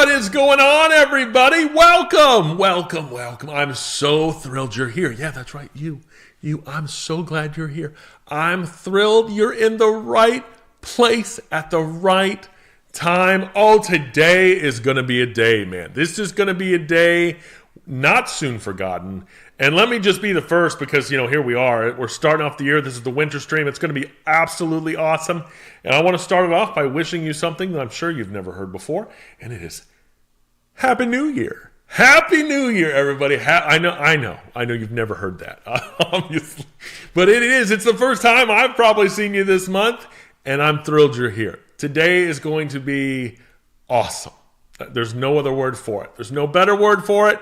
What is going on, everybody? Welcome. I'm so thrilled you're here. Yeah, that's right. You. I'm so glad you're here. I'm thrilled you're in the right place at the right time. Oh, today is going to be a day, man. This is going to be a day not soon forgotten. And let me just be the first because, here we are. We're starting off the year. This is the winter stream. It's going to be absolutely awesome. And I want to start it off by wishing you something that I'm sure you've never heard before. And it is Happy New Year. Happy New Year, everybody. I know you've never heard that, obviously. But it is. It's the first time I've probably seen you this month. And I'm thrilled you're here. Today is going to be awesome. There's no other word for it. There's no better word for it.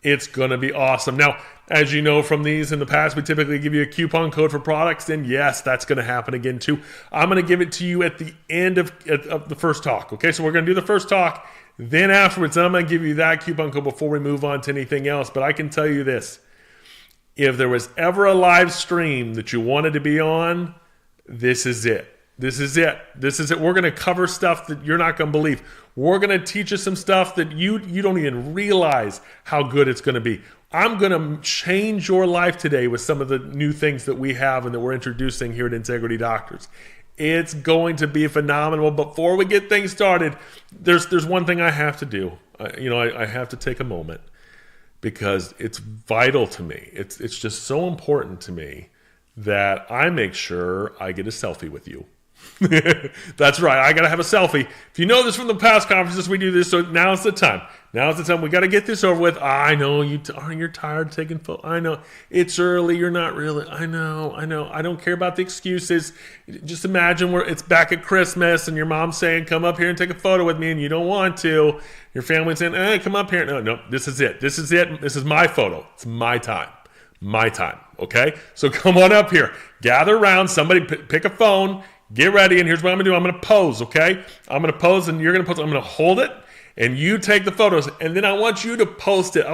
It's going to be awesome. Now, as you know from these in the past, we typically give you a coupon code for products. And yes, that's going to happen again too. I'm going to give it to you at the end of the first talk. Okay, so we're going to do the first talk. Then afterwards, I'm going to give you that coupon code before we move on to anything else. But I can tell you this. If there was ever a live stream that you wanted to be on, this is it. This is it. We're going to cover stuff that you're not going to believe. We're going to teach you some stuff that you don't even realize how good it's going to be. I'm going to change your life today with some of the new things that we have and that we're introducing here at Integrity Doctors. It's going to be phenomenal. Before we get things started, there's one thing I have to do. I have to take a moment because it's vital to me. It's just so important to me that I make sure I get a selfie with you. That's right. I got to have a selfie. If you know this from the past conferences, we do this. So now's the time. We got to get this over with. I know you're tired of taking photos. I know it's early. You're not really. I know. I don't care about the excuses. Just imagine it's back at Christmas and your mom's saying, come up here and take a photo with me. And you don't want to. Your family's saying, hey, come up here. No, this is it. This is my photo. It's my time. Okay. So come on up here, gather around. Somebody pick a phone. Get ready, and here's what I'm going to do. I'm going to pose, okay? I'm going to pose, and you're going to pose. I'm going to hold it, and you take the photos, and then I want you to post it.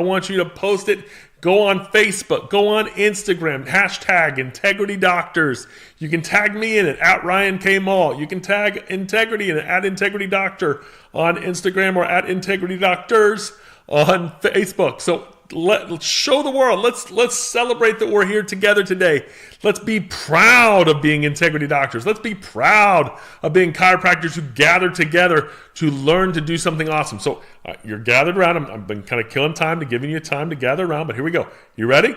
Go on Facebook. Go on Instagram. Hashtag Integrity Doctors. You can tag me in it, at Ryan K. Mall. You can tag Integrity in it, at Integrity Doctor on Instagram or at Integrity Doctors on Facebook. So let's show the world. Let's celebrate that we're here together today. Let's be proud of being Integrity Doctors. Let's be proud of being chiropractors who gather together to learn to do something awesome. So you're gathered around. I've been kind of killing time to giving you time to gather around, but here we go. You ready?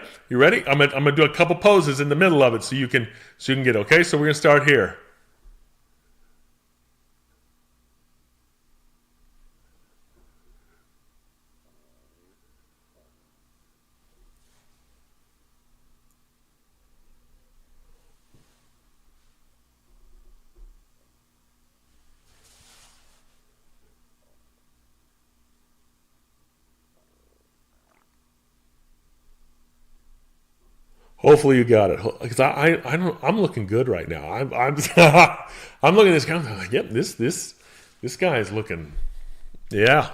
I'm gonna do a couple poses in the middle of it so you can get it. Okay, so we're gonna start here. Hopefully you got it, because I'm looking good right now. I'm I'm looking at this guy. I'm like, yep, this guy is looking. Yeah.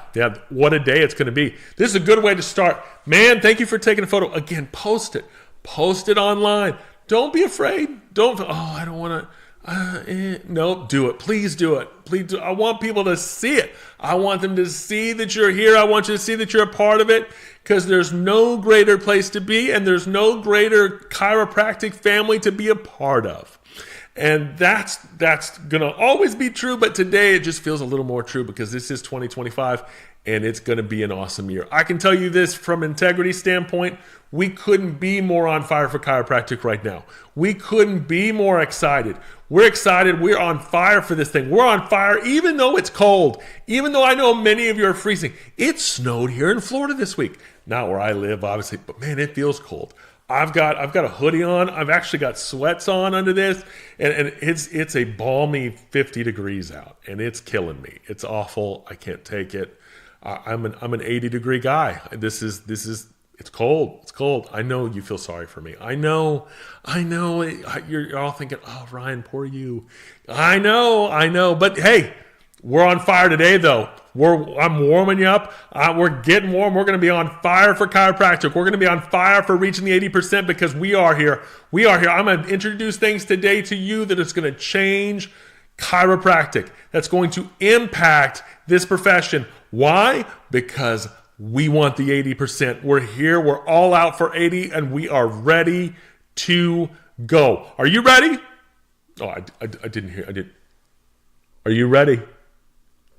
What a day it's going to be. This is a good way to start, man. Thank you for taking a photo. Again, post it online. Don't be afraid. I don't want to. No, do it. Please do it. I want people to see it. I want them to see that you're here. I want you to see that you're a part of it, because there's no greater place to be, and there's no greater chiropractic family to be a part of. And that's going to always be true, but today it just feels a little more true because this is 2025 and it's going to be an awesome year. I can tell you this from integrity standpoint, we couldn't be more on fire for chiropractic right now. We couldn't be more excited. We're excited. We're on fire for this thing. We're on fire even though it's cold, even though I know many of you are freezing. It snowed here in Florida this week. Not where I live, obviously, but man, it feels cold. I've got a hoodie on. I've actually got sweats on under this, and it's a balmy 50 degrees out, and it's killing me. It's awful. I can't take it. I'm an 80-degree guy. It's cold. It's cold. I know you feel sorry for me. I know. You're all thinking, oh, Ryan, poor you. I know. But hey, we're on fire today, though. I'm warming you up. We're getting warm. We're going to be on fire for chiropractic. We're going to be on fire for reaching the 80% because we are here. I'm going to introduce things today to you that is going to change chiropractic that's going to impact this profession. Why? Because we want the 80%. We're here. We're all out for 80, and we are ready to go. Are you ready? Oh, I didn't hear. I did. Are you ready?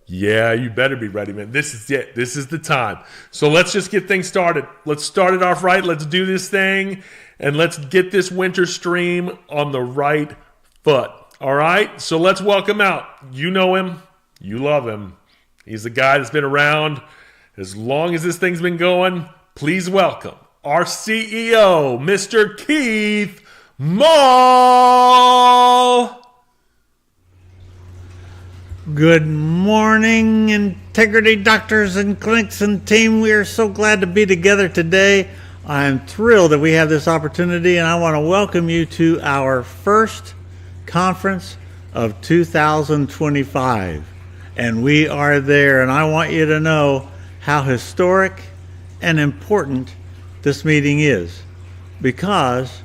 Yeah, you better be ready, man. This is it. This is the time. So let's just get things started. Let's start it off right. Let's do this thing, and let's get this winter stream on the right foot. All right? So let's welcome out. You know him. You love him. He's the guy that's been around as long as this thing's been going. Please welcome our CEO, Mr. Keith Mall. Good morning, Integrity Doctors and Clinics and team. We are so glad to be together today. I'm thrilled that we have this opportunity, and I want to welcome you to our first conference of 2025. And we are there, and I want you to know how historic and important this meeting is, because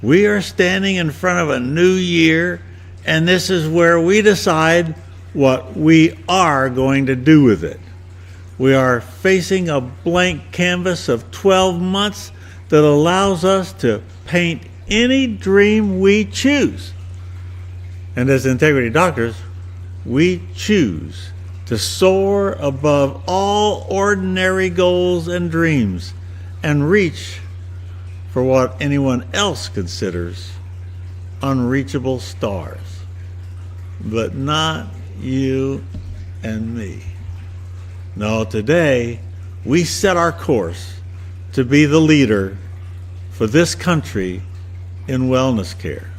we are standing in front of a new year, and this is where we decide what we are going to do with it. We are facing a blank canvas of 12 months that allows us to paint any dream we choose. And as Integrity Doctors, we choose to soar above all ordinary goals and dreams and reach for what anyone else considers unreachable stars. But not you and me. No, today we set our course to be the leader for this country in wellness care.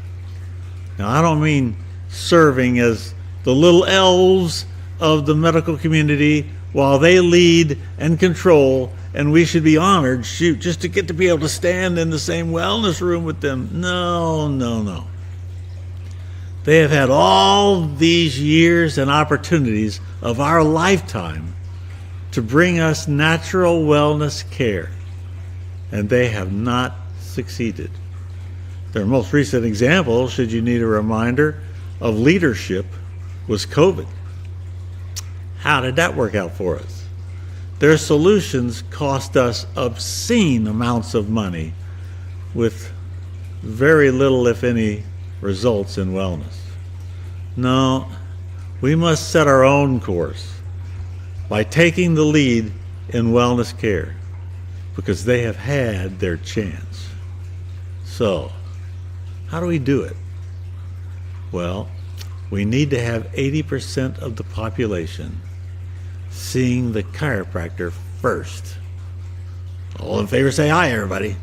Now, I don't mean serving as the little elves of the medical community while they lead and control, and we should be honored, just to get to be able to stand in the same wellness room with them. No. They have had all these years and opportunities of our lifetime to bring us natural wellness care, and they have not succeeded. Their most recent example, should you need a reminder, of leadership was COVID. How did that work out for us? Their solutions cost us obscene amounts of money with very little, if any, results in wellness. No, we must set our own course by taking the lead in wellness care, because they have had their chance. So, how do we do it? Well, we need to have 80% of the population seeing the chiropractor first. All in favor say aye, everybody.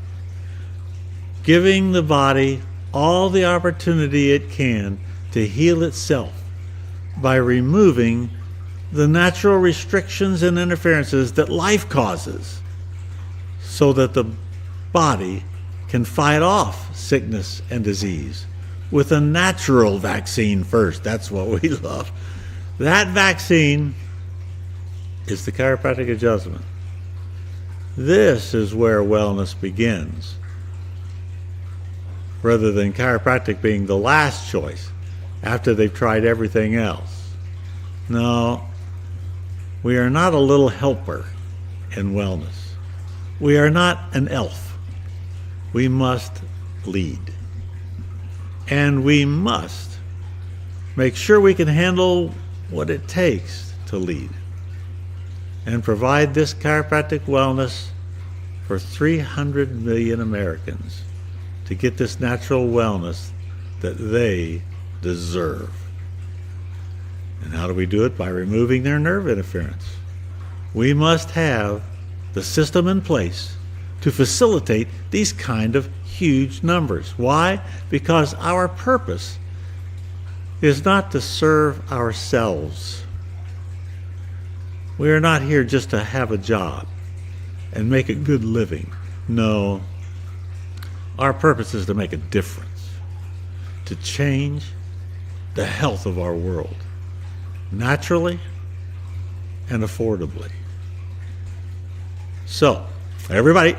Giving the body all the opportunity it can to heal itself by removing the natural restrictions and interferences that life causes, so that the body can fight off sickness and disease with a natural vaccine first. That's what we love. That vaccine is the chiropractic adjustment. This is where wellness begins, rather than chiropractic being the last choice after they've tried everything else. No, we are not a little helper in wellness. We are not an elf. We must lead. And we must make sure we can handle what it takes to lead and provide this chiropractic wellness for 300 million Americans to get this natural wellness that they deserve. And how do we do it? By removing their nerve interference. We must have the system in place to facilitate these kind of huge numbers. Why? Because our purpose is not to serve ourselves. We are not here just to have a job and make a good living. No. Our purpose is to make a difference, to change the health of our world, naturally and affordably. So, everybody,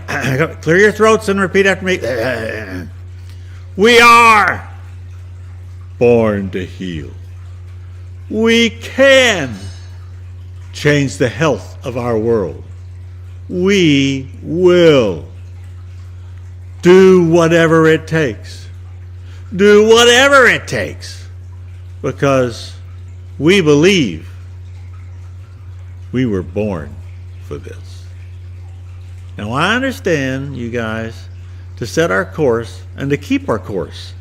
clear your throats and repeat after me. We are born to heal. We can change the health of our world. We will. Do whatever it takes. Do whatever it takes. Because we believe we were born for this. Now I understand, you guys, to set our course and to keep our course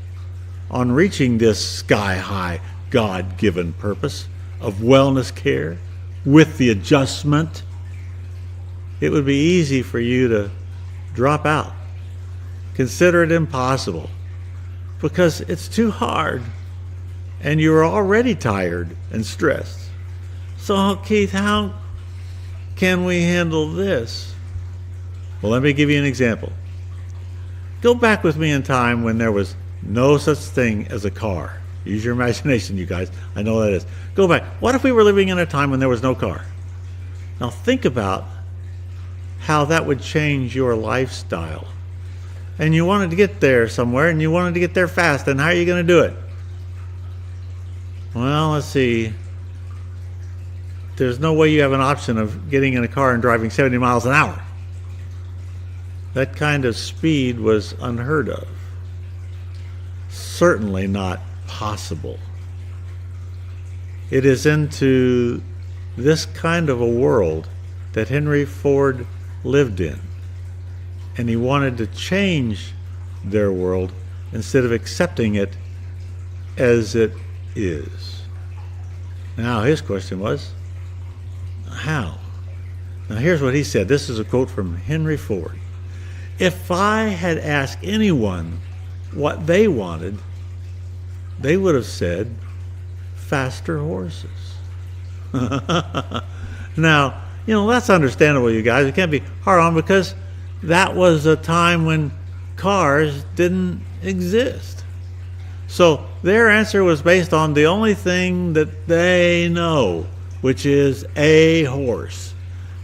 on reaching this sky-high, God-given purpose of wellness care with the adjustment, it would be easy for you to drop out. Consider it impossible because it's too hard and you're already tired and stressed. So, Keith, how can we handle this? Well, let me give you an example. Go back with me in time when there was no such thing as a car. Use your imagination, you guys. I know that is. Go back. What if we were living in a time when there was no car? Now think about how that would change your lifestyle. And you wanted to get there somewhere, and you wanted to get there fast, and how are you going to do it? Well, let's see. There's no way you have an option of getting in a car and driving 70 miles an hour. That kind of speed was unheard of. Certainly not possible. It is into this kind of a world that Henry Ford lived in. And he wanted to change their world instead of accepting it as it is. Now his question was, how? Now here's what he said. This is a quote from Henry Ford. If I had asked anyone what they wanted, they would have said faster horses. Now, that's understandable, you guys. It can't be hard on because that was a time when cars didn't exist. So their answer was based on the only thing that they know, which is a horse.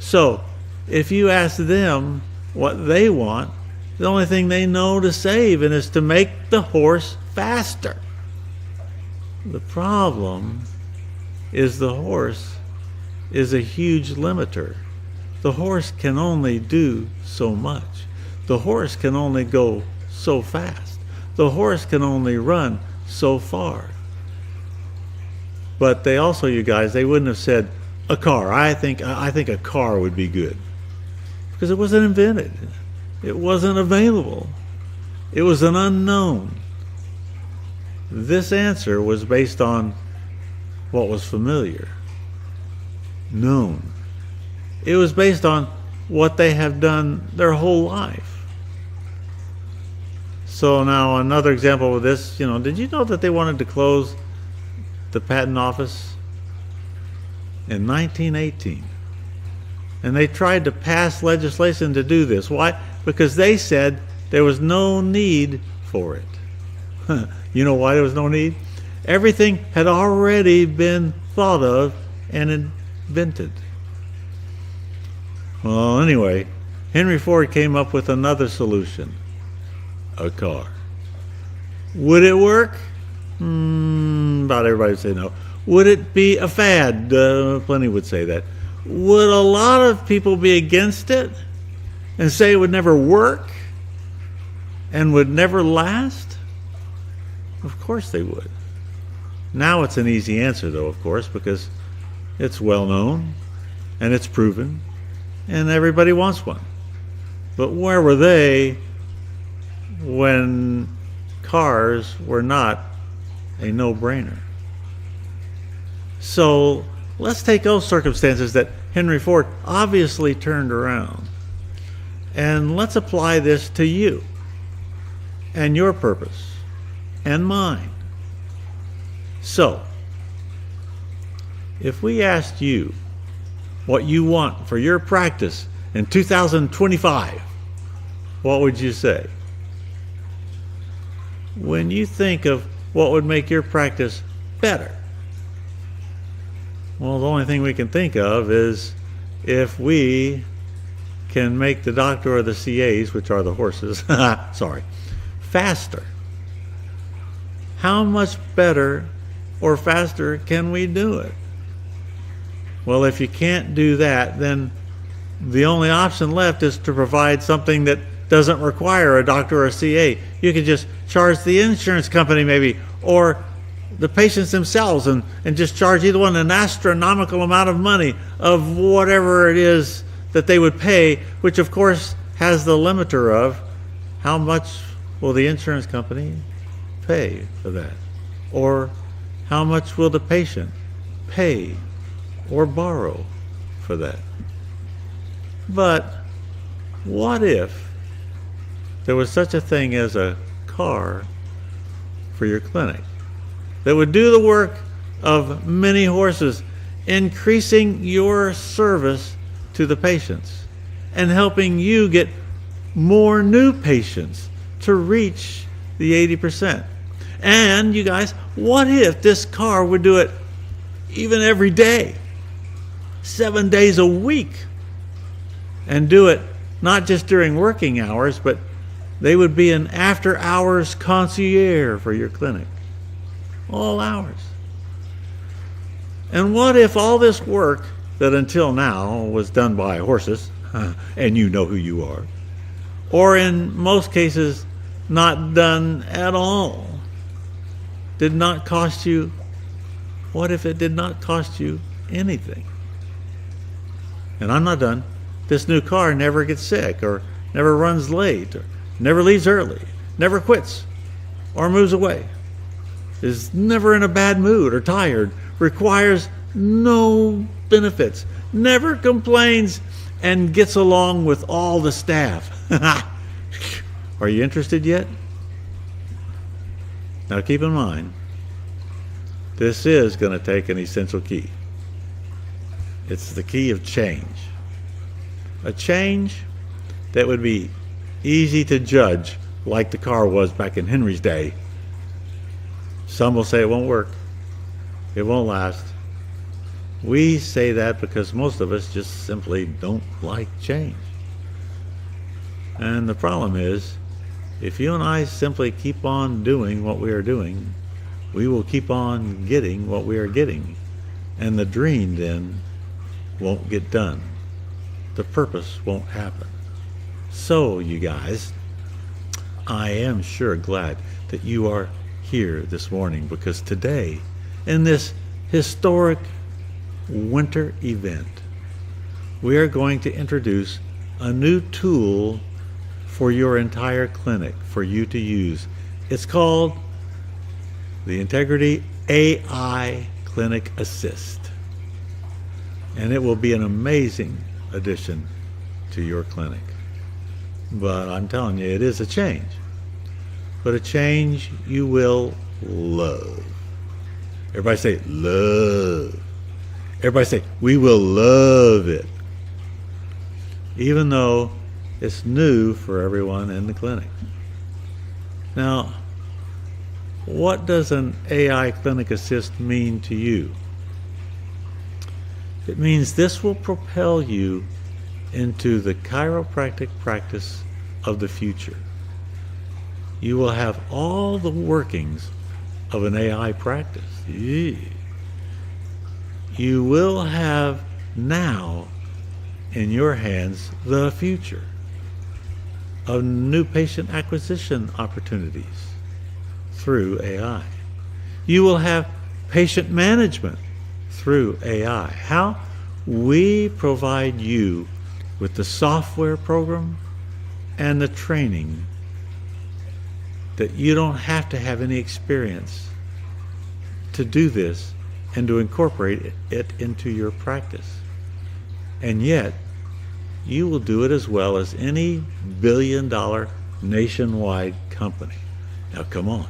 So if you ask them what they want, the only thing they know to save is to make the horse faster. The problem is the horse is a huge limiter. The horse can only do so much. The horse can only go so fast. The horse can only run so far. But they also, you guys, they wouldn't have said a car. I think a car would be good because it wasn't invented. It wasn't available. It was an unknown. This answer was based on what was familiar, known. It was based on what they have done their whole life. So now another example of this, did you know that they wanted to close the patent office in 1918? And they tried to pass legislation to do this. Why? Because they said there was no need for it. You know why there was no need? Everything had already been thought of and invented. Well, anyway, Henry Ford came up with another solution. A car. Would it work? About everybody would say no. Would it be a fad? Plenty would say that. Would a lot of people be against it and say it would never work and would never last? Of course they would. Now it's an easy answer, though, of course, because it's well known and it's proven and everybody wants one. But where were they when cars were not a no-brainer? So let's take those circumstances that Henry Ford obviously turned around and let's apply this to you and your purpose and mine. So, if we asked you what you want for your practice in 2025, what would you say? When you think of what would make your practice better, well, the only thing we can think of is if we can make the doctor or the CAs, which are the horses, faster. How much better or faster can we do it? Well, if you can't do that, then the only option left is to provide something that doesn't require a doctor or a CA. You can just charge the insurance company maybe, or the patients themselves, and just charge either one an astronomical amount of money of whatever it is that they would pay, which of course has the limiter of how much will the insurance company pay for that, or how much will the patient pay or borrow for that. But what if there was such a thing as a car for your clinic that would do the work of many horses, increasing your service to the patients and helping you get more new patients to reach the 80%? And you guys, what if this car would do it even every day, 7 days a week, and do it not just during working hours, but they would be an after-hours concierge for your clinic, all hours? And what if all this work that until now was done by horses, and you know who you are, or in most cases not done at all, did not cost you? What if it did not cost you anything? And I'm not done. This new car never gets sick, or never runs late, or never leaves early, never quits or moves away, is never in a bad mood or tired, requires no benefits, never complains, and gets along with all the staff. Are you interested yet? Now keep in mind, this is going to take an essential key. It's the key of change. A change that would be easy to judge, like the car was back in Henry's day. Some will say it won't work, it won't last. We say that because most of us just simply don't like change. And the problem is, if you and I simply keep on doing what we are doing, we will keep on getting what we are getting, and the dream then won't get done. The purpose won't happen. So, you guys, I am sure glad that you are here this morning, because today, in this historic winter event, we are going to introduce a new tool for your entire clinic for you to use. It's called the Integrity AI Clinic Assist, and it will be an amazing addition to your clinic. But I'm telling you, it is a change, but a change you will love. Everybody say love. Everybody say, we will love it, even though it's new for everyone in the clinic. Now, what does an AI Clinic Assist mean to you? It means this will propel you into the chiropractic practice of the future. You will have all the workings of an AI practice. You will have now in your hands the future of new patient acquisition opportunities through AI. You will have patient management through AI. How? We provide you with the software program and the training that you don't have to have any experience to do this and to incorporate it into your practice. And yet, you will do it as well as any billion-dollar nationwide company. Now, come on.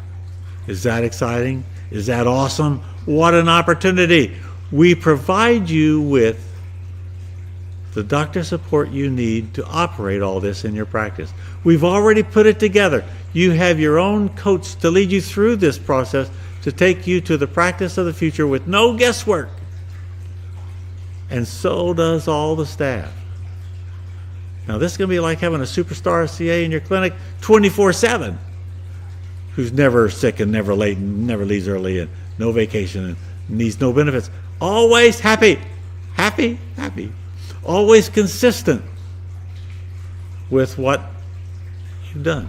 Is that exciting? Is that awesome? What an opportunity. We provide you with the doctor support you need to operate all this in your practice. We've already put it together. You have your own coach to lead you through this process to take you to the practice of the future with no guesswork. And so does all the staff. Now, this is going to be like having a superstar CA in your clinic 24/7. who's never sick and never late and never leaves early and no vacation and needs no benefits. Always happy, happy, happy. Always consistent with what you've done.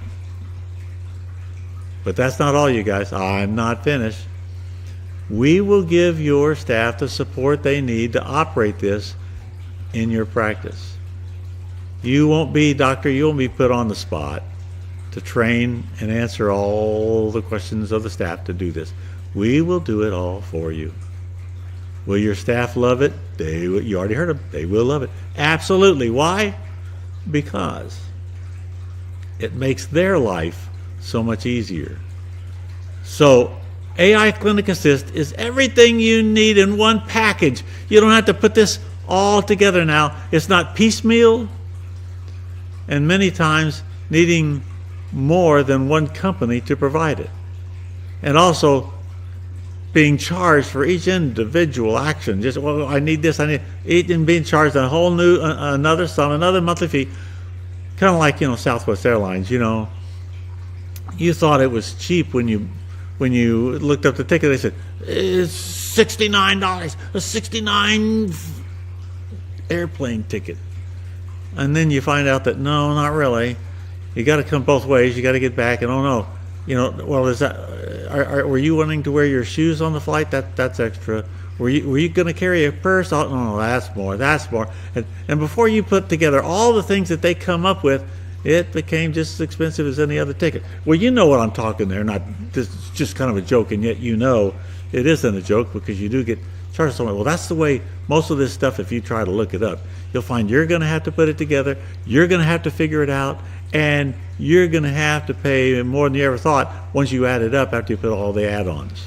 But that's not all, you guys. I'm not finished. We will give your staff the support they need to operate this in your practice. You won't be, doctor, you won't be put on the spot to train and answer all the questions of the staff to do this. We will do it all for you. Will your staff love it? You already heard them. They will love it. Absolutely. Why? Because it makes their life so much easier. So AI Clinic Assist is everything you need in one package. You don't have to put this all together now. It's not piecemeal, and many times needing more than one company to provide it. And also being charged for each individual action. Just, well, I need this, I need it, and being charged a whole new, another sum, another monthly fee. Kind of like, Southwest Airlines, You thought it was cheap when you looked up the ticket. They said, it's $69, a $69 airplane ticket. And then you find out that, no, not really. You got to come both ways. You got to get back, and oh no. Well, is that? Were you wanting to wear your shoes on the flight? That's extra. Were you going to carry a purse? Oh no, that's more. That's more. And before you put together all the things that they come up with, it became just as expensive as any other ticket. Well, you know what I'm talking there. Not this is just kind of a joke, and yet it isn't a joke because you do get charged so much. Well, that's the way most of this stuff. If you try to look it up, you'll find you're going to have to put it together. You're going to have to figure it out. And you're going to have to pay more than you ever thought once you add it up after you put all the add-ons.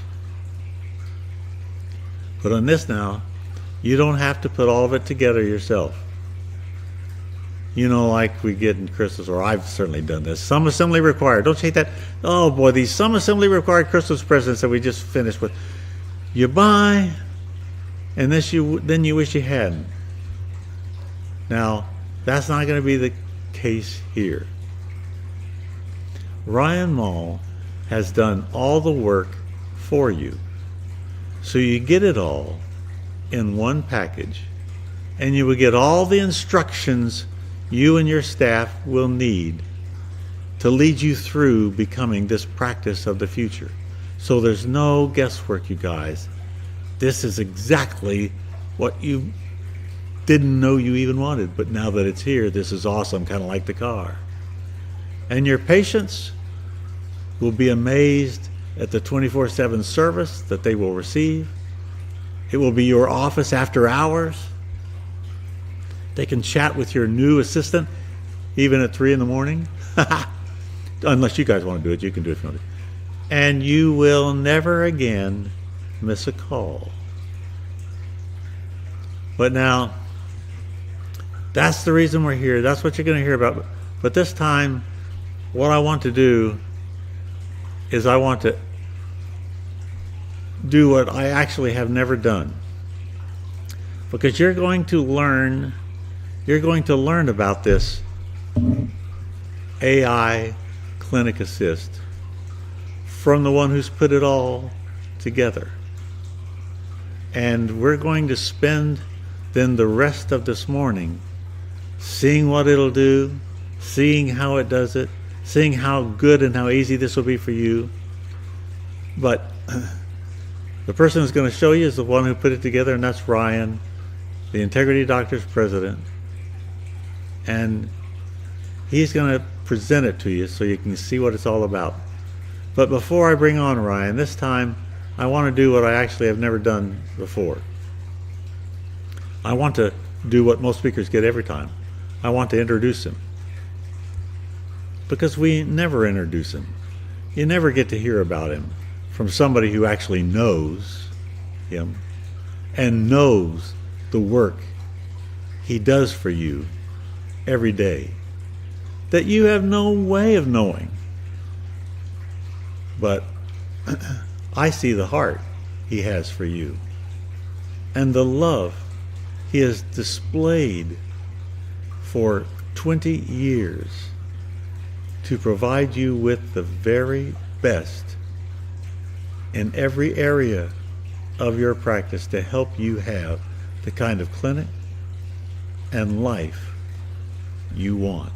But on this now, you don't have to put all of it together yourself. Like we get in Christmas, or I've certainly done this. Some assembly required. Don't you hate that? Oh boy, these some assembly required Christmas presents that we just finished with. You buy, and then you wish you hadn't. Now, that's not going to be the case here. Ryan Mall has done all the work for you. So you get it all in one package, and you will get all the instructions you and your staff will need to lead you through becoming this practice of the future. So there's no guesswork, you guys. This is exactly what you didn't know you even wanted, but now that it's here, this is awesome, kind of like the car. And your patients will be amazed at the 24/7 service that they will receive. It will be your office after hours. They can chat with your new assistant even at 3 in the morning. Unless you guys want to do it, you can do it if you want to. And you will never again miss a call. But now, that's the reason we're here. That's what you're going to hear about. But this time, what I want to do is I want to do what I actually have never done. Because you're going to learn about this AI Clinic Assist from the one who's put it all together. And we're going to spend then the rest of this morning seeing what it'll do, seeing how it does it, seeing how good and how easy this will be for you. But the person who's going to show you is the one who put it together, and that's Ryan, the Integrity Doctors president. And he's going to present it to you so you can see what it's all about. But before I bring on Ryan, this time I want to do what I actually have never done before. I want to do what most speakers get every time. I want to introduce him. Because we never introduce him. You never get to hear about him from somebody who actually knows him and knows the work he does for you every day that you have no way of knowing. But I see the heart he has for you and the love he has displayed for 20 years to provide you with the very best in every area of your practice to help you have the kind of clinic and life you want,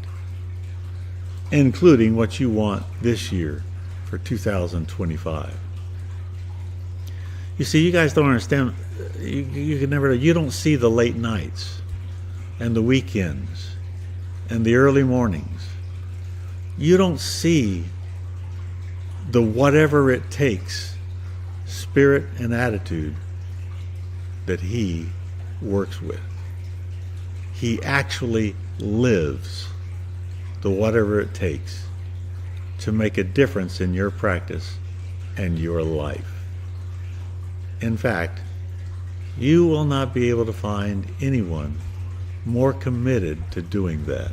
including what you want this year for 2025. You see, you guys don't understand. You don't see the late nights and the weekends and the early mornings. You don't see the whatever it takes spirit and attitude that he works with. He actually lives the whatever it takes to make a difference in your practice and your life. In fact, you will not be able to find anyone more committed to doing that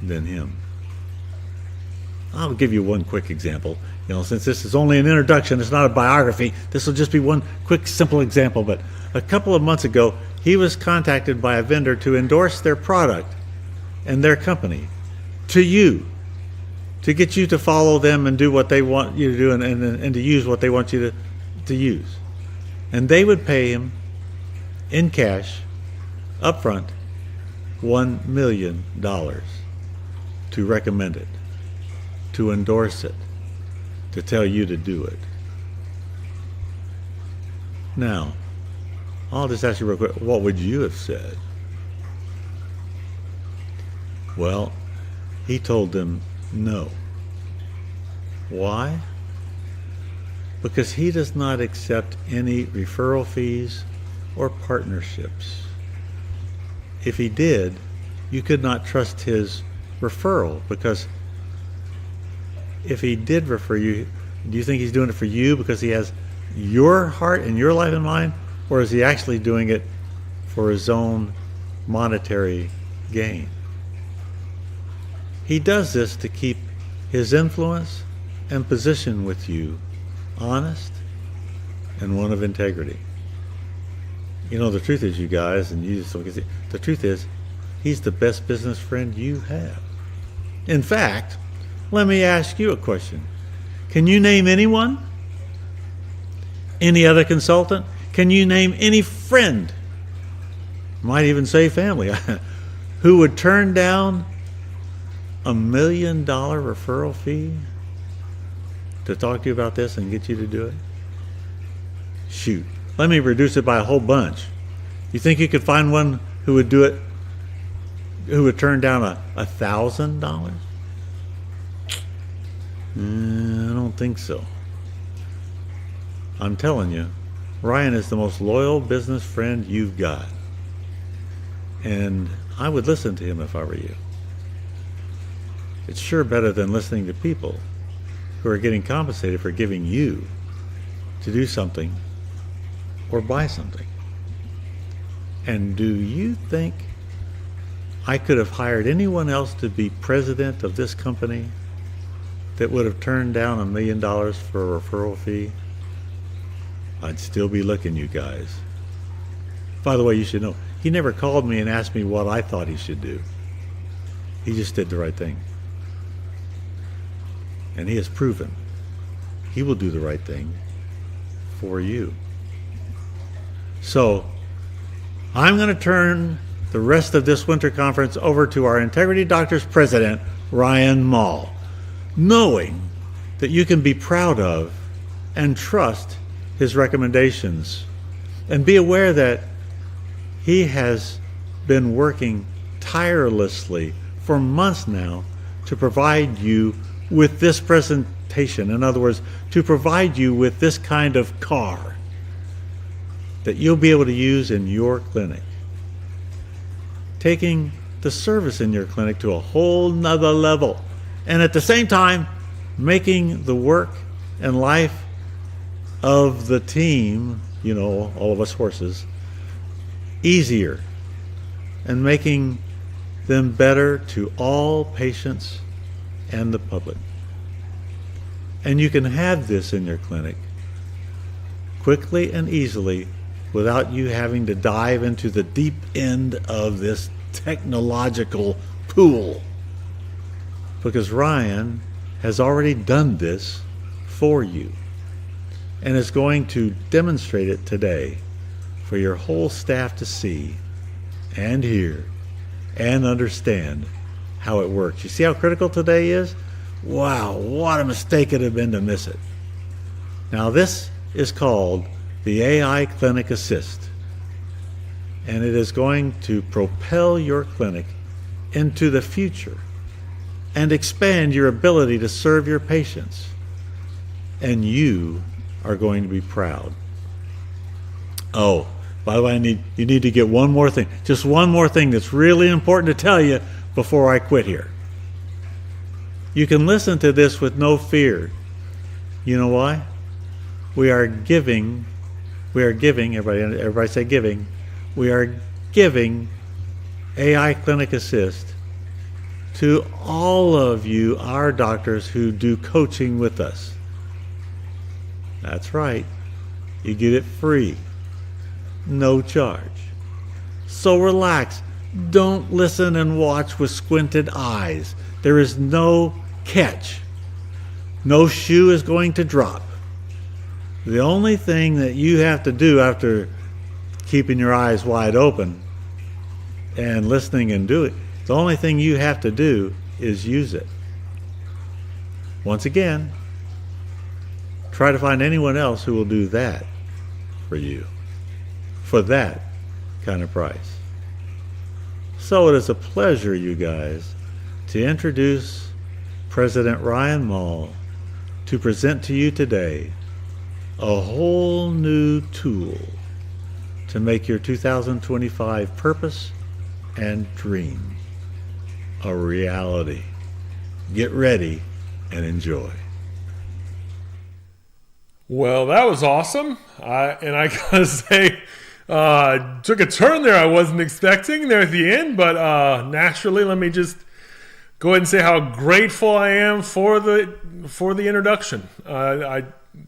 than him. I'll give you one quick example. Since this is only an introduction, it's not a biography, this will just be one quick, simple example. But a couple of months ago, he was contacted by a vendor to endorse their product and their company to you, to get you to follow them and do what they want you to do and to use what they want you to use. And they would pay him in cash, up front, $1 million to recommend it, to endorse it, to tell you to do it. Now, I'll just ask you real quick, what would you have said? Well, he told them no. Why? Because he does not accept any referral fees or partnerships. If he did, you could not trust his referral, because if he did refer you, do you think he's doing it for you because he has your heart and your life in mind, or is he actually doing it for his own monetary gain? He does this to keep his influence and position with you honest and one of integrity. The truth is, you guys, and you just look at it, the truth is, he's the best business friend you have. In fact, let me ask you a question. Can you name anyone? Any other consultant? Can you name any friend, might even say family, who would turn down $1 million referral fee to talk to you about this and get you to do it? Shoot, let me reduce it by a whole bunch. You think you could find one who would do it, who would turn down $1,000? I don't think so. I'm telling you, Ryan is the most loyal business friend you've got. And I would listen to him if I were you. It's sure better than listening to people who are getting compensated for giving you to do something or buy something. And do you think I could have hired anyone else to be president of this company that would have turned down $1 million for a referral fee? I'd still be looking, you guys. By the way, you should know, he never called me and asked me what I thought he should do. He just did the right thing. And he has proven he will do the right thing for you. So, I'm going to turn the rest of this winter conference over to our Integrity Doctors president, Ryan Mall, knowing that you can be proud of and trust his recommendations, and be aware that he has been working tirelessly for months now to provide you with this presentation. In other words, to provide you with this kind of car that you'll be able to use in your clinic, taking the service in your clinic to a whole nother level, and at the same time making the work and life of the team, all of us horses, easier, and making them better to all patients and the public. And you can have this in your clinic quickly and easily without you having to dive into the deep end of this technological pool. Because Ryan has already done this for you and is going to demonstrate it today for your whole staff to see and hear and understand how it works. You see how critical today is? Wow, what a mistake it would have been to miss it. Now this is called the AI Clinic Assist, and it is going to propel your clinic into the future and expand your ability to serve your patients. And you are going to be proud. Oh, by the way, you need to get one more thing. Just one more thing that's really important to tell you before I quit here. You can listen to this with no fear. You know why? We are giving, everybody say giving. We are giving AI Clinic Assist to all of you, our doctors who do coaching with us. That's right. You get it free. No charge. So relax. Don't listen and watch with squinted eyes. There is no catch. No shoe is going to drop. The only thing that you have to do after keeping your eyes wide open and listening and doing, the only thing you have to do is use it. Once again, try to find anyone else who will do that for you, for that kind of price. So it is a pleasure, you guys, to introduce President Ryan Mall to present to you today a whole new tool to make your 2025 purpose and dream a reality. Get ready and enjoy. Well, that was awesome. And I gotta say, took a turn there I wasn't expecting there at the end, but naturally, let me just go ahead and say how grateful I am for the introduction.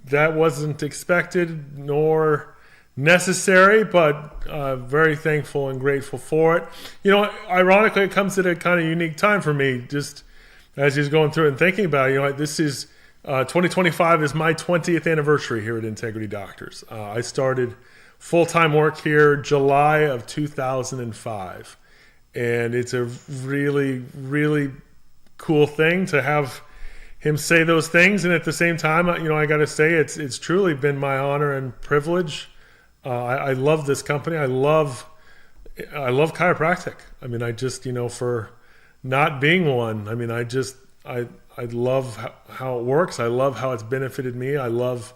That wasn't expected nor necessary, but very thankful and grateful for it. You know, ironically, it comes at a kind of unique time for me, just as he's going through it and thinking about it. You know, this is 2025 is my 20th anniversary here at Integrity Doctors. I started full-time work here July of 2005, and it's a really, really cool thing to have him say those things. And at the same time, you know, I got to say it's truly been my honor and privilege. I love this company. I love chiropractic. I mean, I just, you know, for not being one, I mean, I love how it works. I love how it's benefited me. I love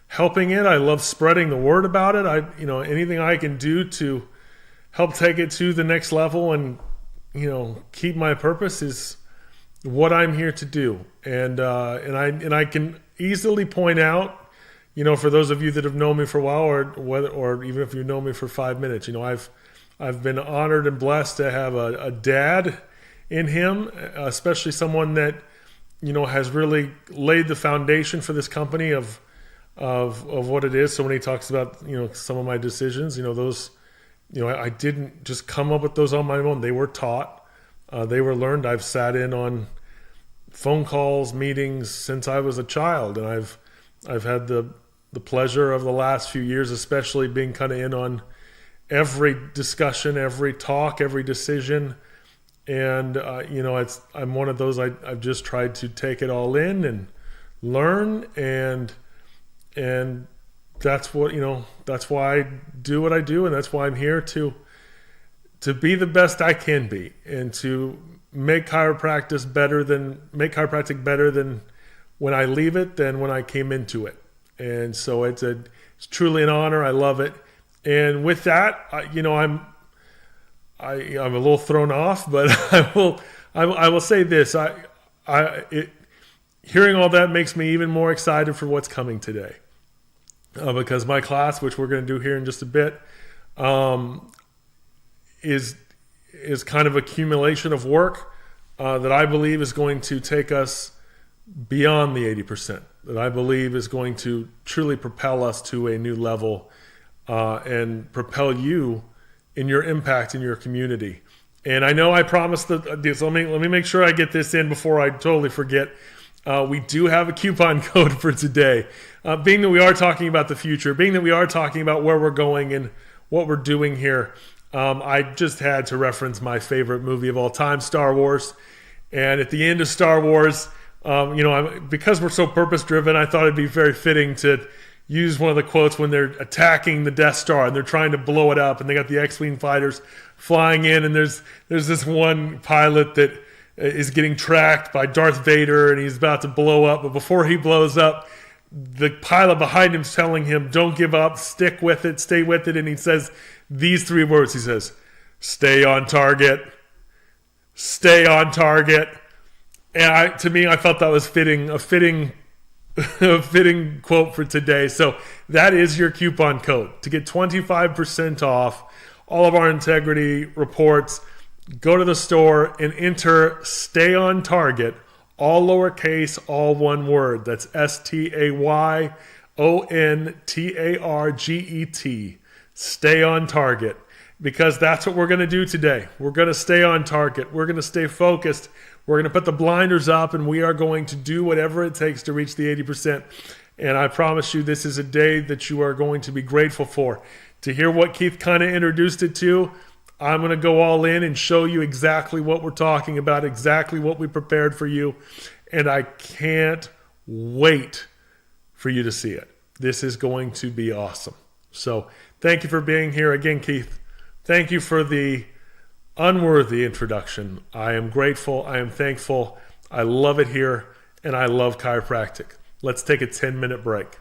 helping it. I love spreading the word about it. You know, anything I can do to help take it to the next level and, you know, keep my purpose is what I'm here to do. And I can easily point out, you know, for those of you that have known me for a while, or even if you know me for 5 minutes, you know, I've been honored and blessed to have a dad in him, especially someone that, you know, has really laid the foundation for this company of what it is. So when he talks about, you know, some of my decisions, you know, those, you know, I didn't just come up with those on my own. They were taught, they were learned. I've sat in on phone calls, meetings since I was a child, and I've had the pleasure of the last few years, especially being kind of in on every discussion, every talk, every decision. And, you know, I'm one of those, I've just tried to take it all in and learn. And that's what, you know, that's why I do what I do. And that's why I'm here to be the best I can be, and to make chiropractic better than when I leave it than when I came into it. And so it's truly an honor. I love it. And with that, you know, I'm a little thrown off, but I will say this. Hearing all that makes me even more excited for what's coming today, because my class, which we're going to do here in just a bit, is kind of accumulation of work that I believe is going to take us beyond the 80%. That I believe is going to truly propel us to a new level, and propel you in your impact in your community. And I know I promised so let me make sure I get this in before I totally forget. we do have a coupon code for today. Being that we are talking about the future, being that we are talking about where we're going and what we're doing here, I just had to reference my favorite movie of all time, Star Wars. And at the end of Star Wars, because we're so purpose-driven, I thought it'd be very fitting to use one of the quotes when they're attacking the Death Star and they're trying to blow it up, and they got the X-Wing fighters flying in, and there's this one pilot that is getting tracked by Darth Vader, and he's about to blow up. But before he blows up, the pilot behind him's telling him, "Don't give up, stick with it, stay with it." And he says these three words. He says, "Stay on target, stay on target." And to me, I felt that was a fitting quote for today. So that is your coupon code to get 25% off all of our integrity reports. Go to the store and enter "Stay on Target," all lowercase, all one word. That's STAYONTARGET. Stay on target. Because that's what we're going to do today. We're going to stay on target. We're going to stay focused. We're going to put the blinders up, and we are going to do whatever it takes to reach the 80%. And I promise you, this is a day that you are going to be grateful for. To hear what Keith kind of introduced it to, I'm going to go all in and show you exactly what we're talking about, exactly what we prepared for you. And I can't wait for you to see it. This is going to be awesome. So thank you for being here again, Keith. Thank you for the unworthy introduction. I am grateful. I am thankful. I love it here, and I love chiropractic. Let's take a 10-minute break.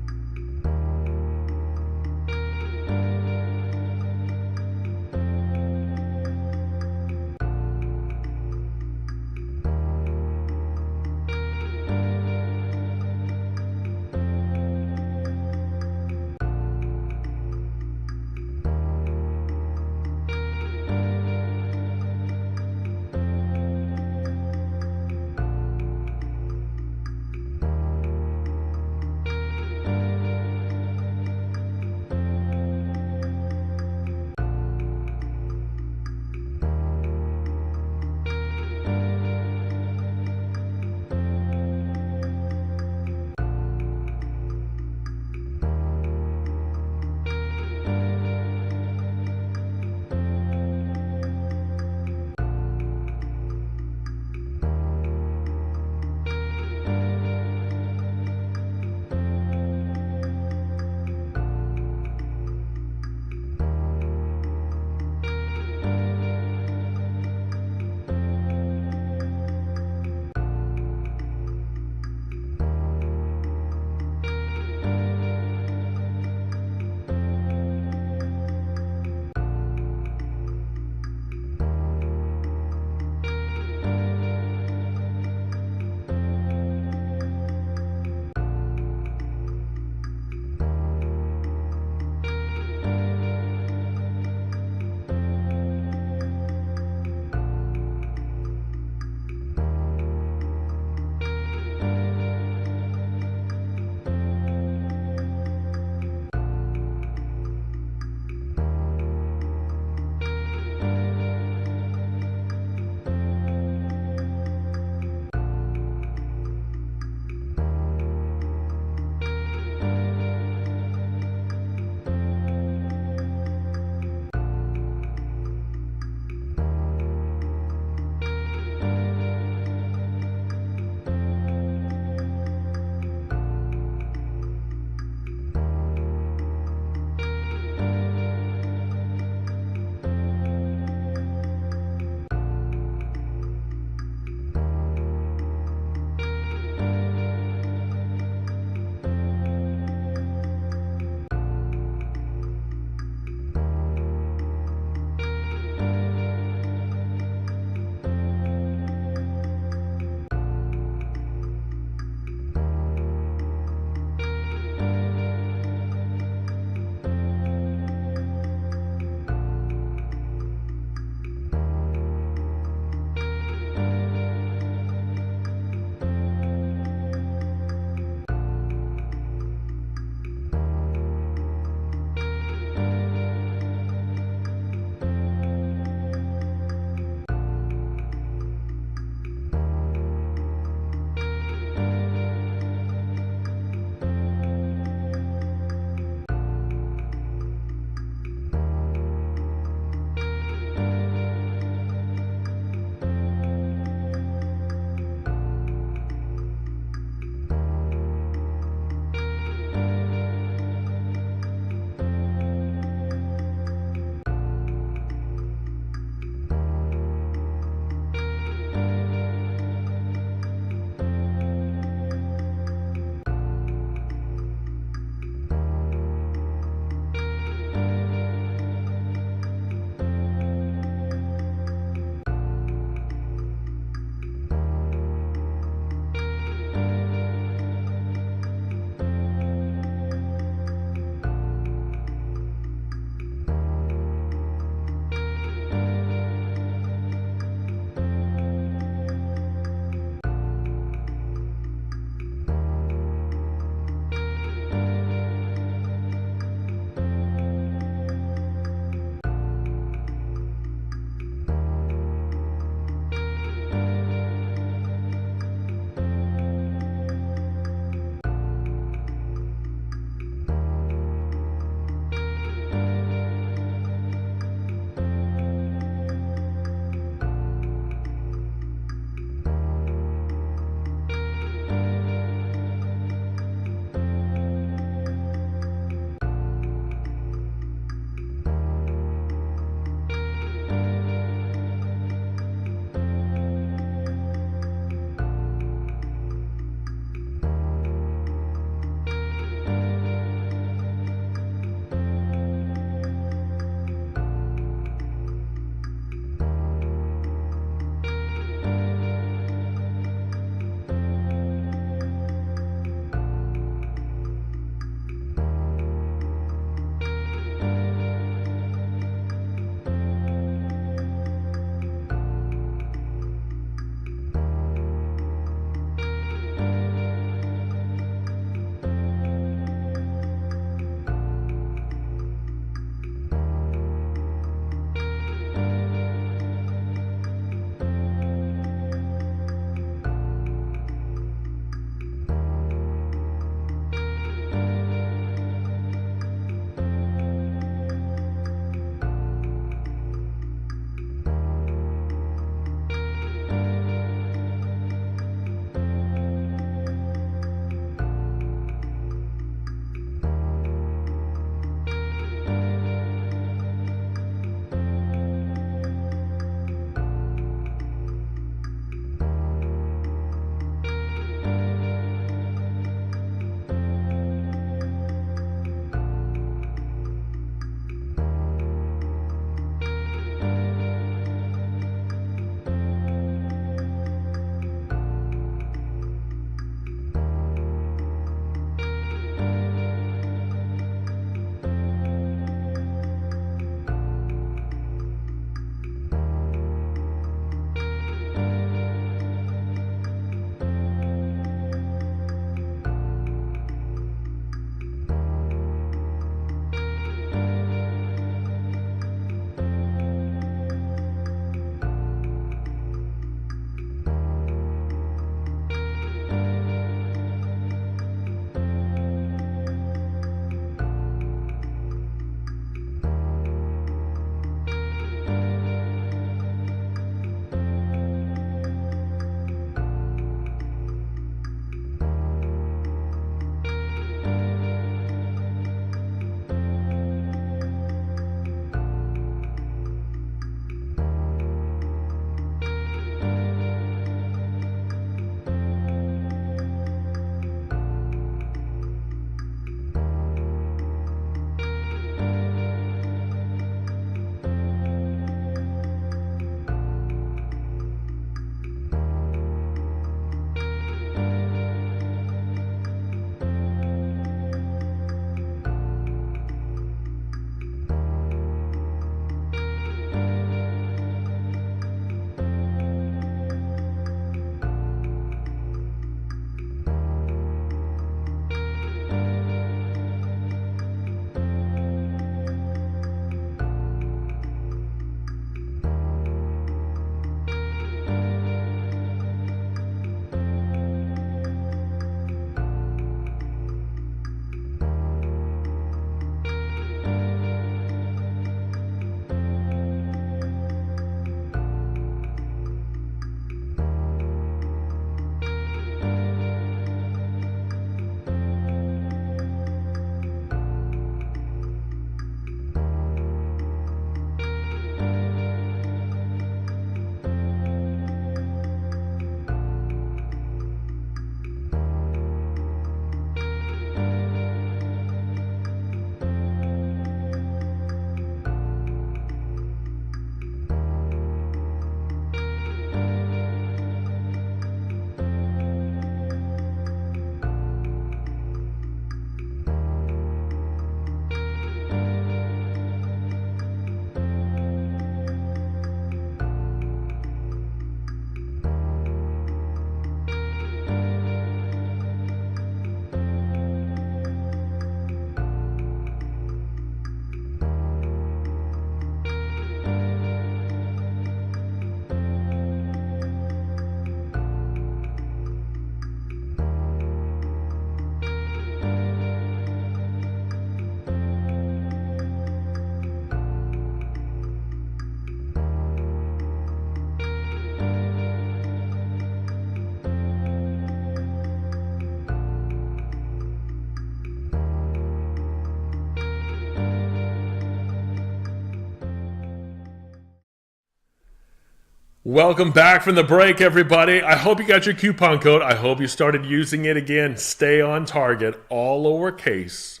Welcome back from the break, everybody. I hope you got your coupon code. I hope you started using it again. Stay on target, all lowercase,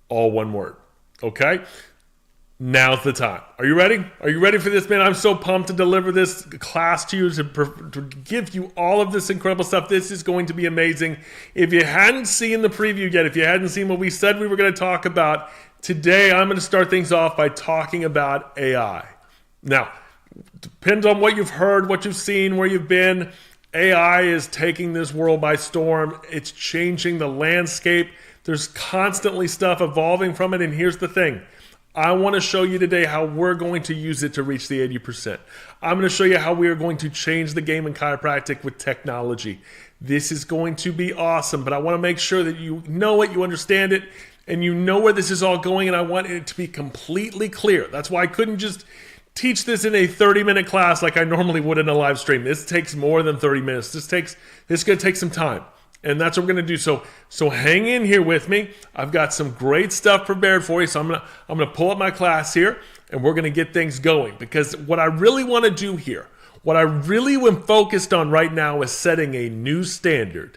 all one word. Okay? Now's the time. Are you ready? Are you ready for this, man? I'm so pumped to deliver this class to you, to give you all of this incredible stuff. This is going to be amazing. If you hadn't seen the preview yet, if you hadn't seen what we said we were going to talk about, today I'm going to start things off by talking about AI. Now, depends on what you've heard, what you've seen, where you've been. AI is taking this world by storm. It's changing the landscape. There's constantly stuff evolving from it. And here's the thing. I want to show you today how we're going to use it to reach the 80%. I'm going to show you how we are going to change the game in chiropractic with technology. This is going to be awesome, but I want to make sure that you know it, you understand it, and you know where this is all going, and I want it to be completely clear. That's why I couldn't just teach this in a 30-minute class like I normally would in a live stream. This takes more than 30 minutes. This is going to take some time. And that's what we're going to do. So hang in here with me. I've got some great stuff prepared for you. So I'm going to pull up my class here and we're going to get things going, because what I really want to do here, what I really am focused on right now is setting a new standard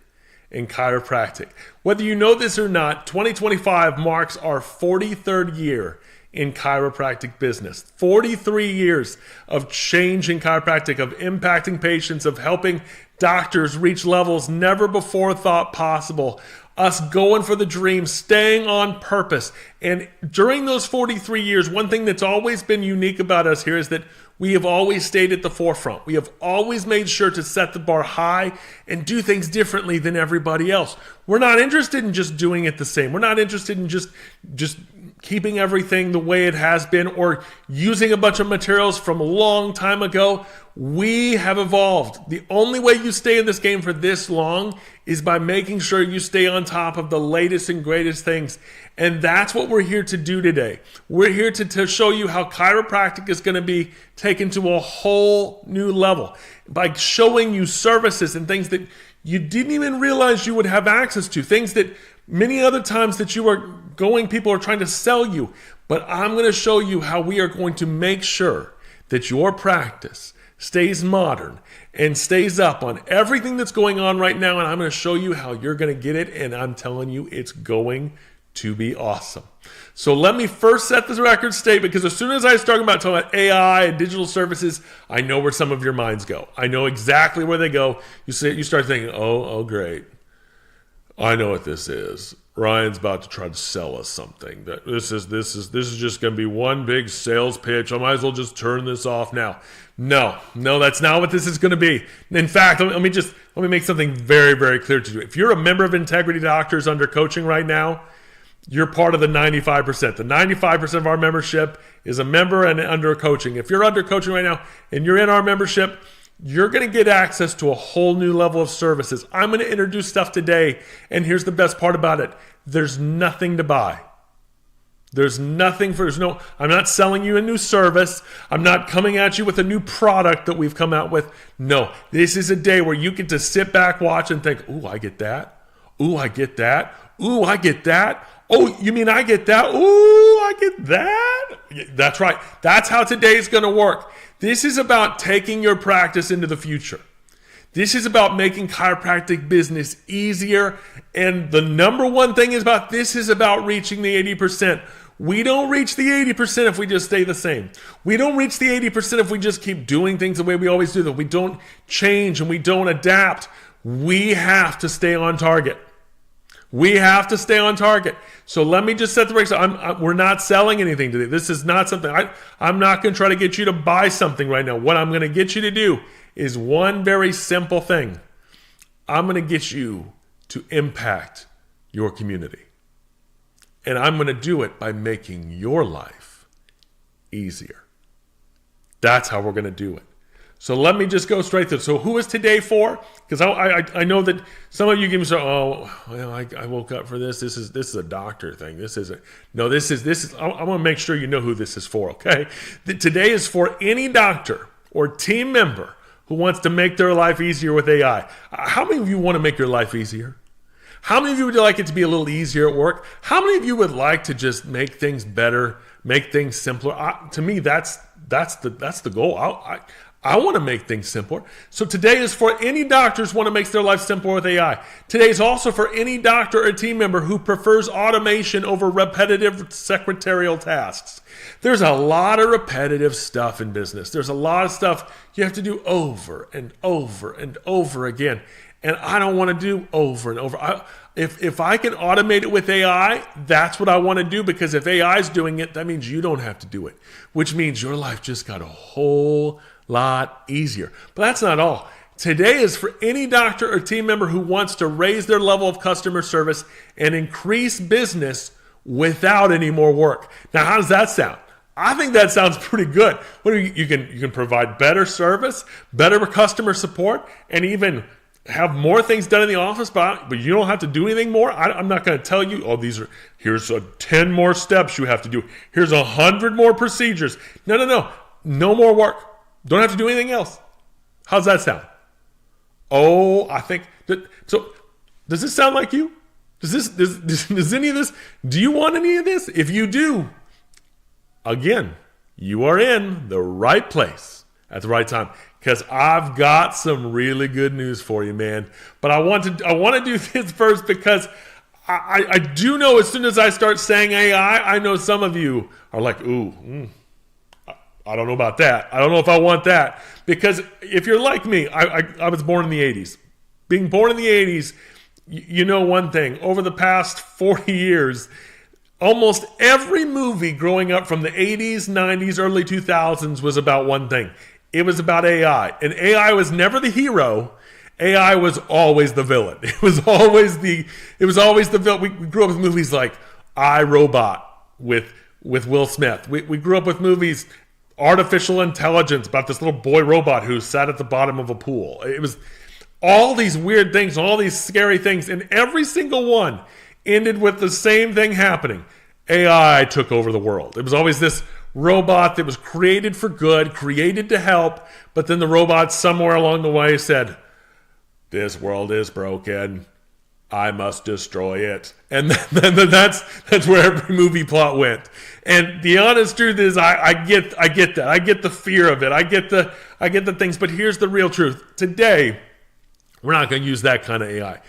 in chiropractic. Whether you know this or not, 2025 marks our 43rd year in chiropractic business. 43 years of change in chiropractic, of impacting patients, of helping doctors reach levels never before thought possible. Us going for the dream, staying on purpose. And during those 43 years, one thing that's always been unique about us here is that we have always stayed at the forefront. We have always made sure to set the bar high and do things differently than everybody else. We're not interested in just doing it the same. We're not interested in just keeping everything the way it has been or using a bunch of materials from a long time ago. We have evolved. The only way you stay in this game for this long is by making sure you stay on top of the latest and greatest things. And that's what we're here to do today. We're here to show you how chiropractic is going to be taken to a whole new level by showing you services and things that you didn't even realize you would have access to, things that many other times that you are going, people are trying to sell you. But I'm going to show you how we are going to make sure that your practice stays modern and stays up on everything that's going on right now. And I'm going to show you how you're going to get it. And I'm telling you, it's going to be awesome. So let me first set this record straight, because as soon as I start talking about AI and digital services, I know where some of your minds go. I know exactly where they go. You start thinking, oh, great. I know what this is. Ryan's about to try to sell us something. This is just going to be one big sales pitch. I might as well just turn this off now. No, that's not what this is going to be. In fact, let me make something very, very clear to you. If you're a member of Integrity Doctors under coaching right now, you're part of the 95%. The 95% of our membership is a member and under coaching. If you're under coaching right now and you're in our membership, you're going to get access to a whole new level of services. I'm going to introduce stuff today, and here's the best part about it. There's nothing to buy. I'm not selling you a new service. I'm not coming at you with a new product that we've come out with. No, this is a day where you get to sit back, watch, and think, ooh, I get that. Ooh, I get that. Ooh, I get that. Oh, you mean I get that? Ooh, I get that. That's right. That's how today's going to work. This is about taking your practice into the future. This is about making chiropractic business easier. And the number one thing is about reaching the 80%. We don't reach the 80% if we just stay the same. We don't reach the 80% if we just keep doing things the way we always do them. We don't change and we don't adapt. We have to stay on target. We have to stay on target. So let me just set the brakes. We're not selling anything today. This is not something. I'm not going to try to get you to buy something right now. What I'm going to get you to do is one very simple thing. I'm going to get you to impact your community. And I'm going to do it by making your life easier. That's how we're going to do it. So let me just go straight through. So who is today for? Because I know that some of you give me so, I woke up for this. This is a doctor thing. This is. I want to make sure you know who this is for, okay? Today is for any doctor or team member who wants to make their life easier with AI. How many of you want to make your life easier? How many of you would like it to be a little easier at work? How many of you would like to just make things better, make things simpler? To me, that's the goal. I want to make things simpler. So today is for any doctors want to make their life simpler with AI. Today is also for any doctor or team member who prefers automation over repetitive secretarial tasks. There's a lot of repetitive stuff in business. There's a lot of stuff you have to do over and over and over again. And I don't want to do over and over. If I can automate it with AI, that's what I want to do, because if AI is doing it, that means you don't have to do it, which means your life just got a whole lot easier. But that's not all. Today is for any doctor or team member who wants to raise their level of customer service and increase business without any more work. Now, how does that sound? I think that sounds pretty good. You can provide better service, better customer support, and even have more things done in the office, but you don't have to do anything more. I'm not going to tell you, here's 10 more steps you have to do. Here's 100 more procedures. No. No more work. Don't have to do anything else. How's that sound? Oh, I think that. So, does this sound like you? Does any of this? Do you want any of this? If you do, again, you are in the right place at the right time, because I've got some really good news for you, man. But I want to do this first, because I do know as soon as I start saying AI, I know some of you are like, I don't know about that. I don't know if I want that. Because if you're like me, I was born in the 80s. Being born in the 80s, you know one thing. Over the past 40 years, almost every movie growing up from the 80s, 90s, early 2000s was about one thing. It was about AI. And AI was never the hero. AI was always the villain. It was always the villain. We grew up with movies like I, Robot with Will Smith. We grew up with movies, artificial intelligence, about this little boy robot who sat at the bottom of a pool. It was all these weird things, all these scary things, and every single one ended with the same thing happening. AI took over the world. It was always this robot that was created for good, created to help, but then the robot somewhere along the way said, "This world is broken. I must destroy it." And then that's where every movie plot went. And the honest truth is, I get that. I get the fear of it. I get the things. But here's the real truth. Today, we're not going to use that kind of AI.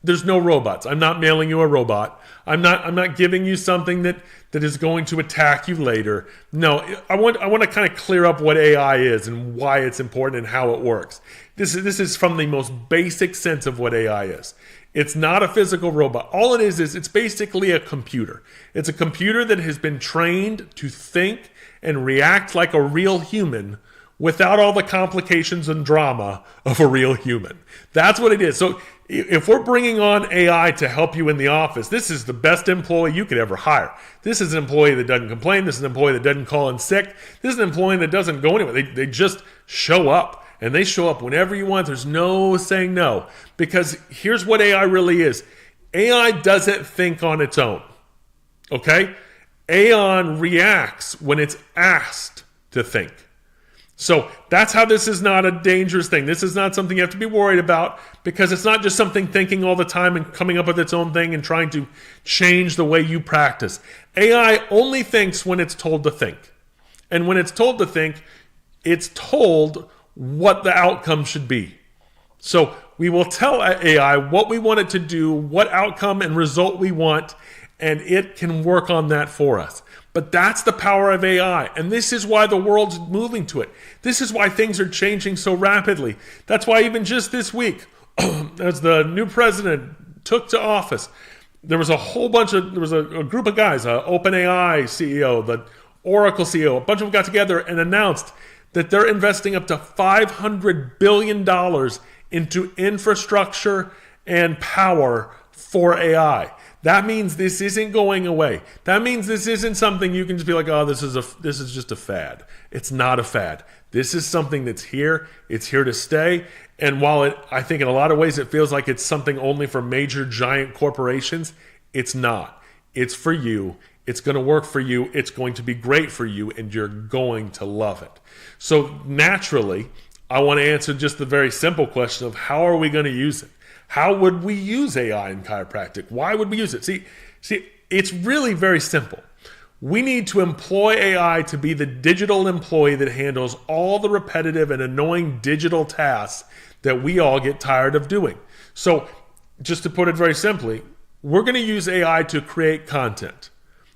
There's no robots. I'm not mailing you a robot. I'm not giving you something that is going to attack you later. No, I want to kind of clear up what AI is and why it's important and how it works. This is from the most basic sense of what AI is. It's not a physical robot. All it is it's basically a computer. It's a computer that has been trained to think and react like a real human without all the complications and drama of a real human. That's what it is. So if we're bringing on AI to help you in the office, this is the best employee you could ever hire. This is an employee that doesn't complain. This is an employee that doesn't call in sick. This is an employee that doesn't go anywhere. They just show up. And they show up whenever you want. There's no saying no. Because here's what AI really is. AI doesn't think on its own. Okay? AI reacts when it's asked to think. So that's how this is not a dangerous thing. This is not something you have to be worried about, because it's not just something thinking all the time and coming up with its own thing and trying to change the way you practice. AI only thinks when it's told to think. And when it's told to think, it's told what the outcome should be. So we will tell AI what we want it to do, what outcome and result we want, and it can work on that for us. But that's the power of AI, and this is why the world's moving to it. This is why things are changing so rapidly. That's why even just this week, as the new president took to office, there was a group of guys, OpenAI CEO, the Oracle CEO, a bunch of them got together and announced that they're investing up to $500 billion into infrastructure and power for AI. That means this isn't going away. That means this isn't something you can just be like, oh, this is just a fad. It's not a fad. This is something that's here. It's here to stay. And while I think in a lot of ways it feels like it's something only for major giant corporations, it's not. It's for you. It's going to work for you. It's going to be great for you, and you're going to love it. So naturally, I want to answer just the very simple question of how are we going to use it? How would we use AI in chiropractic? Why would we use it? See, it's really very simple. We need to employ AI to be the digital employee that handles all the repetitive and annoying digital tasks that we all get tired of doing. So, just to put it very simply, we're going to use AI to create content.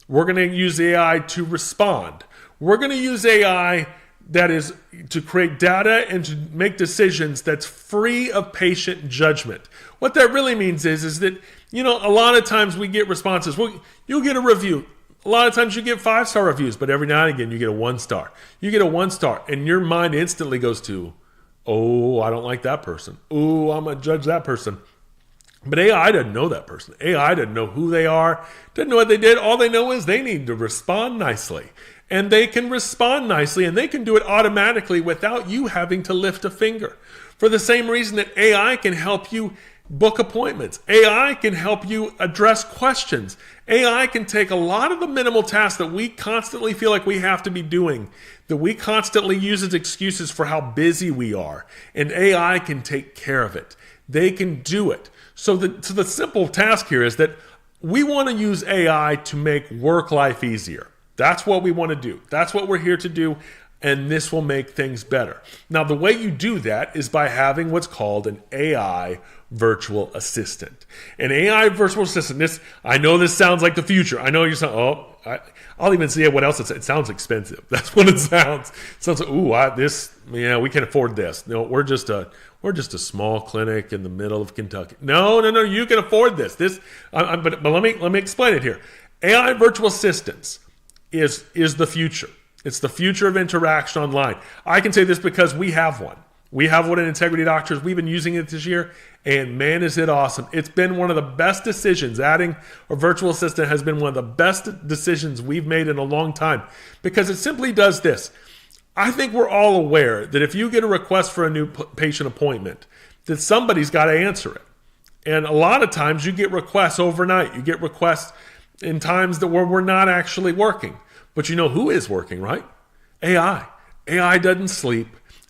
We're going to use AI to respond. We're going to use AI that is to create data and to make decisions that's free of patient judgment. What that really means is that, a lot of times we get responses. Well, you'll get a review. A lot of times you get 5-star reviews, but every now and again you get a 1-star. You get a 1-star and your mind instantly goes to, oh, I don't like that person. Oh, I'm going to judge that person. But AI doesn't know that person. AI doesn't know who they are, doesn't know what they did. All they know is they need to respond nicely. And they can respond nicely, and they can do it automatically without you having to lift a finger. For the same reason that AI can help you book appointments. AI can help you address questions. AI can take a lot of the minimal tasks that we constantly feel like we have to be doing, that we constantly use as excuses for how busy we are. And AI can take care of it. They can do it. So the simple task here is that we want to use AI to make work life easier. That's what we want to do. That's what we're here to do. And this will make things better. Now, the way you do that is by having what's called an AI virtual assistant. An AI virtual assistant, I know this sounds like the future. I know you're saying, I'll even see what else it sounds expensive. That's what it sounds. It sounds like, we can afford this. No, we're just a small clinic in the middle of Kentucky. No, you can afford this. But let me explain it here. AI virtual assistants is the future. It's the future of interaction online. I can say this because we have one. We have one in Integrity Doctors. We've been using it this year, and man, is it awesome. It's been one of the best decisions. Adding a virtual assistant has been one of the best decisions we've made in a long time because it simply does this. I think we're all aware that if you get a request for a new patient appointment, that somebody's got to answer it. And a lot of times you get requests overnight. You get requests in times where we're not actually working. But you know who is working, right? AI. AI doesn't sleep.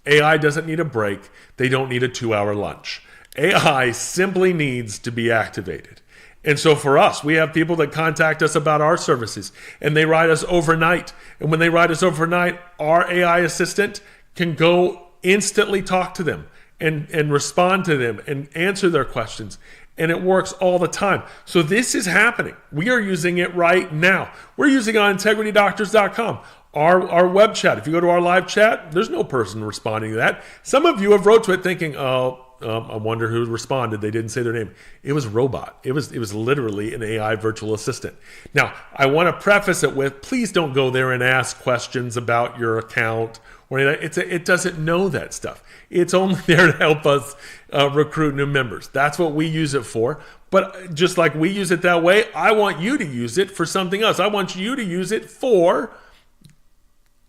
AI doesn't need a break. They don't need a 2-hour lunch. AI simply needs to be activated. And so for us, we have people that contact us about our services, and they write us overnight. And when they write us overnight, our AI assistant can go instantly talk to them and respond to them and answer their questions. And it works all the time. So this is happening. We are using it right now. We're using it on integritydoctors.com. Our web chat. If you go to our live chat, there's no person responding to that. Some of you have wrote to it thinking, I wonder who responded. They didn't say their name. It was a robot. It was literally an AI virtual assistant. Now, I want to preface it with, please don't go there and ask questions about your account or anything. It doesn't know that stuff. It's only there to help us recruit new members. That's what we use it for. But just like we use it that way, I want you to use it for something else. I want you to use it for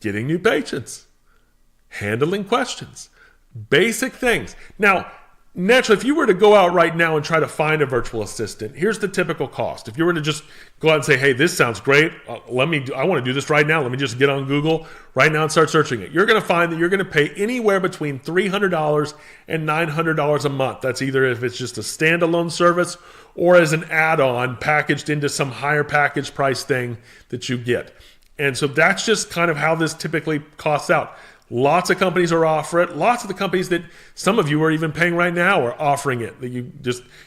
getting new patients, handling questions, basic things. Now, naturally, if you were to go out right now and try to find a virtual assistant, here's the typical cost. If you were to just go out and say, hey, this sounds great. I want to do this right now. Let me just get on Google right now and start searching it. You're going to find that you're going to pay anywhere between $300 and $900 a month. That's either if it's just a standalone service or as an add-on packaged into some higher package price thing that you get. And so that's just kind of how this typically costs out. Lots of companies are offering it. Lots of the companies that some of you are even paying right now are offering it. That you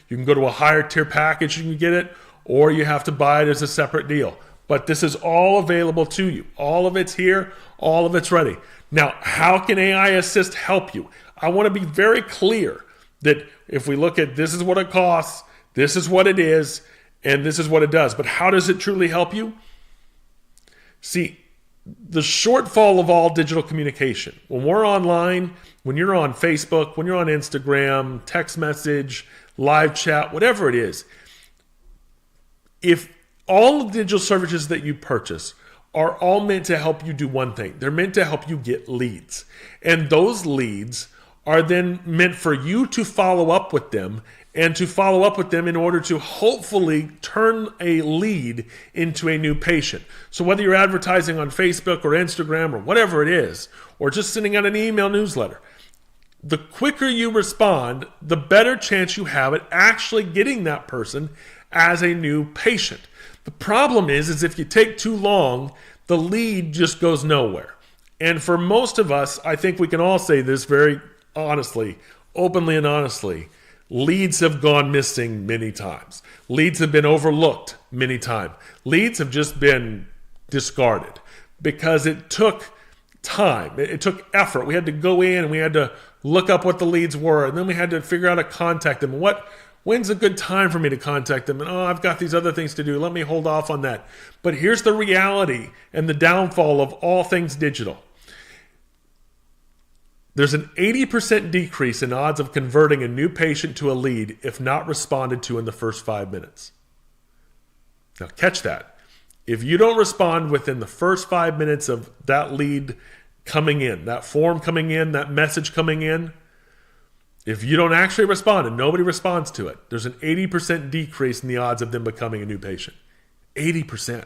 can go to a higher tier package, you can get it, or you have to buy it as a separate deal. But this is all available to you. All of it's here. All of it's ready. Now, how can AI Assist help you? I want to be very clear that if we look at this is what it costs, this is what it is, and this is what it does. But how does it truly help you? See, the shortfall of all digital communication. When we're online, when you're on Facebook, when you're on Instagram, text message, live chat, whatever it is, if all of the digital services that you purchase are all meant to help you do one thing, they're meant to help you get leads. And those leads are then meant for you to follow up with them and to follow up with them in order to hopefully turn a lead into a new patient. So whether you're advertising on Facebook or Instagram or whatever it is, or just sending out an email newsletter, the quicker you respond, the better chance you have at actually getting that person as a new patient. The problem is if you take too long, the lead just goes nowhere. And for most of us, I think we can all say this very honestly, openly and honestly, leads have gone missing many times. Leads have been overlooked many times. Leads have just been discarded because it took time. It took effort. We had to go in and we had to look up what the leads were, and then we had to figure out how to contact them. When's a good time for me to contact them? And I've got these other things to do. Let me hold off on that. But here's the reality and the downfall of all things digital. There's an 80% decrease in odds of converting a new patient to a lead if not responded to in the first 5 minutes. Now catch that. If you don't respond within the first 5 minutes of that lead coming in, that form coming in, that message coming in, if you don't actually respond and nobody responds to it, there's an 80% decrease in the odds of them becoming a new patient. 80%.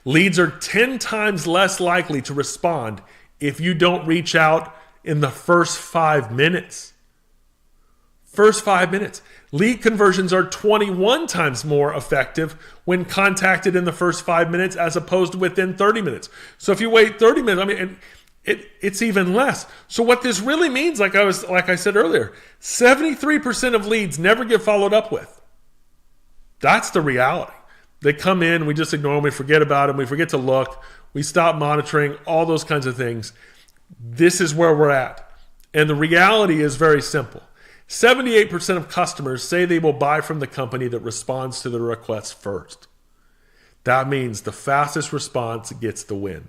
Leads are 10 times less likely to respond if you don't reach out in the first 5 minutes. First 5 minutes. Lead conversions are 21 times more effective when contacted in the first 5 minutes as opposed to within 30 minutes. So if you wait 30 minutes, it's even less. So what this really means, like I said earlier, 73% of leads never get followed up with. That's the reality. They come in, we just ignore them, we forget about them, we forget to look, we stop monitoring, all those kinds of things. This is where we're at. And the reality is very simple. 78% of customers say they will buy from the company that responds to the request first. That means the fastest response gets the win,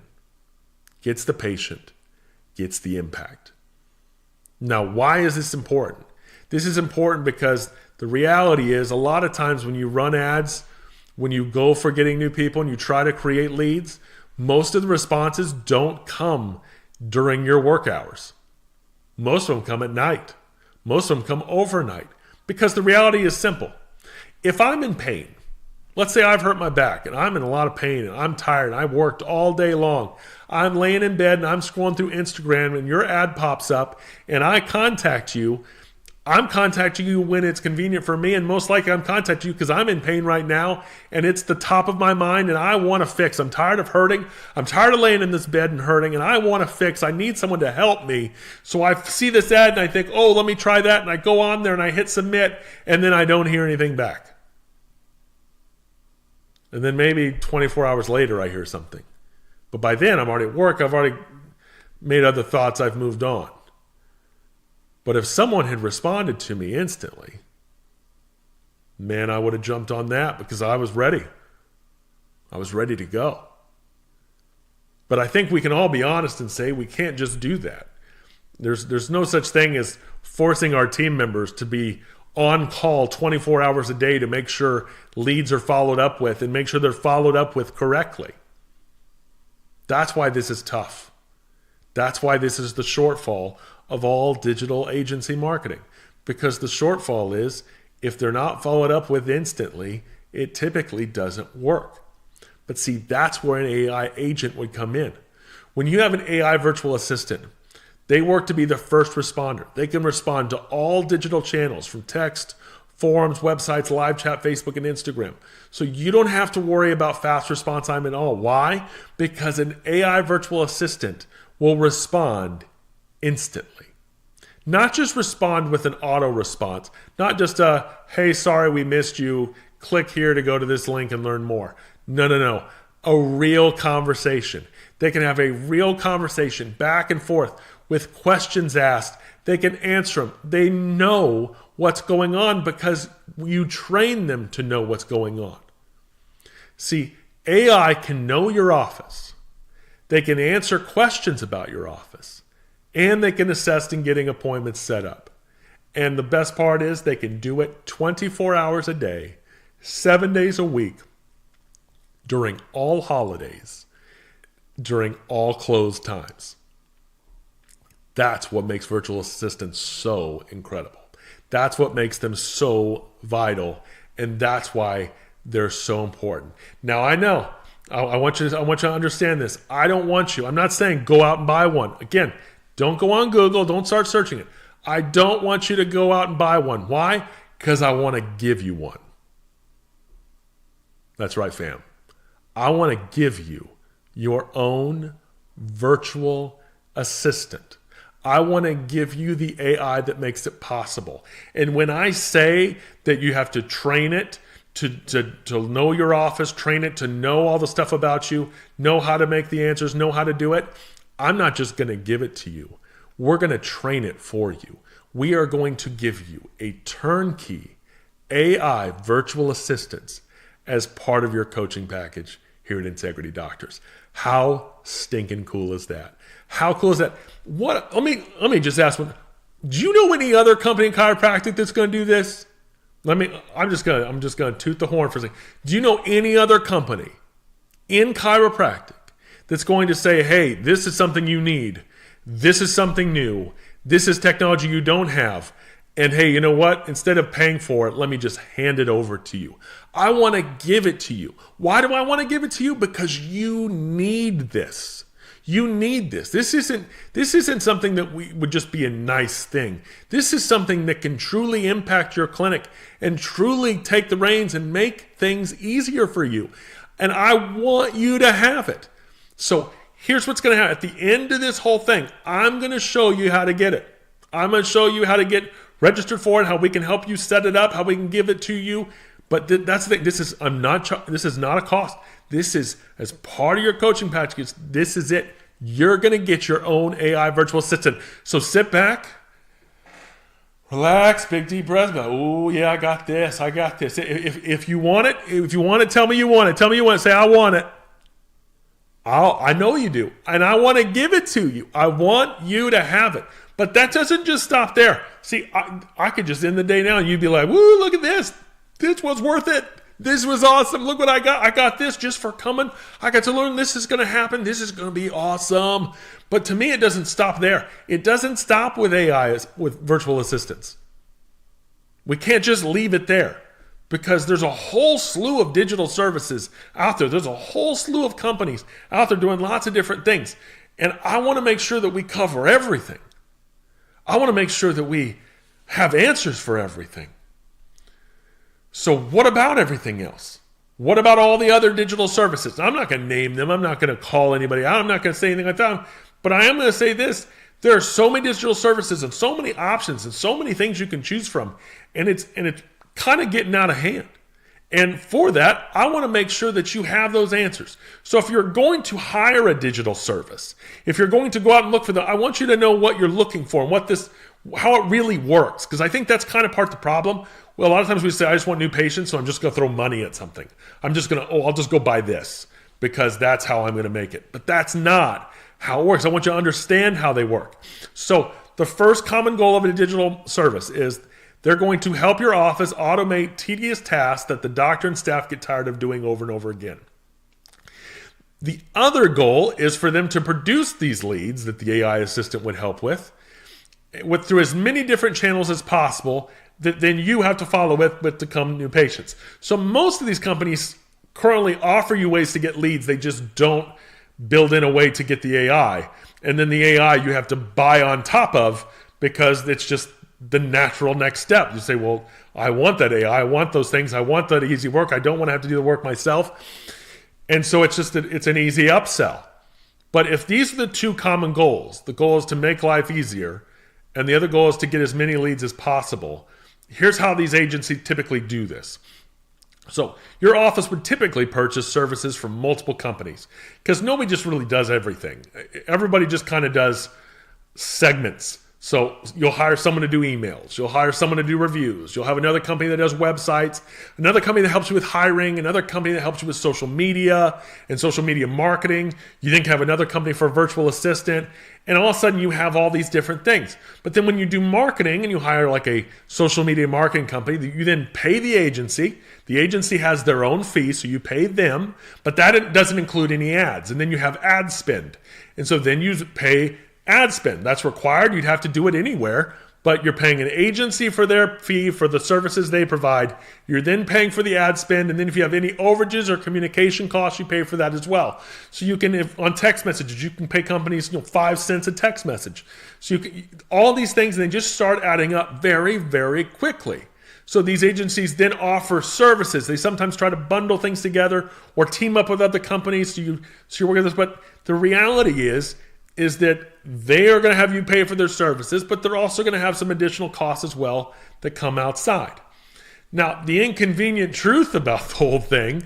gets the patient, gets the impact. Now, why is this important? This is important because the reality is a lot of times when you run ads, when you go for getting new people and you try to create leads, most of the responses don't come during your work hours. Most of them come at night. Most of them come overnight because the reality is simple. If I'm in pain, let's say I've hurt my back and I'm in a lot of pain and I'm tired and I worked all day long. I'm laying in bed and I'm scrolling through Instagram and your ad pops up and I contact you. I'm contacting you when it's convenient for me, and most likely I'm contacting you because I'm in pain right now and it's the top of my mind and I want to fix. I'm tired of hurting. I'm tired of laying in this bed and hurting and I want to fix. I need someone to help me. So I see this ad and I think, oh, let me try that. And I go on there and I hit submit and then I don't hear anything back. And then maybe 24 hours later I hear something. But by then I'm already at work. I've already made other thoughts. I've moved on. But if someone had responded to me instantly, man, I would have jumped on that because I was ready. I was ready to go. But I think we can all be honest and say we can't just do that. There's no such thing as forcing our team members to be on call 24 hours a day to make sure leads are followed up with and make sure they're followed up with correctly. That's why this is tough. That's why this is the shortfall of all digital agency marketing. Because the shortfall is, if they're not followed up with instantly, it typically doesn't work. But see, that's where an AI agent would come in. When you have an AI virtual assistant, they work to be the first responder. They can respond to all digital channels from text, forums, websites, live chat, Facebook, and Instagram. So you don't have to worry about fast response time at all. Why? Because an AI virtual assistant will respond instantly. Not just respond with an auto response, not just a, hey, sorry we missed you, click here to go to this link and learn more. No. A real conversation. They can have a real conversation back and forth with questions asked. They can answer them. They know what's going on because you train them to know what's going on. See, AI can know your office. They can answer questions about your office. And they can assist in getting appointments set up. And the best part is they can do it 24 hours a day, 7 days a week, during all holidays, during all closed times. That's what makes virtual assistants so incredible. That's what makes them so vital. And that's why they're so important. Now, I know, I want you to understand this. I'm not saying go out and buy one. Again, don't go on Google. Don't start searching it. I don't want you to go out and buy one. Why? Because I want to give you one. That's right, fam. I want to give you your own virtual assistant. I want to give you the AI that makes it possible. And when I say that you have to train it to know your office, train it to know all the stuff about you, know how to make the answers, know how to do it, I'm not just going to give it to you. We're going to train it for you. We are going to give you a turnkey AI virtual assistants as part of your coaching package here at Integrity Doctors. How stinking cool is that? How cool is that? What? Let me just ask one. Do you know any other company in chiropractic that's going to do this? I'm just gonna toot the horn for a second. Do you know any other company in chiropractic that's going to say, hey, this is something you need. This is something new. This is technology you don't have. And hey, you know what? Instead of paying for it, let me just hand it over to you. I want to give it to you. Why do I want to give it to you? Because you need this. You need this. This isn't something that would just be a nice thing. This is something that can truly impact your clinic and truly take the reins and make things easier for you. And I want you to have it. So here's what's going to happen. At the end of this whole thing, I'm going to show you how to get it. I'm going to show you how to get registered for it, how we can help you set it up, how we can give it to you. But that's the thing. This is not a cost. This is as part of your coaching package. This is it. You're going to get your own AI virtual assistant. So sit back, relax, big deep breath. Oh yeah, I got this. If you want it, tell me you want it. Tell me you want it. Say I want it. I know you do, and I want to give it to you. I want you to have it. But that doesn't just stop there. See, I could just end the day now, and you'd be like, "Woo! Look at this. This was worth it. This was awesome. Look what I got. I got this just for coming. I got to learn this is going to happen. This is going to be awesome." But to me, it doesn't stop there. It doesn't stop with AI, with virtual assistants. We can't just leave it there because there's a whole slew of digital services out there. There's a whole slew of companies out there doing lots of different things. And I want to make sure that we cover everything. I want to make sure that we have answers for everything. So what about everything else? What about all the other digital services? I'm not going to name them. I'm not going to call anybody out. I'm not going to say anything like that. But I am going to say this. There are so many digital services and so many options and so many things you can choose from. And it's kind of getting out of hand. And for that, I want to make sure that you have those answers. So if you're going to hire a digital service, if you're going to go out and look for them, I want you to know what you're looking for and how it really works. Because I think that's kind of part of the problem. Well, a lot of times we say, I just want new patients, so I'm just going to throw money at something. I'll just go buy this because that's how I'm going to make it. But that's not how it works. I want you to understand how they work. So the first common goal of a digital service is they're going to help your office automate tedious tasks that the doctor and staff get tired of doing over and over again. The other goal is for them to produce these leads that the AI assistant would help with through as many different channels as possible that then you have to follow with to come new patients. So most of these companies currently offer you ways to get leads. They just don't build in a way to get the AI. And then the AI you have to buy on top of because it's just the natural next step. You say, well, I want that AI. I want those things. I want that easy work. I don't want to have to do the work myself. And so it's an easy upsell. But if these are the two common goals, the goal is to make life easier, and the other goal is to get as many leads as possible, here's how these agencies typically do this. So your office would typically purchase services from multiple companies because nobody just really does everything. Everybody just kind of does segments. So you'll hire someone to do emails. You'll hire someone to do reviews. You'll have another company that does websites, another company that helps you with hiring, another company that helps you with social media and social media marketing. You then have another company for a virtual assistant. And all of a sudden you have all these different things. But then when you do marketing and you hire like a social media marketing company, you then pay the agency. The agency has their own fee, so you pay them. But that doesn't include any ads. And then you have ad spend. And so then you pay ad spend. That's required. You'd have to do it anywhere, but you're paying an agency for their fee for the services they provide. You're then paying for the ad spend, and then if you have any overages or communication costs, you pay for that as well. So you can, on text messages, you can pay companies 5 cents a text message. So you can, all these things, and they just start adding up very, very quickly. So these agencies then offer services. They sometimes try to bundle things together or team up with other companies. So you're working with this. But the reality is that they are going to have you pay for their services, but they're also going to have some additional costs as well that come outside. Now, the inconvenient truth about the whole thing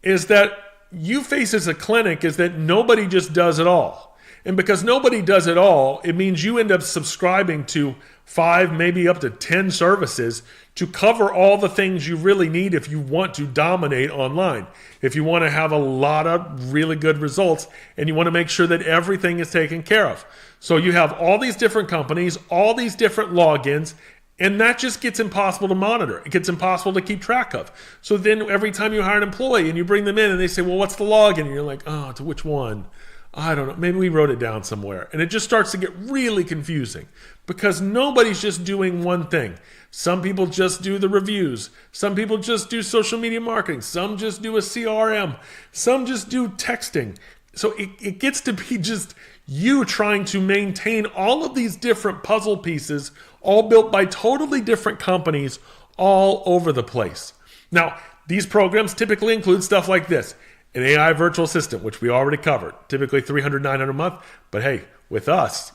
is that you face as a clinic is that nobody just does it all. And because nobody does it all, it means you end up subscribing to 5, maybe up to 10 services to cover all the things you really need if you want to dominate online. If you want to have a lot of really good results and you want to make sure that everything is taken care of. So you have all these different companies, all these different logins, and that just gets impossible to monitor. It gets impossible to keep track of. So then every time you hire an employee and you bring them in and they say, well, what's the login? And you're like, oh, to which one? I don't know. Maybe we wrote it down somewhere. And it just starts to get really confusing because nobody's just doing one thing. Some people just do the reviews. Some people just do social media marketing. Some just do a CRM. Some just do texting. So it gets to be just you trying to maintain all of these different puzzle pieces, all built by totally different companies all over the place. Now, these programs typically include stuff like this. An AI virtual assistant, which we already covered, typically $300, $900 a month. But hey, with us,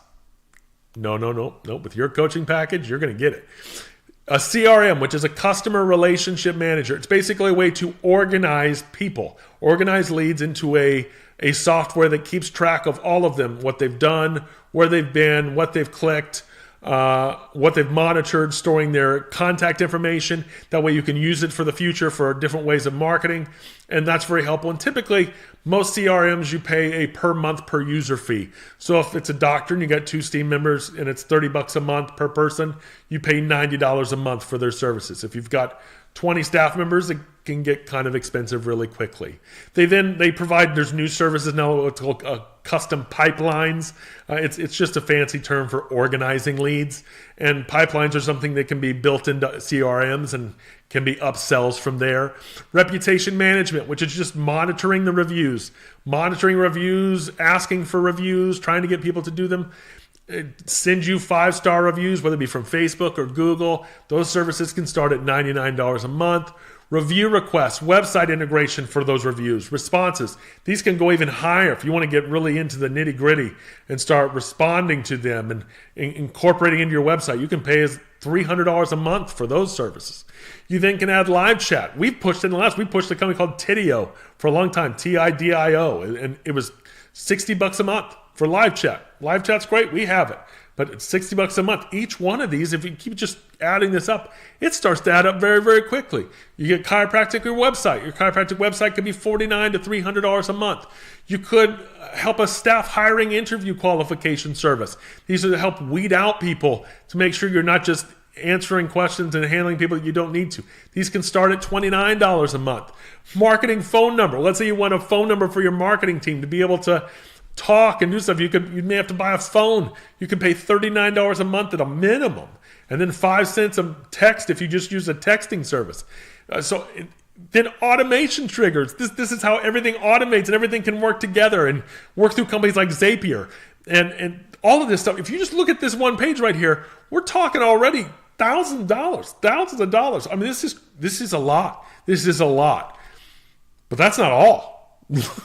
no. With your coaching package, you're going to get it. A CRM, which is a customer relationship manager. It's basically a way to organize people, organize leads into a software that keeps track of all of them, what they've done, where they've been, what they've clicked, what they've monitored, storing their contact information. That way you can use it for the future for different ways of marketing. And that's very helpful. And typically, most CRMs, you pay a per month per user fee. So if it's a doctor and you got 2 team members and it's $30 a month per person, you pay $90 a month for their services. If you've got 20 staff members, it can get kind of expensive really quickly. They provide, there's new services now, what's called custom pipelines. It's just a fancy term for organizing leads. And pipelines are something that can be built into CRMs and can be upsells from there. Reputation management, which is just monitoring the reviews. Monitoring reviews, asking for reviews, trying to get people to do them. Send you 5-star reviews, whether it be from Facebook or Google. Those services can start at $99 a month. Review requests, website integration for those reviews, responses. These can go even higher if you want to get really into the nitty gritty and start responding to them and incorporating into your website. You can pay as $300 a month for those services. You then can add live chat. We pushed a company called Tidio for a long time, Tidio, and it was $60 a month for live chat. Live chat's great. We have it. But it's $60 a month. Each one of these, if you keep just adding this up, it starts to add up very, very quickly. You get chiropractic your website. Your chiropractic website could be $49 to $300 a month. You could help a staff hiring interview qualification service. These are to help weed out people to make sure you're not just answering questions and handling people that you don't need to. These can start at $29 a month. Marketing phone number. Let's say you want a phone number for your marketing team to be able to talk and do stuff. You may have to buy a phone. You can pay $39 a month at a minimum, and then 5 cents a text if you just use a texting service. Then automation triggers. This is how everything automates and everything can work together and work through companies like Zapier and all of this stuff. If you just look at this one page right here, we're talking already thousands of dollars. I mean, this is a lot. This is a lot, but that's not all.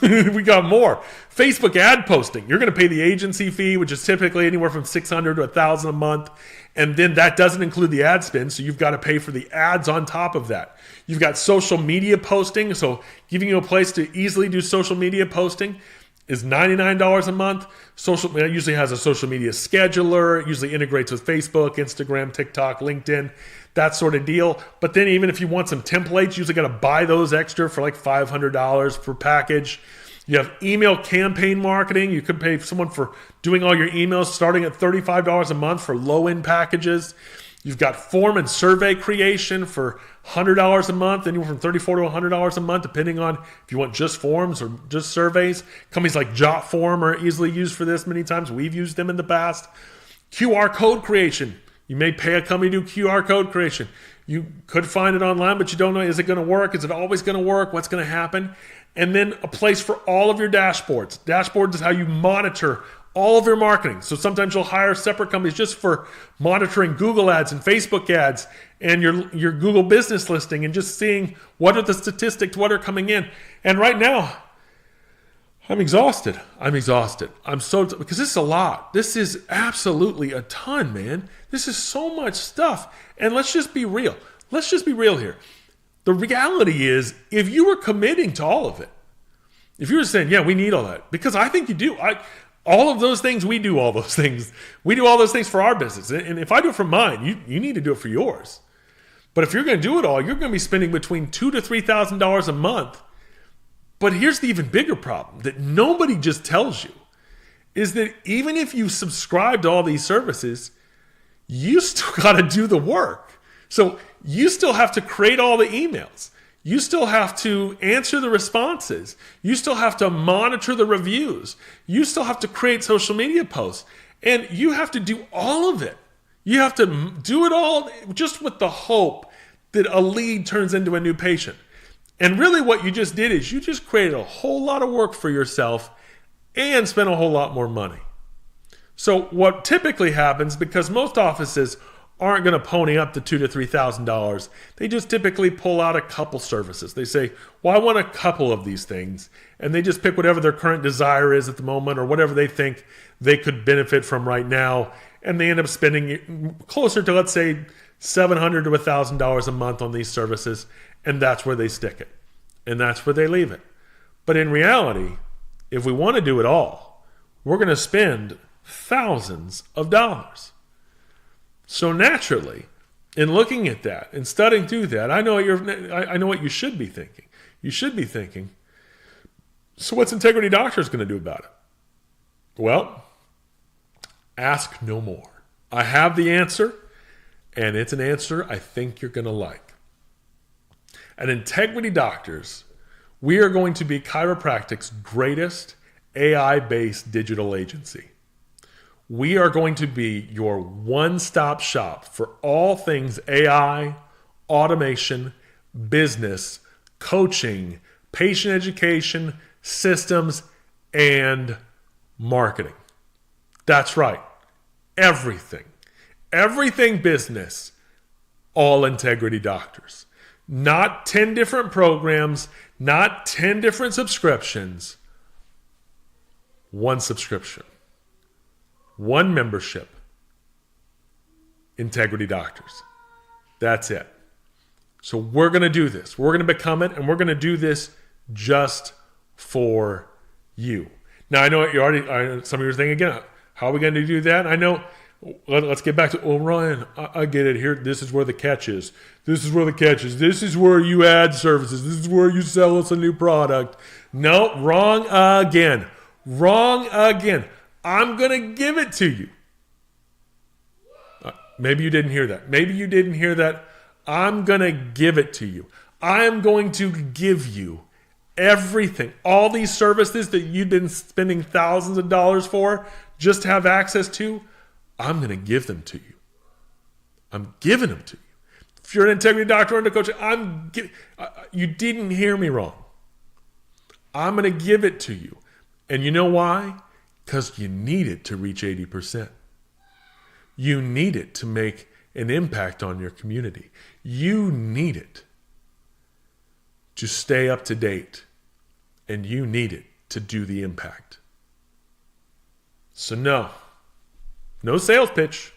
We got more. Facebook ad posting. You're going to pay the agency fee, which is typically anywhere from $600 to $1,000 a month. And then that doesn't include the ad spend. So you've got to pay for the ads on top of that. You've got social media posting. So giving you a place to easily do social media posting is $99 a month. It usually has a social media scheduler. It usually integrates with Facebook, Instagram, TikTok, LinkedIn, that sort of deal. But then even if you want some templates, you usually got to buy those extra for like $500 per package. You have email campaign marketing. You could pay someone for doing all your emails starting at $35 a month for low-end packages. You've got form and survey creation for $100 a month, anywhere from $34 to $100 a month, depending on if you want just forms or just surveys. Companies like JotForm are easily used for this many times. We've used them in the past. QR code creation. You may pay a company to do QR code creation. You could find it online, but you don't know, is it going to work? Is it always going to work? What's going to happen? And then a place for all of your dashboards. Dashboards is how you monitor all of your marketing. So sometimes you'll hire separate companies just for monitoring Google ads and Facebook ads and your Google business listing and just seeing what are the statistics, what are coming in. And right now, I'm exhausted. Because this is a lot. This is absolutely a ton, man. This is so much stuff. And let's just be real. Let's just be real here. The reality is, if you were committing to all of it, if you were saying, yeah, we need all that, because I think you do. All of those things, we do all those things. We do all those things for our business. And if I do it for mine, you need to do it for yours. But if you're going to do it all, you're going to be spending between $2,000 to $3,000 a month. But here's the even bigger problem that nobody just tells you, is that even if you subscribe to all these services, you still got to do the work. So you still have to create all the emails. You still have to answer the responses. You still have to monitor the reviews. You still have to create social media posts. And you have to do all of it. You have to do it all just with the hope that a lead turns into a new patient. And really what you just did is you just created a whole lot of work for yourself and spent a whole lot more money. So what typically happens, because most offices aren't going to pony up the $2,000 to $3,000, they just typically pull out a couple services. They say, well, I want a couple of these things. And they just pick whatever their current desire is at the moment or whatever they think they could benefit from right now. And they end up spending closer to, let's say, $700 to $1,000 a month on these services. And that's where they stick it. And that's where they leave it. But in reality, if we want to do it all, we're going to spend thousands of dollars. So naturally, in looking at that and studying through that, I know what you should be thinking. You should be thinking, so what's Integrity Doctors going to do about it? Well, ask no more. I have the answer, and it's an answer I think you're going to like. At Integrity Doctors, we are going to be chiropractic's greatest AI-based digital agency. We are going to be your one-stop shop for all things AI, automation, business, coaching, patient education, systems, and marketing. That's right. Everything. Everything business, all Integrity Doctors. Not 10 different programs, not 10 different subscriptions. One subscription. One membership. Integrity Doctors. That's it. So we're going to do this. We're going to become it, and we're going to do this just for you. Now, I know some of you are thinking again, how are we going to do that? I know. Let's get back to, Ryan, I get it here. This is where the catch is. This is where the catch is. This is where you add services. This is where you sell us a new product. No, wrong again. Wrong again. I'm going to give it to you. Maybe you didn't hear that. Maybe you didn't hear that. I'm going to give it to you. I am going to give you everything. All these services that you've been spending thousands of dollars for just to have access to, I'm going to give them to you. I'm giving them to you. If you're an Integrity Doctor and a coach, you didn't hear me wrong. I'm going to give it to you. And you know why? Because you need it to reach 80%. You need it to make an impact on your community. You need it to stay up to date. And you need it to do the impact. So no sales pitch,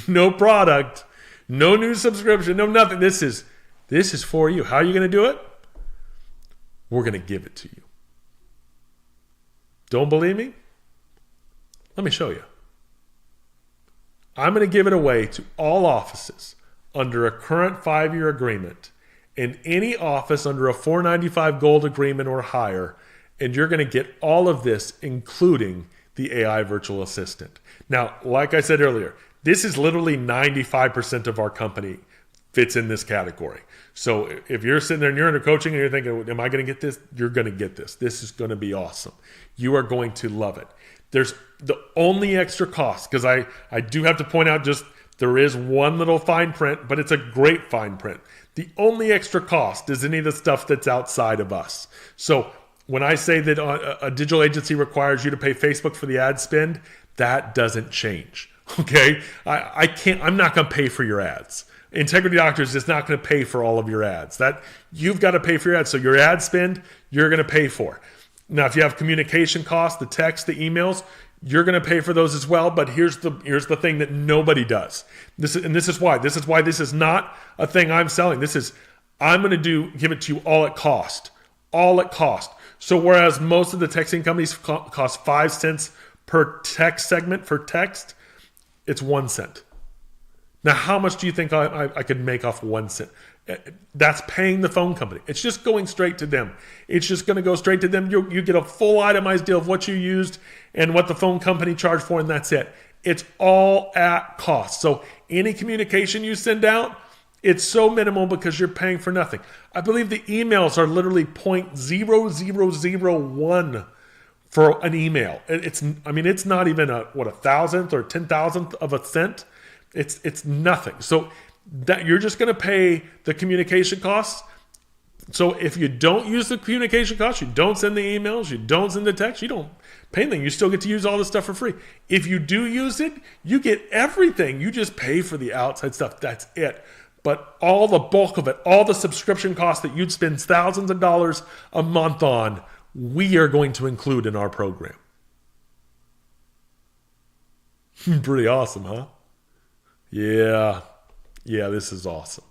no product, no new subscription, no nothing. This is for you. How are you going to do it? We're going to give it to you. Don't believe me? Let me show you. I'm going to give it away to all offices under a current 5-year agreement and any office under a $495 gold agreement or higher, and you're going to get all of this, including the AI virtual assistant. Now, like I said earlier, this is literally 95% of our company fits in this category. So if you're sitting there and you're under coaching and you're thinking, am I going to get this? You're going to get this. This is going to be awesome. You are going to love it. There's the only extra cost, because I do have to point out just there is one little fine print, but it's a great fine print. The only extra cost is any of the stuff that's outside of us. So When I say that a digital agency requires you to pay Facebook for the ad spend, that doesn't change. Okay, I'm not going to pay for your ads. Integrity Doctors is not going to pay for all of your ads. That you've got to pay for your ads. So your ad spend, you're going to pay for. Now, if you have communication costs, the text, the emails, you're going to pay for those as well. But here's the thing that nobody does. This is why this is not a thing I'm selling. I'm going to give it to you all at cost. All at cost. So whereas most of the texting companies cost 5 cents per text segment for text, it's 1 cent. Now, how much do you think I could make off 1 cent? That's paying the phone company. It's just going straight to them. It's just going to go straight to them. You get a full itemized deal of what you used and what the phone company charged for, and that's it. It's all at cost. So any communication you send out, it's so minimal because you're paying for nothing. I believe the emails are literally 0.0001 for an email. It's not even a 1,000th or 10,000th of a cent. It's nothing. So that you're just going to pay the communication costs. So if you don't use the communication costs, you don't send the emails, you don't send the text, you don't pay anything. You still get to use all this stuff for free. If you do use it, you get everything. You just pay for the outside stuff. That's it. But all the bulk of it, all the subscription costs that you'd spend thousands of dollars a month on, we are going to include in our program. Pretty awesome, huh? Yeah, this is awesome.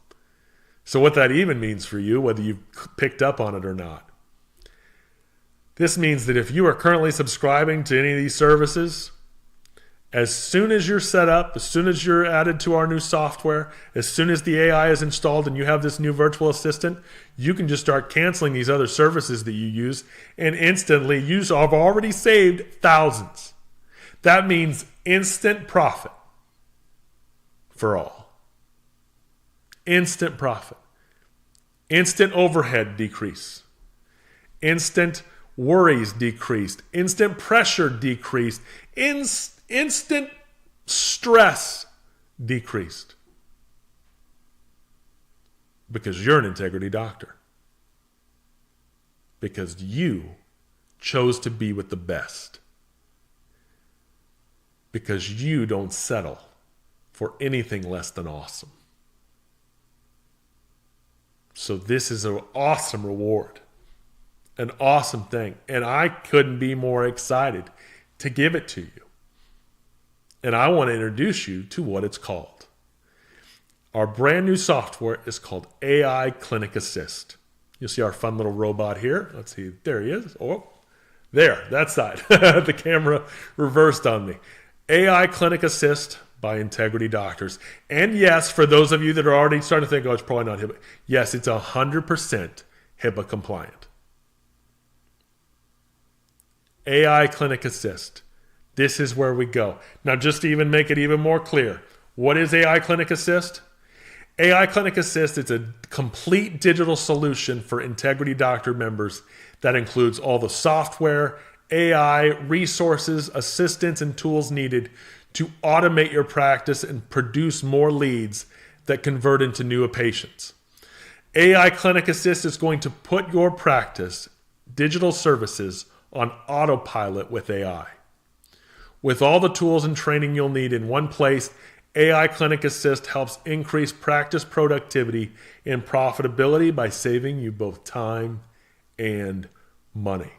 So what that even means for you, whether you've picked up on it or not, this means that if you are currently subscribing to any of these services, as soon as you're set up, as soon as you're added to our new software, as soon as the AI is installed and you have this new virtual assistant, you can just start canceling these other services that you use, and instantly you have already saved thousands. That means instant profit for all. Instant profit. Instant overhead decrease. Instant worries decreased. Instant pressure decreased. Instant stress decreased. Because you're an integrity doctor. Because you chose to be with the best. Because you don't settle for anything less than awesome. So this is an awesome reward, an awesome thing. And I couldn't be more excited to give it to you. And I want to introduce you to what it's called. Our brand new software is called AI Clinic Assist. You'll see our fun little robot here. Let's see, there he is. Oh, there, that side. The camera reversed on me. AI Clinic Assist by Integrity Doctors. And yes, for those of you that are already starting to think, it's probably not HIPAA. Yes, it's 100% HIPAA compliant. AI Clinic Assist. This is where we go. Now, just to even make it even more clear, what is AI Clinic Assist? AI Clinic Assist is a complete digital solution for Integrity Doctor members that includes all the software, AI, resources, assistance, and tools needed to automate your practice and produce more leads that convert into new patients. AI Clinic Assist is going to put your practice, digital services, on autopilot with AI. With all the tools and training you'll need in one place, AI Clinic Assist helps increase practice productivity and profitability by saving you both time and money.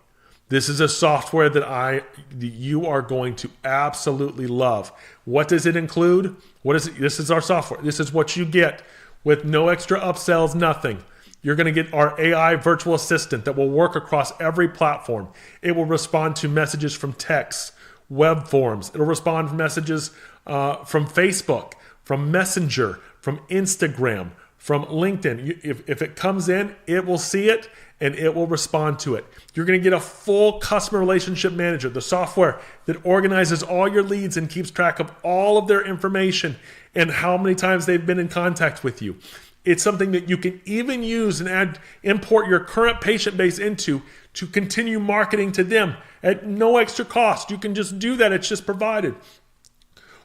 This is a software that you are going to absolutely love. What does it include? What is it? This is our software. This is what you get with no extra upsells, nothing. You're going to get our AI virtual assistant that will work across every platform. It will respond to messages from texts, web forms. It'll respond to messages from Facebook, from Messenger, from Instagram, from LinkedIn. If it comes in, it will see it and it will respond to it. You're going to get a full customer relationship manager, the software that organizes all your leads and keeps track of all of their information and how many times they've been in contact with you. It's something that you can even use and import your current patient base into to continue marketing to them at no extra cost. You can just do that. It's just provided.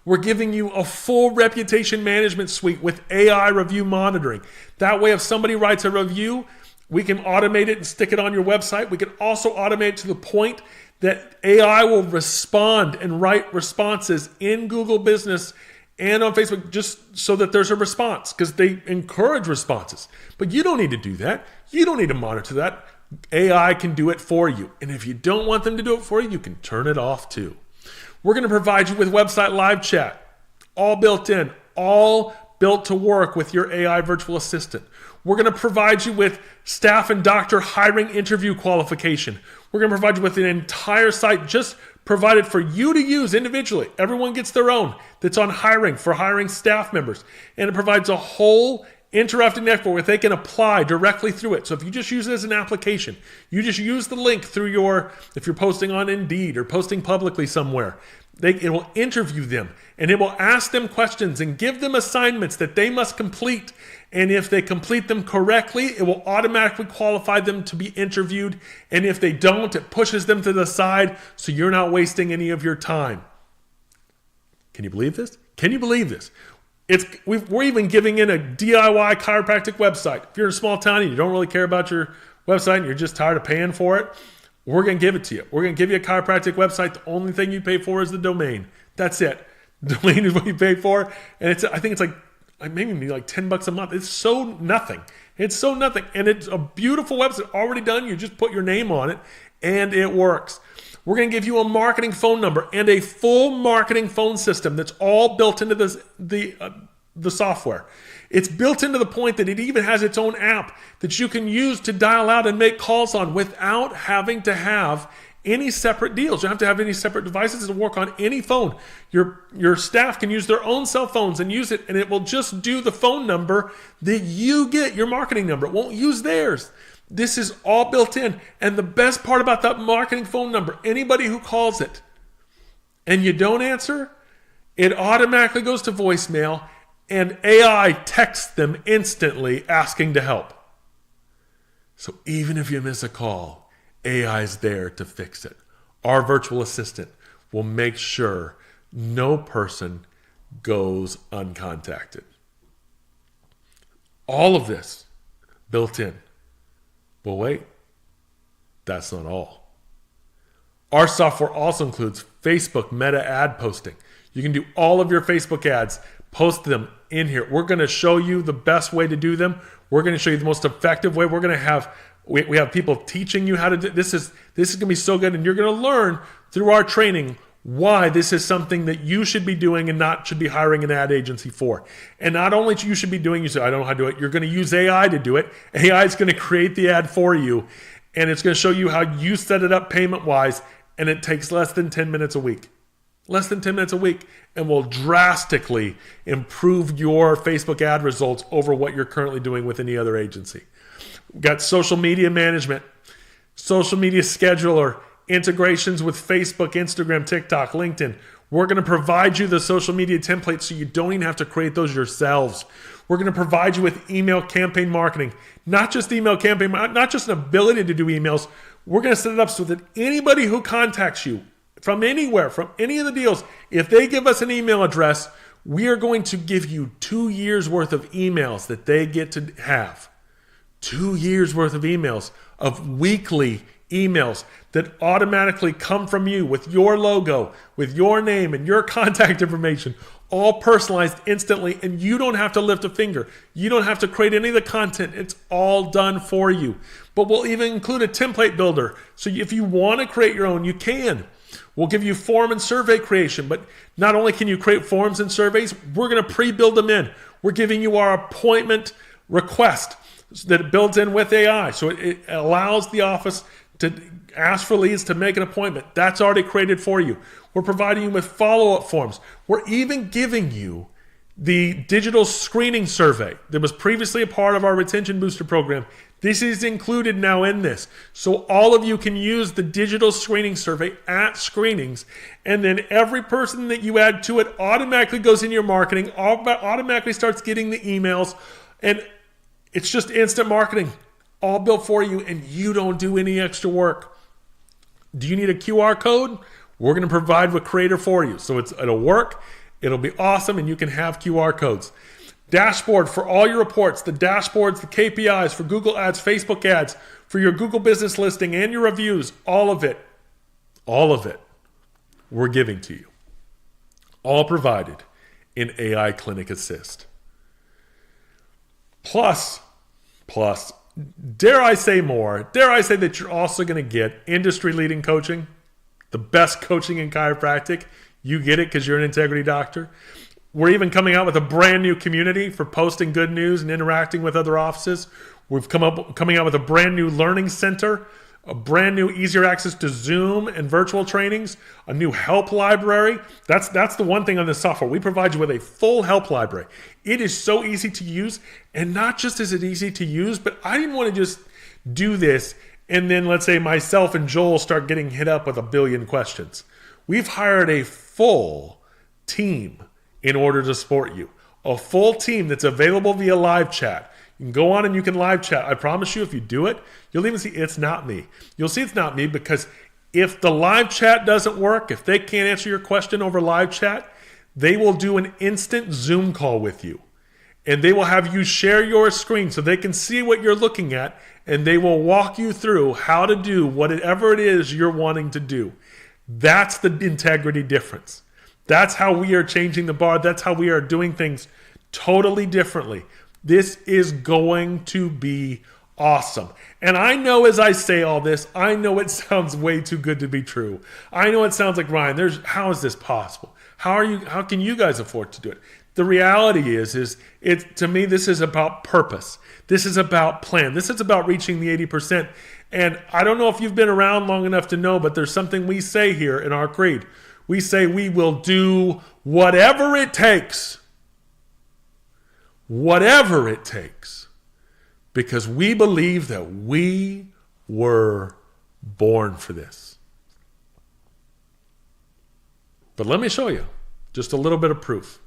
We're giving you a full reputation management suite with AI review monitoring. That way, if somebody writes a review, We can automate it and stick it on your website. We can also automate it to the point that AI will respond and write responses in Google Business and on Facebook just so that there's a response, because they encourage responses. But you don't need to do that. You don't need to monitor that. AI can do it for you. And if you don't want them to do it for you, you can turn it off too. We're going to provide you with website live chat, all built in, all built to work with your AI virtual assistant. We're going to provide you with staff and doctor hiring interview qualification. We're going to provide you with an entire site just provided for you to use individually. Everyone gets their own that's on hiring for hiring staff members. And it provides a whole interactive network where they can apply directly through it. So if you just use it as an application, you just use the link through if you're posting on Indeed or posting publicly somewhere, it will interview them and it will ask them questions and give them assignments that they must complete. And if they complete them correctly, it will automatically qualify them to be interviewed. And if they don't, it pushes them to the side so you're not wasting any of your time. Can you believe this? Can you believe this? We're even giving in a DIY chiropractic website. If you're in a small town and you don't really care about your website and you're just tired of paying for it, we're going to give it to you. We're going to give you a chiropractic website. The only thing you pay for is the domain. That's it. The domain is what you pay for. And I think it's like maybe like $10 a month. It's so nothing. It's so nothing. And it's a beautiful website already done. You just put your name on it and it works. We're going to give you a marketing phone number and a full marketing phone system that's all built into the software. It's built into the point that it even has its own app that you can use to dial out and make calls on without having to have any separate deals. You don't have to have any separate devices to work on any phone. Your staff can use their own cell phones and use it, and it will just do the phone number that you get, your marketing number. It won't use theirs. This is all built in. And the best part about that marketing phone number, anybody who calls it and you don't answer, it automatically goes to voicemail and AI texts them instantly asking to help. So even if you miss a call, AI is there to fix it. Our virtual assistant will make sure no person goes uncontacted. All of this built in. Well, wait, that's not all. Our software also includes Facebook Meta ad posting. You can do all of your Facebook ads, post them in here. We're going to show you the best way to do them. We're going to show you the most effective way. We're going to have we have people teaching you how to do this. Is going to be so good, and you're going to learn through our training why this is something that you should be doing and not should be hiring an ad agency for. And not only you should be doing, you say, I don't know how to do it. You're going to use AI to do it. AI is going to create the ad for you, and it's going to show you how you set it up payment-wise, and it takes less than 10 minutes a week. Less than 10 minutes a week, and will drastically improve your Facebook ad results over what you're currently doing with any other agency. We've got social media management, social media scheduler, integrations with Facebook, Instagram, TikTok, LinkedIn. We're going to provide you the social media templates so you don't even have to create those yourselves. We're going to provide you with email campaign marketing, not just email campaign, not just an ability to do emails. We're going to set it up so that anybody who contacts you from anywhere, from any of the deals, if they give us an email address, we are going to give you 2 years worth of emails that they get to have. 2 years worth of emails, of weekly emails that automatically come from you with your logo, with your name and your contact information, all personalized instantly, and you don't have to lift a finger. You don't have to create any of the content. It's all done for you. But we'll even include a template builder. So if you want to create your own, you can. We'll give you form and survey creation, but not only can you create forms and surveys, we're going to pre-build them in. We're giving you our appointment request that it builds in with AI. So it allows the office to ask for leads to make an appointment. That's already created for you. We're providing you with follow-up forms. We're even giving you the digital screening survey that was previously a part of our retention booster program. This is included now in this. So all of you can use the digital screening survey at screenings, and then every person that you add to it automatically goes in your marketing, automatically starts getting the emails, and it's just instant marketing, all built for you, and you don't do any extra work. Do you need a QR code? We're going to provide a creator for you. So it'll work, it'll be awesome, and you can have QR codes. dashboard for all your reports, the dashboards, the KPIs for Google Ads, Facebook ads, for your Google business listing and your reviews, all of it, we're giving to you. All provided in AI Clinic Assist. Plus, dare I say more, dare I say that you're also going to get industry-leading coaching, the best coaching in chiropractic. You get it because you're an integrity doctor. We're even coming out with a brand new community for posting good news and interacting with other offices. We've coming out with a brand new learning center, a brand new easier access to Zoom and virtual trainings, a new help library. That's the one thing on this software. We provide you with a full help library. It is so easy to use, and not just is it easy to use, but I didn't want to just do this and then let's say myself and Joel start getting hit up with a billion questions. We've hired a full team in order to support you. A full team that's available via live chat. You can go on and you can live chat. I promise you, if you do it, you'll even see it's not me. You'll see it's not me because if the live chat doesn't work, if they can't answer your question over live chat, they will do an instant Zoom call with you. And they will have you share your screen so they can see what you're looking at, and they will walk you through how to do whatever it is you're wanting to do. That's the integrity difference. That's how we are changing the bar. That's how we are doing things totally differently. This is going to be awesome. And I know as I say all this, I know it sounds way too good to be true. I know it sounds like, Ryan, how is this possible? How can you guys afford to do it? The reality is to me, this is about purpose. This is about plan. This is about reaching the 80%. And I don't know if you've been around long enough to know, but there's something we say here in our creed. We say we will do whatever it takes. Whatever it takes. Because we believe that we were born for this. But let me show you just a little bit of proof.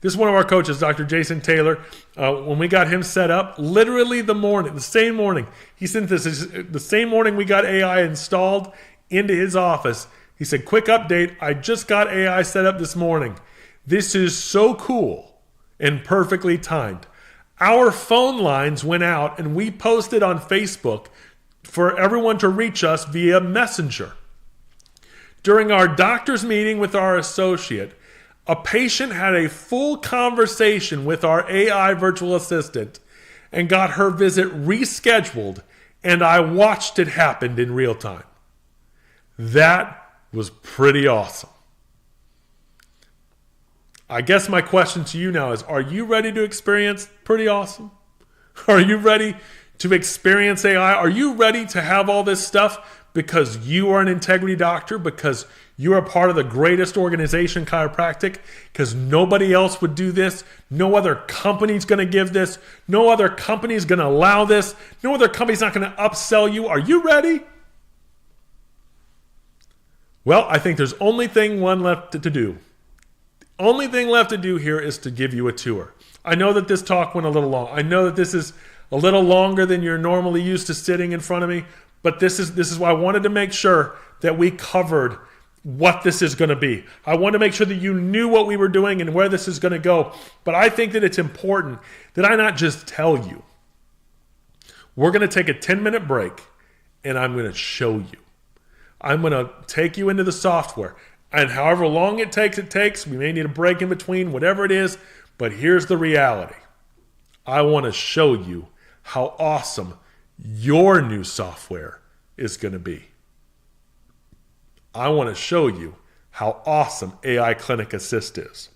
This is one of our coaches, Dr. Jason Taylor. When we got him set up, literally the same morning, he sent this, the same morning we got AI installed into his office. He said, quick update, I just got AI set up this morning. This is so cool and perfectly timed. Our phone lines went out and we posted on Facebook for everyone to reach us via Messenger. During our doctor's meeting with our associate, a patient had a full conversation with our AI virtual assistant and got her visit rescheduled, and I watched it happen in real time. That was pretty awesome. I guess my question to you now is, are you ready to experience pretty awesome? Are you ready to experience AI? Are you ready to have all this stuff because you are an integrity doctor, because you are part of the greatest organization, chiropractic, because nobody else would do this? No other company's going to give this. No other company's going to allow this. No other company's not going to upsell you. Are you ready? Well, I think there's only thing one left to do. The only thing left to do here is to give you a tour. I know that this talk went a little long. I know that this is a little longer than you're normally used to sitting in front of me, but this is why I wanted to make sure that we covered what this is going to be. I wanted to make sure that you knew what we were doing and where this is going to go. But I think that it's important that I not just tell you. We're going to take a 10-minute break, and I'm going to show you. I'm going to take you into the software. And however long it takes. We may need a break in between, whatever it is. But here's the reality. I want to show you how awesome your new software is going to be. I want to show you how awesome AI Clinic Assist is.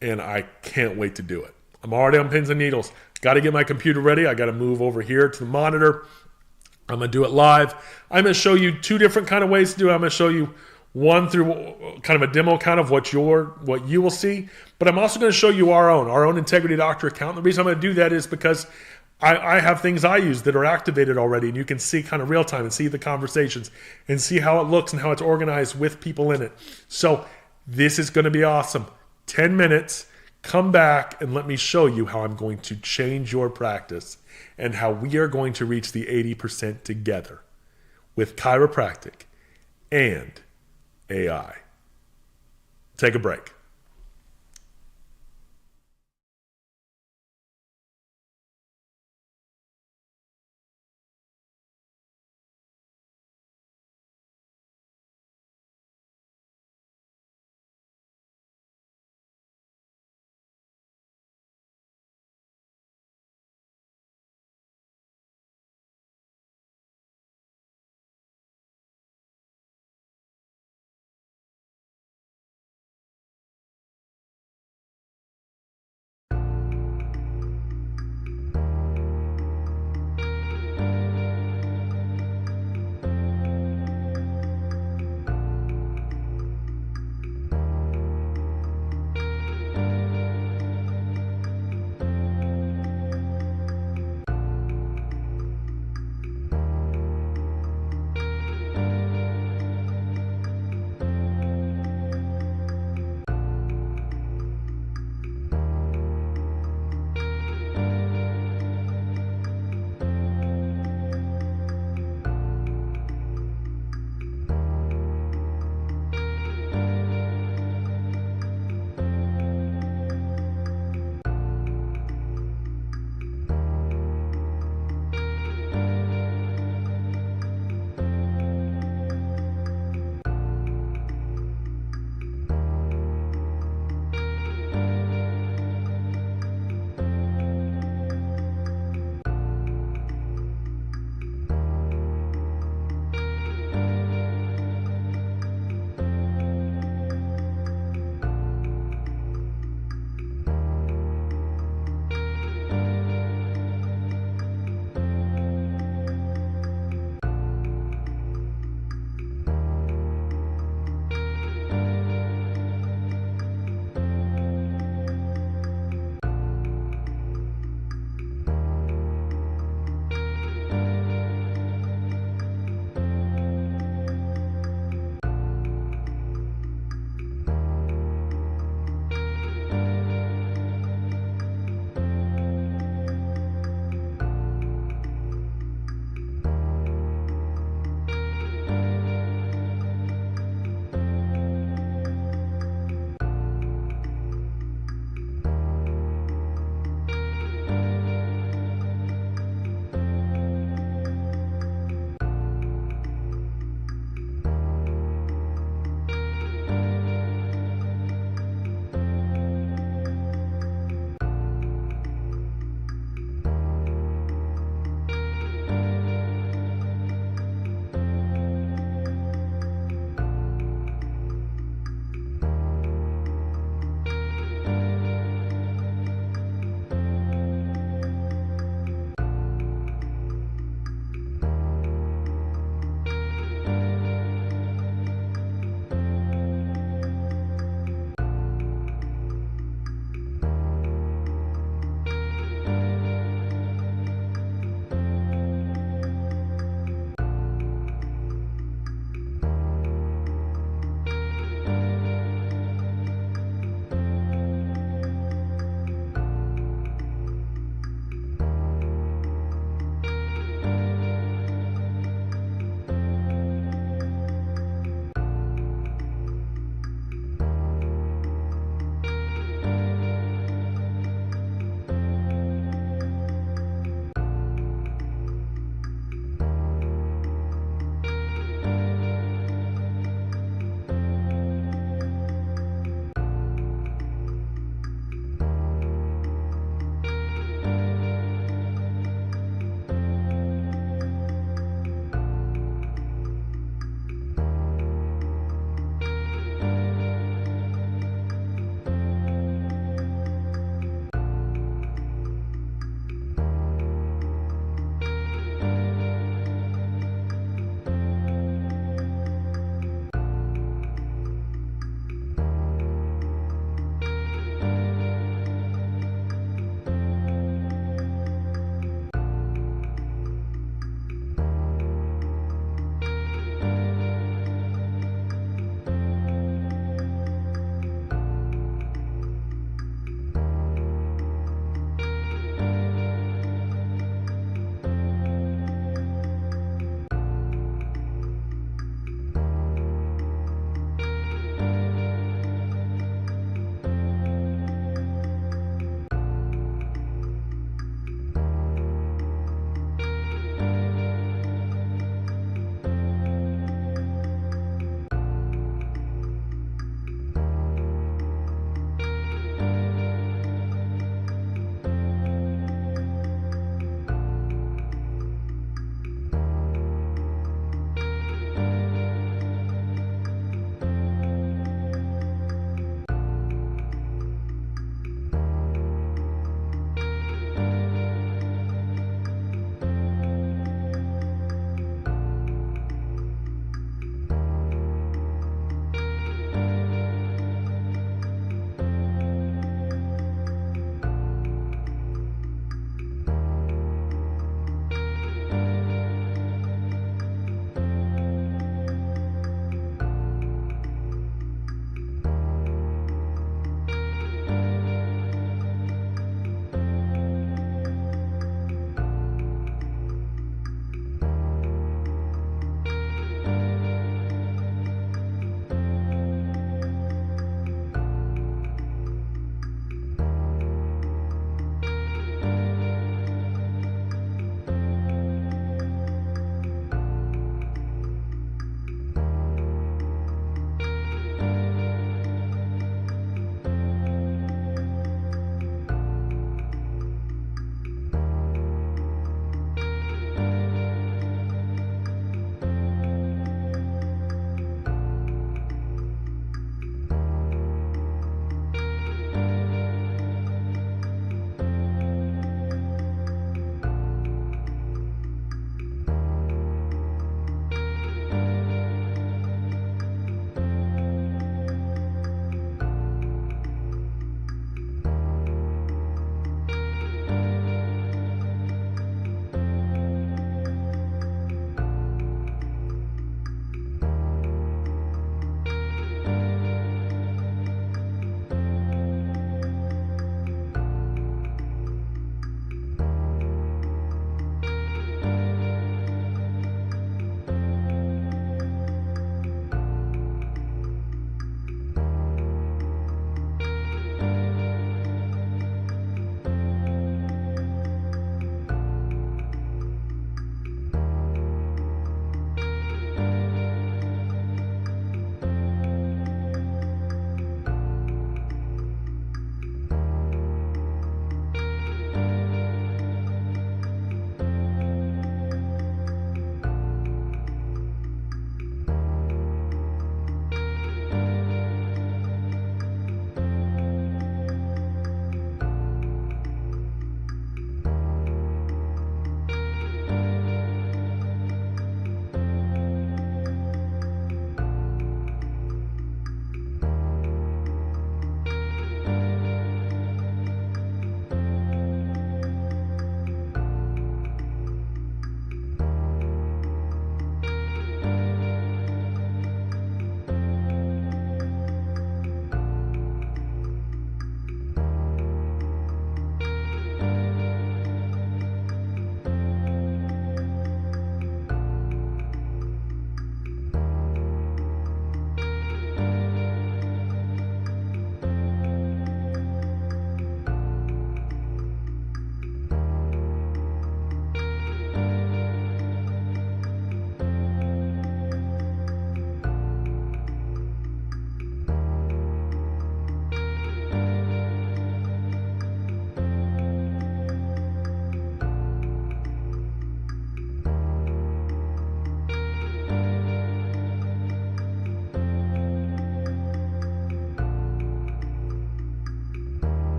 And I can't wait to do it. I'm already on pins and needles. Got to get my computer ready. I got to move over here to the monitor. I'm going to do it live. I'm going to show you two different kind of ways to do it. I'm going to show you one through kind of a demo account of what you will see. But I'm also going to show you our own Integrity Doctor account. The reason I'm going to do that is because I have things I use that are activated already, and you can see kind of real time and see the conversations and see how it looks and how it's organized with people in it. So this is going to be awesome. 10 minutes, come back and let me show you how I'm going to change your practice and how we are going to reach the 80% together with chiropractic and AI. Take a break.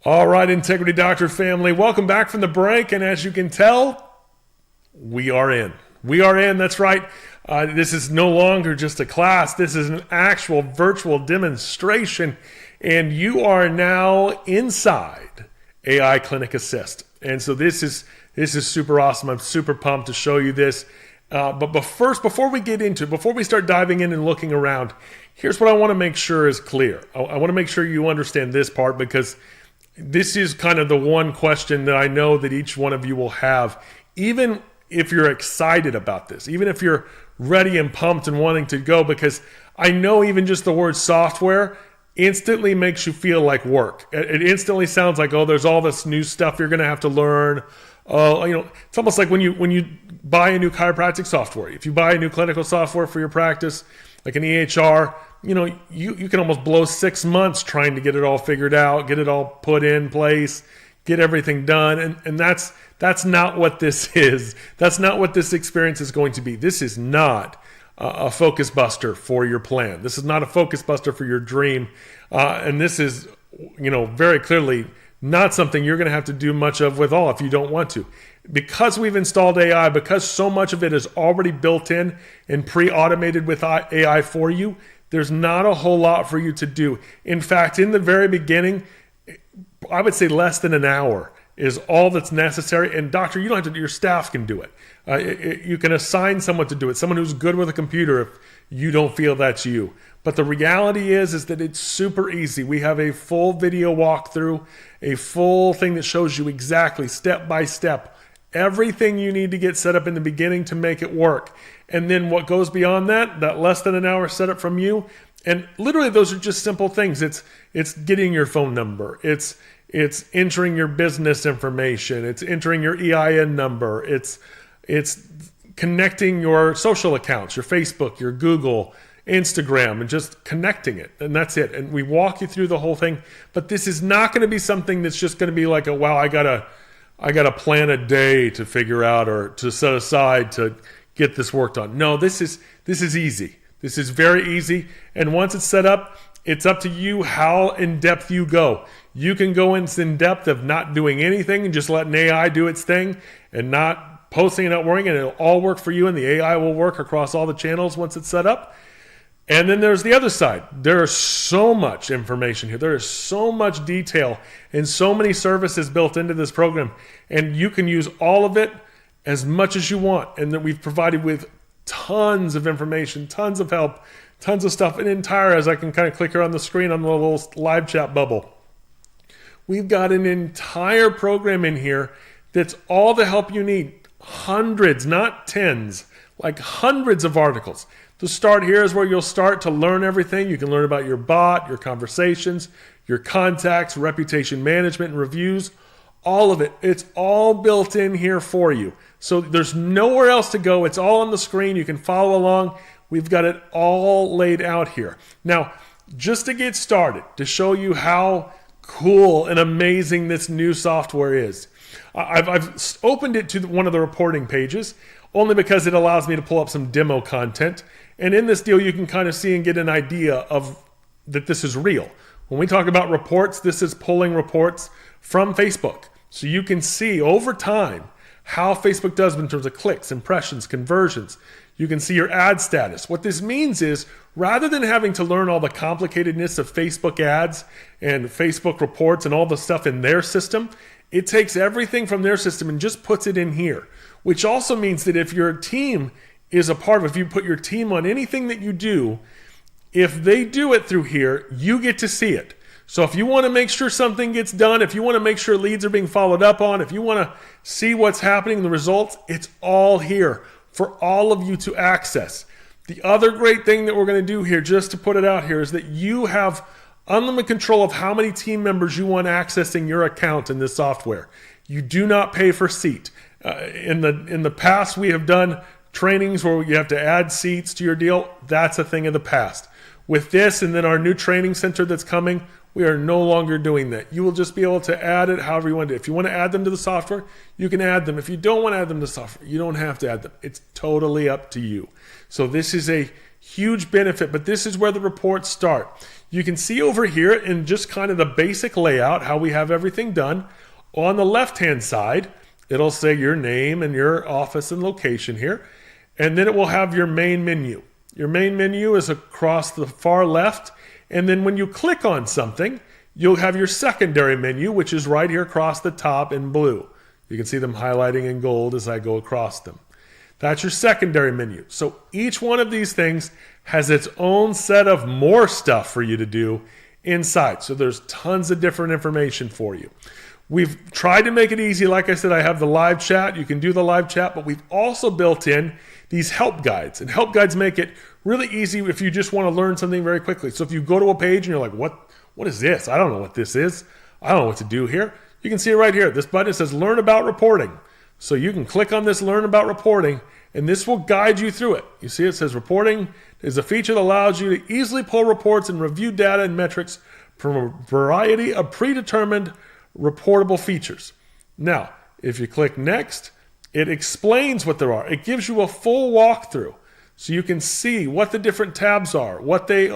All right, Integrity Doctor family, welcome back from the break. And as you can tell, we are in. We are in, that's right. This is no longer just a class. This is an actual virtual demonstration. And you are now inside AI Clinic Assist. And so this is super awesome. I'm super pumped to show you this. But first, before we start diving in and looking around, here's what I want to make sure is clear. I want to make sure you understand this part, because this is kind of the one question that I know that each one of you will have, even if you're excited about this, even if you're ready and pumped and wanting to go, because I know even just the word software instantly makes you feel like work. It instantly sounds like, oh, there's all this new stuff you're going to have to learn. Oh, it's almost like when you buy a new chiropractic software. If you buy a new clinical software for your practice, like an EHR, you can almost blow 6 months trying to get it all figured out, get it all put in place, get everything done. And that's not what this is. That's not what this experience is going to be. This is not a focus buster for your plan. This is not a focus buster for your dream. And this is, very clearly not something you're going to have to do much of with all if you don't want to. Because we've installed AI, because so much of it is already built in and pre-automated with AI for you, there's not a whole lot for you to do. In fact, in the very beginning, I would say less than an hour is all that's necessary. And doctor, you don't have to, your staff can do it. You can assign someone to do it, someone who's good with a computer if you don't feel that's you. But the reality is that it's super easy. We have a full video walkthrough, a full thing that shows you exactly step by step everything you need to get set up in the beginning to make it work. And then what goes beyond that less than an hour setup from you. And literally those are just simple things. It's getting your phone number. It's entering your business information. It's entering your EIN number. It's connecting your social accounts, your Facebook, your Google, Instagram, and just connecting it. And that's it. And we walk you through the whole thing. But this is not going to be something that's just going to be like, wow, I gotta plan a day to figure out or to set aside to get this worked on. No, this is easy. This is very easy. And once it's set up, it's up to you how in depth you go. You can go in depth of not doing anything and just letting AI do its thing and not posting and not worrying, and it'll all work for you, and the AI will work across all the channels once it's set up. And then there's the other side. There is so much information here. There is so much detail and so many services built into this program. And you can use all of it as much as you want. And that we've provided with tons of information, tons of help, tons of stuff. And as I can kind of click here on the screen on the little live chat bubble, we've got an entire program in here that's all the help you need. Hundreds, not tens, like hundreds of articles. To start here is where you'll start to learn everything. You can learn about your bot, your conversations, your contacts, reputation management, and reviews, all of it. It's all built in here for you. So there's nowhere else to go. It's all on the screen. You can follow along. We've got it all laid out here. Now, just to get started, to show you how cool and amazing this new software is, I've opened it to one of the reporting pages only because it allows me to pull up some demo content. And in this deal, you can kind of see and get an idea of that this is real. When we talk about reports, this is pulling reports from Facebook. So you can see over time how Facebook does in terms of clicks, impressions, conversions. You can see your ad status. What this means is, rather than having to learn all the complicatedness of Facebook ads and Facebook reports and all the stuff in their system, it takes everything from their system and just puts it in here. Which also means that if your team is a part of, if you put your team on anything that you do, if they do it through here, you get to see it. So if you want to make sure something gets done, if you want to make sure leads are being followed up on, if you want to see what's happening, the results, it's all here for all of you to access. The other great thing that we're going to do here, just to put it out here, is that you have unlimited control of how many team members you want accessing your account in this software. You do not pay for seat. In the past, we have done trainings where you have to add seats to your deal. That's a thing of the past. With this and then our new training center that's coming, we are no longer doing that. You will just be able to add it however you want to. If you want to add them to the software, you can add them. If you don't want to add them to software, you don't have to add them. It's totally up to you. So this is a huge benefit, but this is where the reports start. You can see over here in just kind of the basic layout how we have everything done. On the left-hand side, it'll say your name and your office and location here, and then it will have your main menu. Your main menu is across the far left. And then when you click on something, you'll have your secondary menu, which is right here across the top in blue. You can see them highlighting in gold as I go across them. That's your secondary menu. So each one of these things has its own set of more stuff for you to do inside. So there's tons of different information for you. We've tried to make it easy. Like I said, I have the live chat. You can do the live chat, but we've also built in these help guides. And help guides make it really easy if you just want to learn something very quickly. So if you go to a page and you're like, what is this? I don't know what this is. I don't know what to do here. You can see it right here. This button says Learn About Reporting. So you can click on this Learn About Reporting, and this will guide you through it. You see it says Reporting is a feature that allows you to easily pull reports and review data and metrics from a variety of predetermined reportable features. Now, if you click Next, it explains what there are. It gives you a full walkthrough so you can see what the different tabs are, what they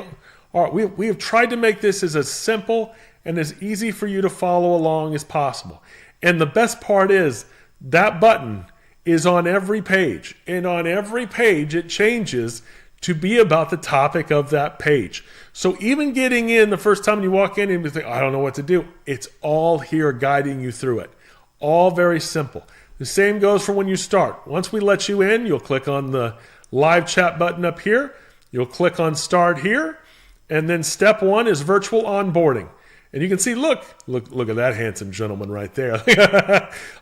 are. We have tried to make this as simple and as easy for you to follow along as possible. And the best part is that button is on every page. And on every page, it changes to be about the topic of that page. So even getting in the first time you walk in and you think, I don't know what to do, it's all here guiding you through it. All very simple. The same goes for when you start. Once we let you in, you'll click on the live chat button up here. You'll click on Start here. And then step 1 is virtual onboarding. And you can see, look at that handsome gentleman right there.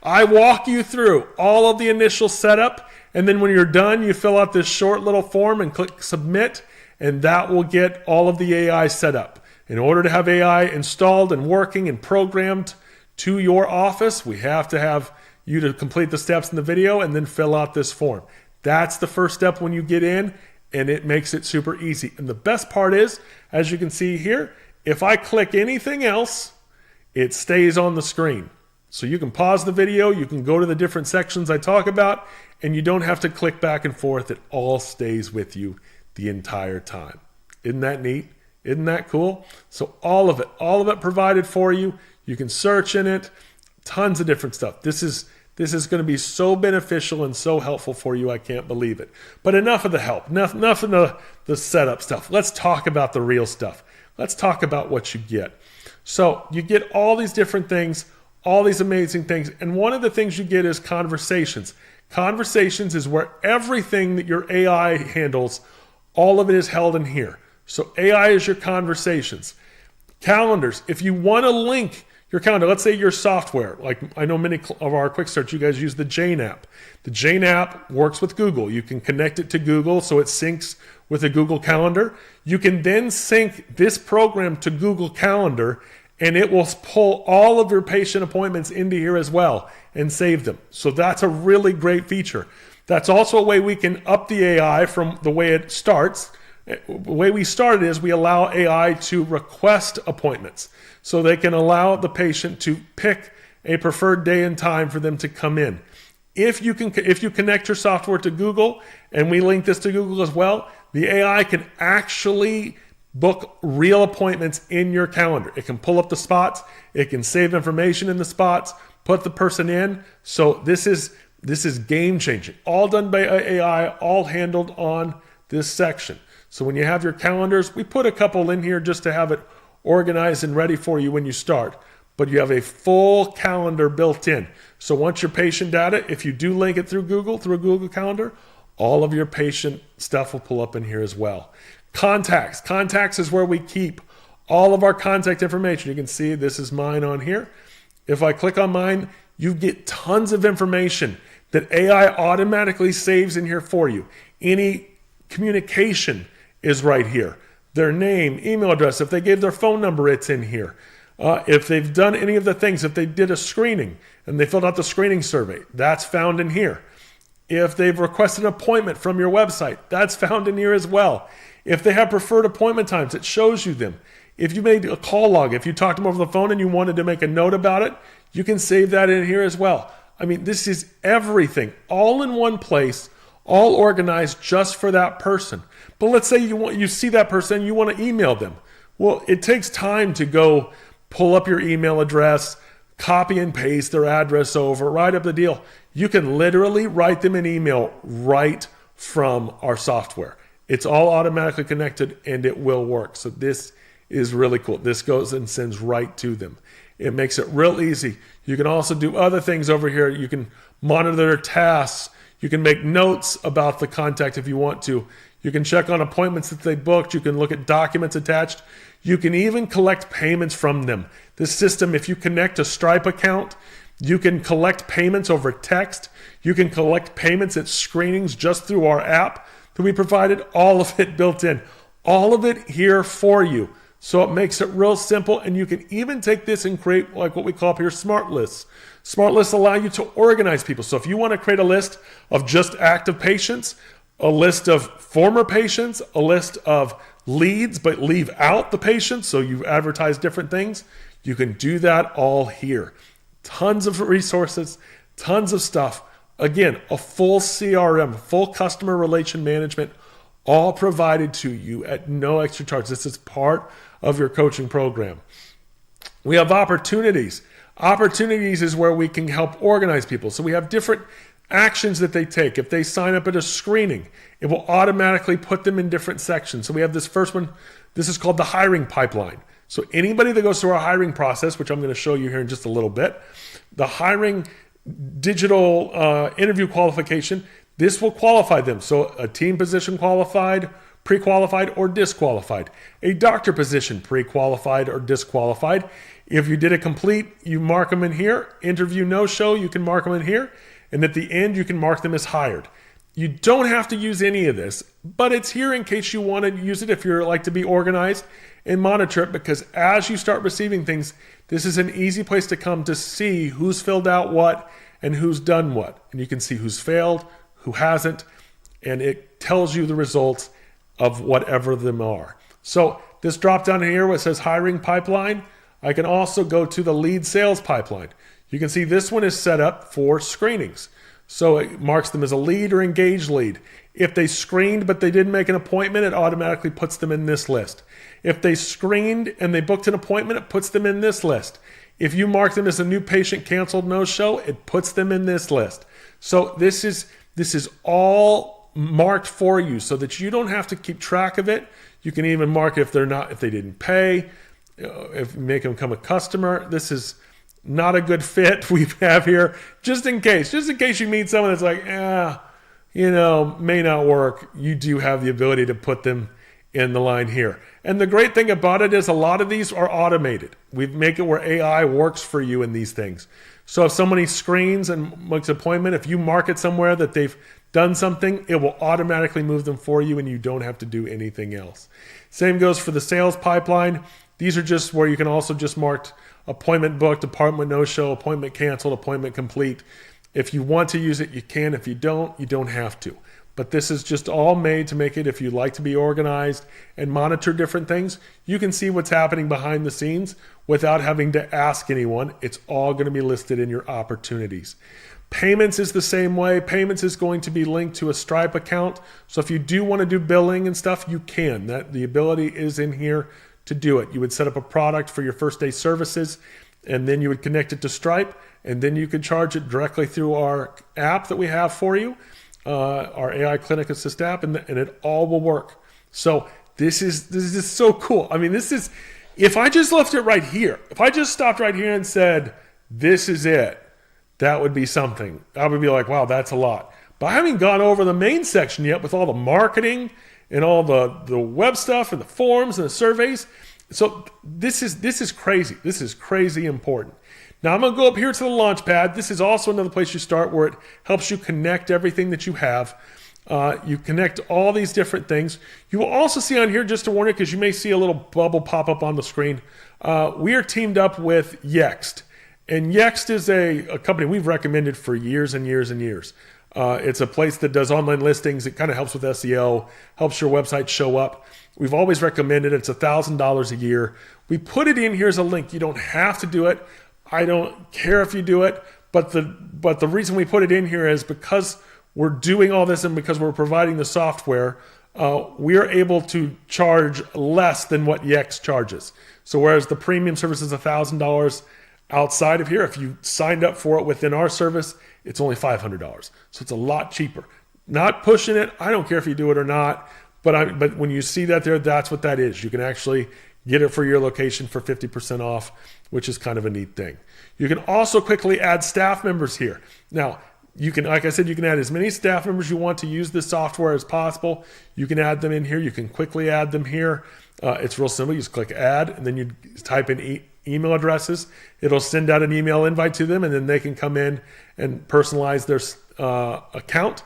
I walk you through all of the initial setup. And then when you're done, you fill out this short little form and click Submit. And that will get all of the AI set up. In order to have AI installed and working and programmed to your office, we have to have you to complete the steps in the video and then fill out this form. That's the first step when you get in, and it makes it super easy. And the best part is, as you can see here, if I click anything else, it stays on the screen. So you can pause the video, you can go to the different sections I talk about, and you don't have to click back and forth. It all stays with you the entire time. Isn't that neat? Isn't that cool? So all of it provided for you. You can search in it, tons of different stuff. This is going to be so beneficial and so helpful for you. I can't believe it. But enough of the help, enough of the setup stuff. Let's talk about the real stuff. Let's talk about what you get. So you get all these different things, all these amazing things. And one of the things you get is conversations. Conversations is where everything that your AI handles, all of it is held in here. So AI is your conversations. Calendars. If you want to link your calendar, let's say your software, like I know many of our quick starts, you guys use the Jane app. The Jane app works with Google. You can connect it to Google so it syncs with a Google Calendar. You can then sync this program to Google Calendar, and it will pull all of your patient appointments into here as well and save them. So that's a really great feature. That's also a way we can up the AI from the way it starts. The way we started is we allow AI to request appointments. So they can allow the patient to pick a preferred day and time for them to come in. If you connect your software to Google, and we link this to Google as well, the AI can actually book real appointments in your calendar. It can pull up the spots. It can save information in the spots, put the person in. So this is game changing. All done by AI, all handled on this section. So when you have your calendars, we put a couple in here just to have it organized and ready for you when you start. But you have a full calendar built in. So once your patient data, if you do link it through a Google Calendar, all of your patient stuff will pull up in here as well. Contacts. Contacts is where we keep all of our contact information. You can see this is mine on here. If I click on mine, you get tons of information that AI automatically saves in here for you. Any communication is right here. Their name, email address, if they gave their phone number, it's in here. If they've done any of the things, if they did a screening and they filled out the screening survey, that's found in here. If they've requested an appointment from your website, that's found in here as well. If they have preferred appointment times, it shows you them. If you made a call log, if you talked to them over the phone and you wanted to make a note about it, you can save that in here as well. I mean, this is everything all in one place, all organized just for that person. But let's say you see that person, you want to email them. Well, it takes time to go pull up your email address, copy and paste their address over, write up the deal. You can literally write them an email right from our software. It's all automatically connected and it will work. So this is really cool. This goes and sends right to them. It makes it real easy. You can also do other things over here. You can monitor their tasks. You can make notes about the contact if you want to. You can check on appointments that they booked. You can look at documents attached. You can even collect payments from them. This system, if you connect a Stripe account, you can collect payments over text. You can collect payments at screenings just through our app that we provided, all of it built in. All of it here for you. So it makes it real simple, and you can even take this and create like what we call up here smart lists. Smart lists allow you to organize people. So if you want to create a list of just active patients, a list of former patients, a list of leads, but leave out the patients, so you advertise different things, you can do that all here. Tons of resources, tons of stuff. Again, a full CRM, full customer relation management, all provided to you at no extra charge. This is part of your coaching program. We have opportunities. Opportunities is where we can help organize people. So we have different actions that they take. If they sign up at a screening, it will automatically put them in different sections. So we have this first one. This is called the hiring pipeline. So anybody that goes through our hiring process, which I'm going to show you here in just a little bit, the hiring digital interview qualification, this will qualify them. So a team position qualified, pre-qualified, or disqualified. A doctor position, pre-qualified or disqualified. If you did a complete, you mark them in here. Interview no-show, you can mark them in here. And at the end, you can mark them as hired. You don't have to use any of this, but it's here in case you want to use it if you're like to be organized and monitor it, because as you start receiving things, this is an easy place to come to see who's filled out what and who's done what. And you can see who's failed, who hasn't, and it tells you the results of whatever them are. So this drop down here where it says hiring pipeline, I can also go to the lead sales pipeline. You can see this one is set up for screenings. So it marks them as a lead or engaged lead. If they screened but they didn't make an appointment, it automatically puts them in this list. If they screened and they booked an appointment, it puts them in this list. If you mark them as a new patient canceled no-show, it puts them in this list. So this is all marked for you so that you don't have to keep track of it. You can even mark if they didn't pay, if you make them become a customer. This is not a good fit we have here, just in case you meet someone that's like, may not work. You do have the ability to put them in the line here. And the great thing about it is a lot of these are automated. We make it where AI works for you in these things. So if somebody screens and makes an appointment, if you mark it somewhere that they've done something, it will automatically move them for you and you don't have to do anything else. Same goes for the sales pipeline. These are just where you can also just mark appointment booked, appointment no-show, appointment canceled, appointment complete. If you want to use it, you can. If you don't, you don't have to. But this is just all made to make it, if you like to be organized and monitor different things, you can see what's happening behind the scenes without having to ask anyone. It's all going to be listed in your opportunities. Payments is the same way. Payments is going to be linked to a Stripe account. So if you do want to do billing and stuff, you can. The ability is in here to do it. You would set up a product for your first day services, and then you would connect it to Stripe, and then you could charge it directly through our app that we have for you, our AI Clinic Assist app, and it all will work. So this is so cool. I mean, if I just left it right here, if I just stopped right here and said, this is it, that would be something. I would be like, wow, that's a lot. But I haven't gone over the main section yet with all the marketing and all the web stuff and the forms and the surveys. So this is crazy. This is crazy important. Now I'm going to go up here to the launch pad. This is also another place you start where it helps you connect everything that you have. You connect all these different things. You will also see on here, just to warn you, because you may see a little bubble pop up on the screen, we are teamed up with Yext. And Yext is a company we've recommended for years and years and years. It's a place that does online listings. It kind of helps with SEO, helps your website show up. We've always recommended it. It's $1,000 a year. We put it in here as a link. You don't have to do it. I don't care if you do it. But the reason we put it in here is because we're doing all this and because we're providing the software, we are able to charge less than what Yext charges. So whereas the premium service is $1,000 outside of here, if you signed up for it within our service, it's only $500. So it's a lot cheaper. Not pushing it. I don't care if you do it or not. But when you see that there, that's what that is. You can actually get it for your location for 50% off, which is kind of a neat thing. You can also quickly add staff members here. Now, you can, like I said, you can add as many staff members you want to use this software as possible. You can add them in here. You can quickly add them here. It's real simple. You just click add, and then you type in email addresses. It'll send out an email invite to them, and then they can come in and personalize their account.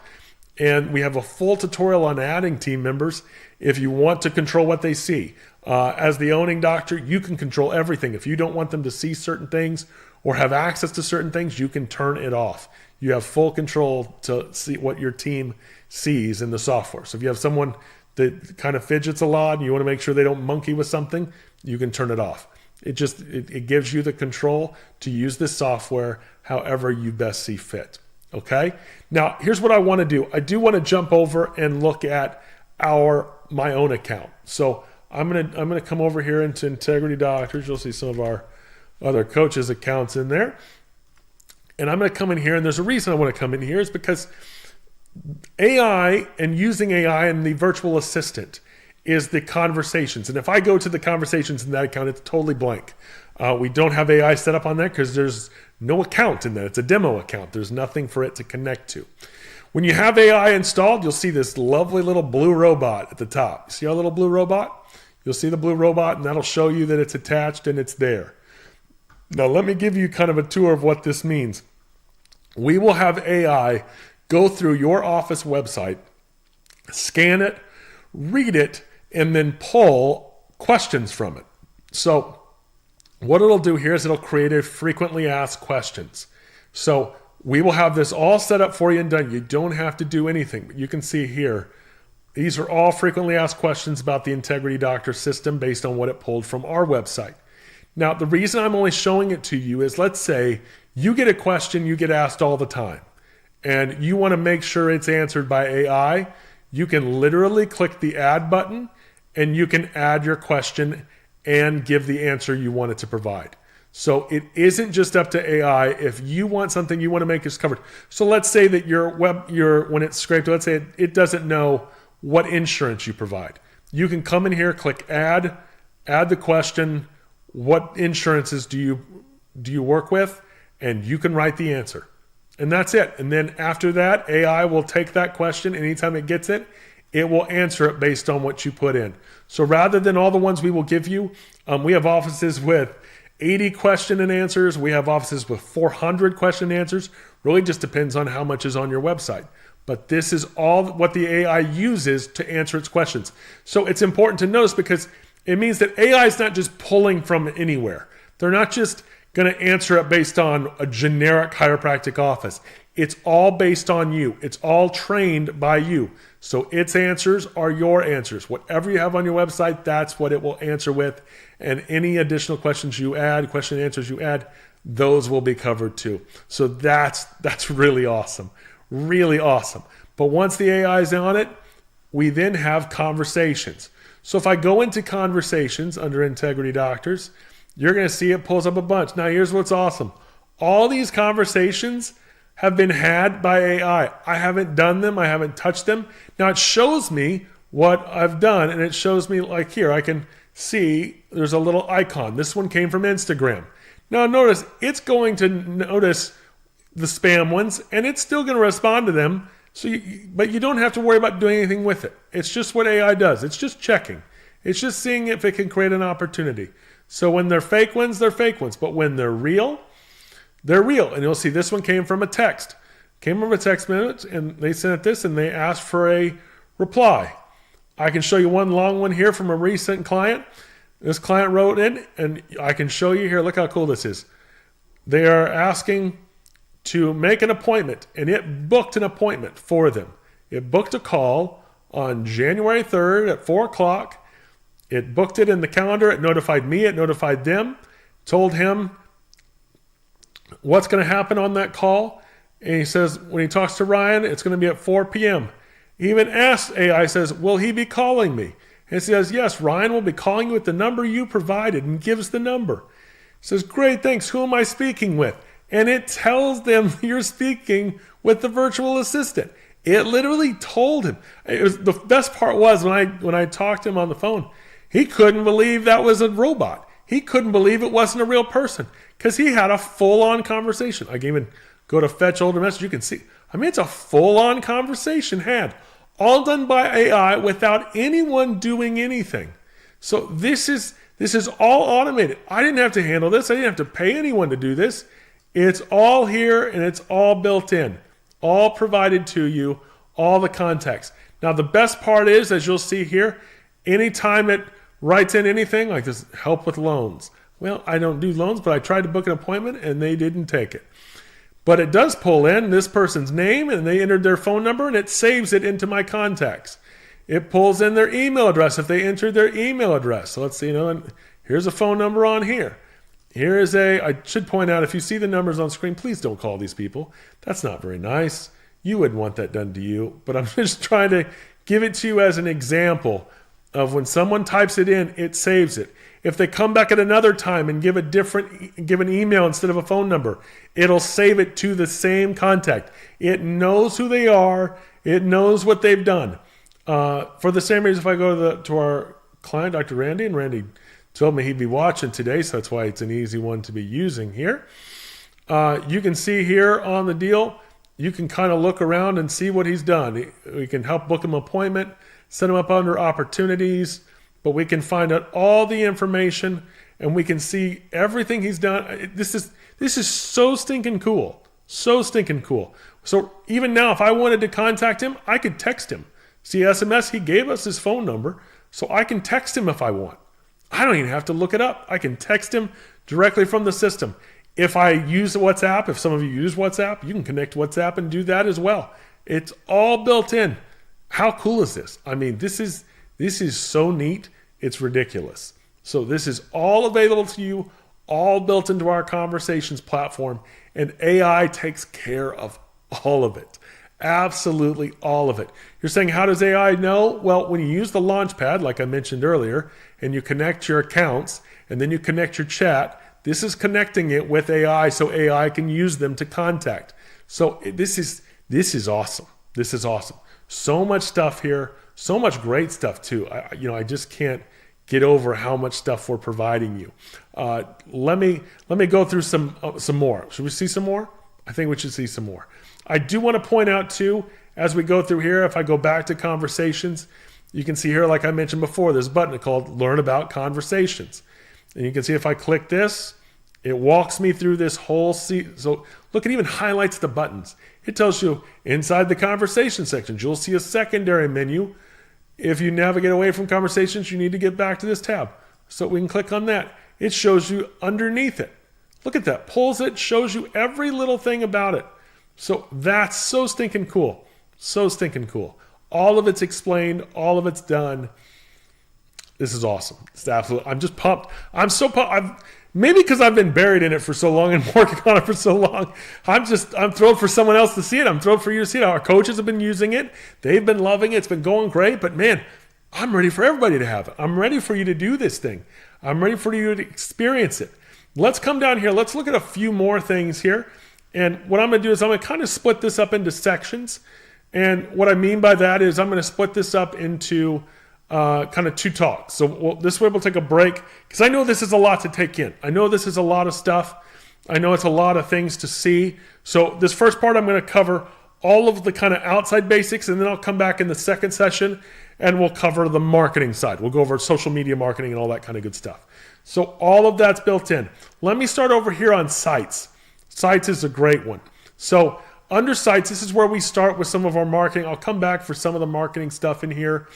And we have a full tutorial on adding team members if you want to control what they see. As the owning doctor, you can control everything. If you don't want them to see certain things or have access to certain things, you can turn it off. You have full control to see what your team sees in the software. So if you have someone that kind of fidgets a lot and you want to make sure they don't monkey with something, you can turn it off. It gives you the control to use this software however you best see fit. Okay. Now here's what I want to do. I do want to jump over and look at my own account. So I'm gonna come over here into Integrity Doctors. You'll see some of our other coaches' accounts in there. And I'm gonna come in here, and there's a reason I want to come in here is because AI and using AI and the virtual assistant is the conversations. And if I go to the conversations in that account, it's totally blank. We don't have AI set up on that because there's no account in that. It's a demo account. There's nothing for it to connect to. When you have AI installed, you'll see this lovely little blue robot at the top. See our little blue robot? You'll see the blue robot, and that'll show you that it's attached and it's there. Now, let me give you kind of a tour of what this means. We will have AI go through your office website, scan it, read it, and then pull questions from it. So what it'll do here is it'll create a frequently asked questions. So we will have this all set up for you and done. You don't have to do anything. But you can see here, these are all frequently asked questions about the Integrity Doctor system based on what it pulled from our website. Now, the reason I'm only showing it to you is, let's say you get a question you get asked all the time, and you want to make sure it's answered by AI. You can literally click the add button, and you can add your question and give the answer you want it to provide. So it isn't just up to AI. If you want something you want to make is covered. So let's say that when it's scraped, let's say it doesn't know what insurance you provide. You can come in here, click add the question, what insurances do you work with? And you can write the answer. And that's it. And then after that, AI will take that question. Anytime it gets it, it will answer it based on what you put in. So rather than all the ones we will give you, we have offices with 80 question and answers. We have offices with 400 question and answers. Really just depends on how much is on your website. But this is all what the AI uses to answer its questions. So it's important to notice because it means that AI is not just pulling from anywhere. They're not just going to answer it based on a generic chiropractic office. It's all based on you. It's all trained by you. So its answers are your answers. Whatever you have on your website, that's what it will answer with. And any additional questions you add, question and answers you add, those will be covered too. So that's really awesome. Really awesome. But once the AI is on it, we then have conversations. So if I go into conversations under Integrity Doctors, you're going to see it pulls up a bunch. Now here's what's awesome. All these conversations have been had by AI. I haven't done them. I haven't touched them. Now it shows me what I've done, and it shows me, like here, I can see there's a little icon. This one came from Instagram. Now notice it's going to notice the spam ones, and it's still going to respond to them. But you don't have to worry about doing anything with it. It's just what AI does. It's just checking. It's just seeing if it can create an opportunity. So when they're fake ones, they're fake ones. But when they're real, they're real. And you'll see this one came from a text. Came from a text minute, and they sent this, and they asked for a reply. I can show you one long one here from a recent client. This client wrote in, and I can show you here. Look how cool this is. They are asking to make an appointment, and it booked an appointment for them. It booked a call on January 3rd at 4 o'clock. It booked it in the calendar. It notified me. It notified them. Told him what's going to happen on that call. And he says, when he talks to Ryan, it's going to be at 4 p.m. He even asked AI, says, will he be calling me? And he says, yes, Ryan will be calling you at the number you provided, and gives the number. He says, great, thanks. Who am I speaking with? And it tells them you're speaking with the virtual assistant. It literally told him. The best part was when I talked to him on the phone, he couldn't believe that was a robot. He couldn't believe it wasn't a real person because he had a full-on conversation. I can even go to fetch older message. You can see. I mean, it's a full-on conversation had, all done by AI without anyone doing anything. So this is all automated. I didn't have to handle this. I didn't have to pay anyone to do this. It's all here and it's all built in, all provided to you, all the context. Now, the best part is, as you'll see here, anytime it writes in anything like this, help with loans. Well, I don't do loans, but I tried to book an appointment and they didn't take it. But it does pull in this person's name and they entered their phone number and it saves it into my contacts. It pulls in their email address if they entered their email address. So let's see, and here's a phone number on here. I should point out, if you see the numbers on screen, please don't call these people. That's not very nice. You wouldn't want that done to you. But I'm just trying to give it to you as an example of when someone types it in, it saves it. If they come back at another time and give an email instead of a phone number, it'll save it to the same contact. It knows who they are. It knows what they've done. For the same reason, if I go to our client, Dr. Randy, and Randy told me he'd be watching today, so that's why it's an easy one to be using here. You can see here on the deal, you can kind of look around and see what he's done. We can help book him an appointment, set him up under opportunities, but we can find out all the information and we can see everything he's done. This is so stinking cool. So stinking cool. So even now, if I wanted to contact him, I could text him. See, SMS, he gave us his phone number, so I can text him if I want. I don't even have to look it up. I can text him directly from the system. If I use WhatsApp, if some of you use WhatsApp, you can connect WhatsApp and do that as well. It's all built in. How cool is this? I mean, this is so neat. It's ridiculous. So this is all available to you, all built into our conversations platform, and AI takes care of all of it. Absolutely all of it. You're saying, how does AI know? Well, when you use the Launchpad, like I mentioned earlier, and you connect your accounts, and then you connect your chat, this is connecting it with AI so AI can use them to contact. So this is awesome. This is awesome. So much stuff here, so much great stuff too. I just can't get over how much stuff we're providing you. Let me go through some more. Should we see some more? I think we should see some more. I do want to point out too, as we go through here, if I go back to conversations, you can see here, like I mentioned before, there's a button called Learn About Conversations. And you can see if I click this, it walks me through this whole so look, it even highlights the buttons. It tells you inside the conversation sections, you'll see a secondary menu. If you navigate away from conversations, you need to get back to this tab. So we can click on that. It shows you underneath it. Look at that, pulls it, shows you every little thing about it. So that's so stinking cool. So stinking cool. All of it's explained, all of it's done. This is awesome. It's absolutely, I'm just pumped. I'm so pumped. Maybe because I've been buried in it for so long and working on it for so long. I'm thrilled for someone else to see it. I'm thrilled for you to see it. Our coaches have been using it. They've been loving it. It's been going great. But man, I'm ready for everybody to have it. I'm ready for you to do this thing. I'm ready for you to experience it. Let's come down here. Let's look at a few more things here. And what I'm going to do is I'm going to kind of split this up into sections. And what I mean by that is I'm going to split this up into kind of two talks. So this way we'll take a break because I know this is a lot to take in. I know this is a lot of stuff. I know it's a lot of things to see. So this first part I'm going to cover all of the kind of outside basics, and then I'll come back in the second session and we'll cover the marketing side. We'll go over social media marketing and all that kind of good stuff. So all of that's built in. Let me start over here on sites. Sites is a great one. So under sites, this is where we start with some of our marketing. I'll come back for some of the marketing stuff in here.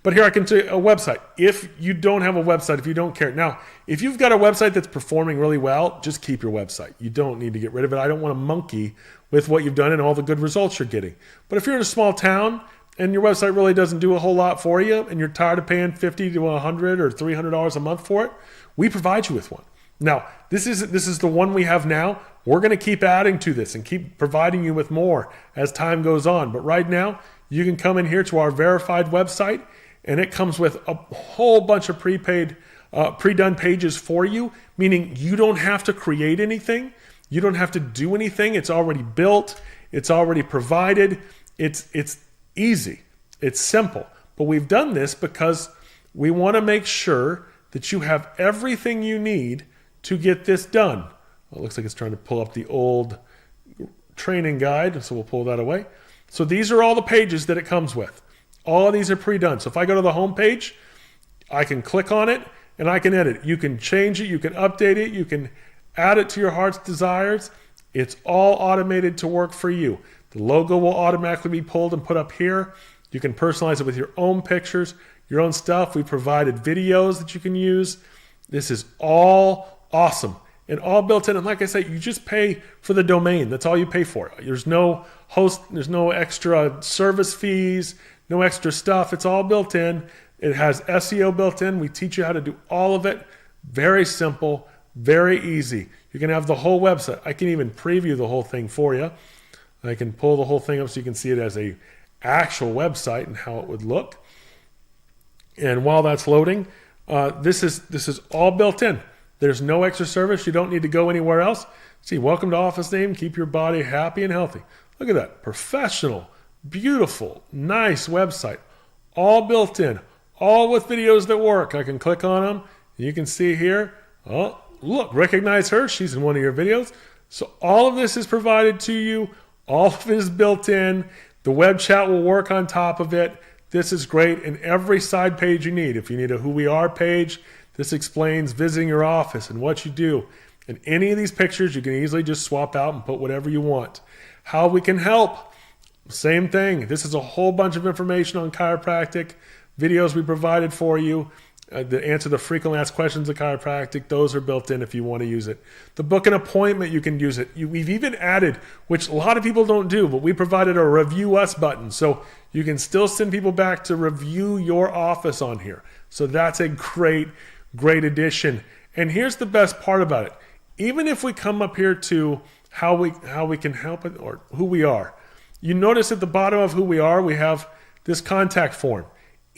But here I can say a website. If you don't have a website, if you don't care. Now, if you've got a website that's performing really well, just keep your website. You don't need to get rid of it. I don't want to monkey with what you've done and all the good results you're getting. But if you're in a small town and your website really doesn't do a whole lot for you and you're tired of paying $50 to $100 or $300 a month for it, we provide you with one. Now, this is the one we have now. We're going to keep adding to this and keep providing you with more as time goes on. But right now, you can come in here to our verified website, and it comes with a whole bunch of pre-done pages for you, meaning you don't have to create anything. You don't have to do anything. It's already built. It's already provided. It's easy. It's simple. But we've done this because we want to make sure that you have everything you need to get this done. Well, it looks like it's trying to pull up the old training guide, so we'll pull that away. So these are all the pages that it comes with. All of these are pre-done. So if I go to the home page, I can click on it and I can edit it. You can change it, you can update it, you can add it to your heart's desires. It's all automated to work for you. The logo will automatically be pulled and put up here. You can personalize it with your own pictures, your own stuff. We provided videos that you can use. This is all awesome and all built in. And like I said, you just pay for the domain. That's all you pay for. There's no host, there's no extra service fees, no extra stuff. It's all built in. It has SEO built in. We teach you how to do all of it. Very simple, very easy. You can have the whole website. I can even preview the whole thing for you. I can pull the whole thing up so you can see it as a actual website and how it would look. And while that's loading, this is all built in. There's no extra service. You don't need to go anywhere else. See, welcome to Office Name. Keep your body happy and healthy. Look at that. Professional, beautiful, nice website. All built in. All with videos that work. I can click on them. You can see here. Oh, look, recognize her. She's in one of your videos. So all of this is provided to you. All of it is built in. The web chat will work on top of it. This is great. And every side page you need. If you need a Who We Are page, this explains visiting your office and what you do. And any of these pictures, you can easily just swap out and put whatever you want. How we can help. Same thing. This is a whole bunch of information on chiropractic. Videos we provided for you. The answer the frequently asked questions of chiropractic, those are built in if you want to use it. The book an appointment, you can use it. We've even added, which a lot of people don't do, but we provided a review us button. So you can still send people back to review your office on here. So that's a great addition. And here's the best part about it. Even if we come up here to how we can help it or who we are, you notice at the bottom of who we are, we have this contact form.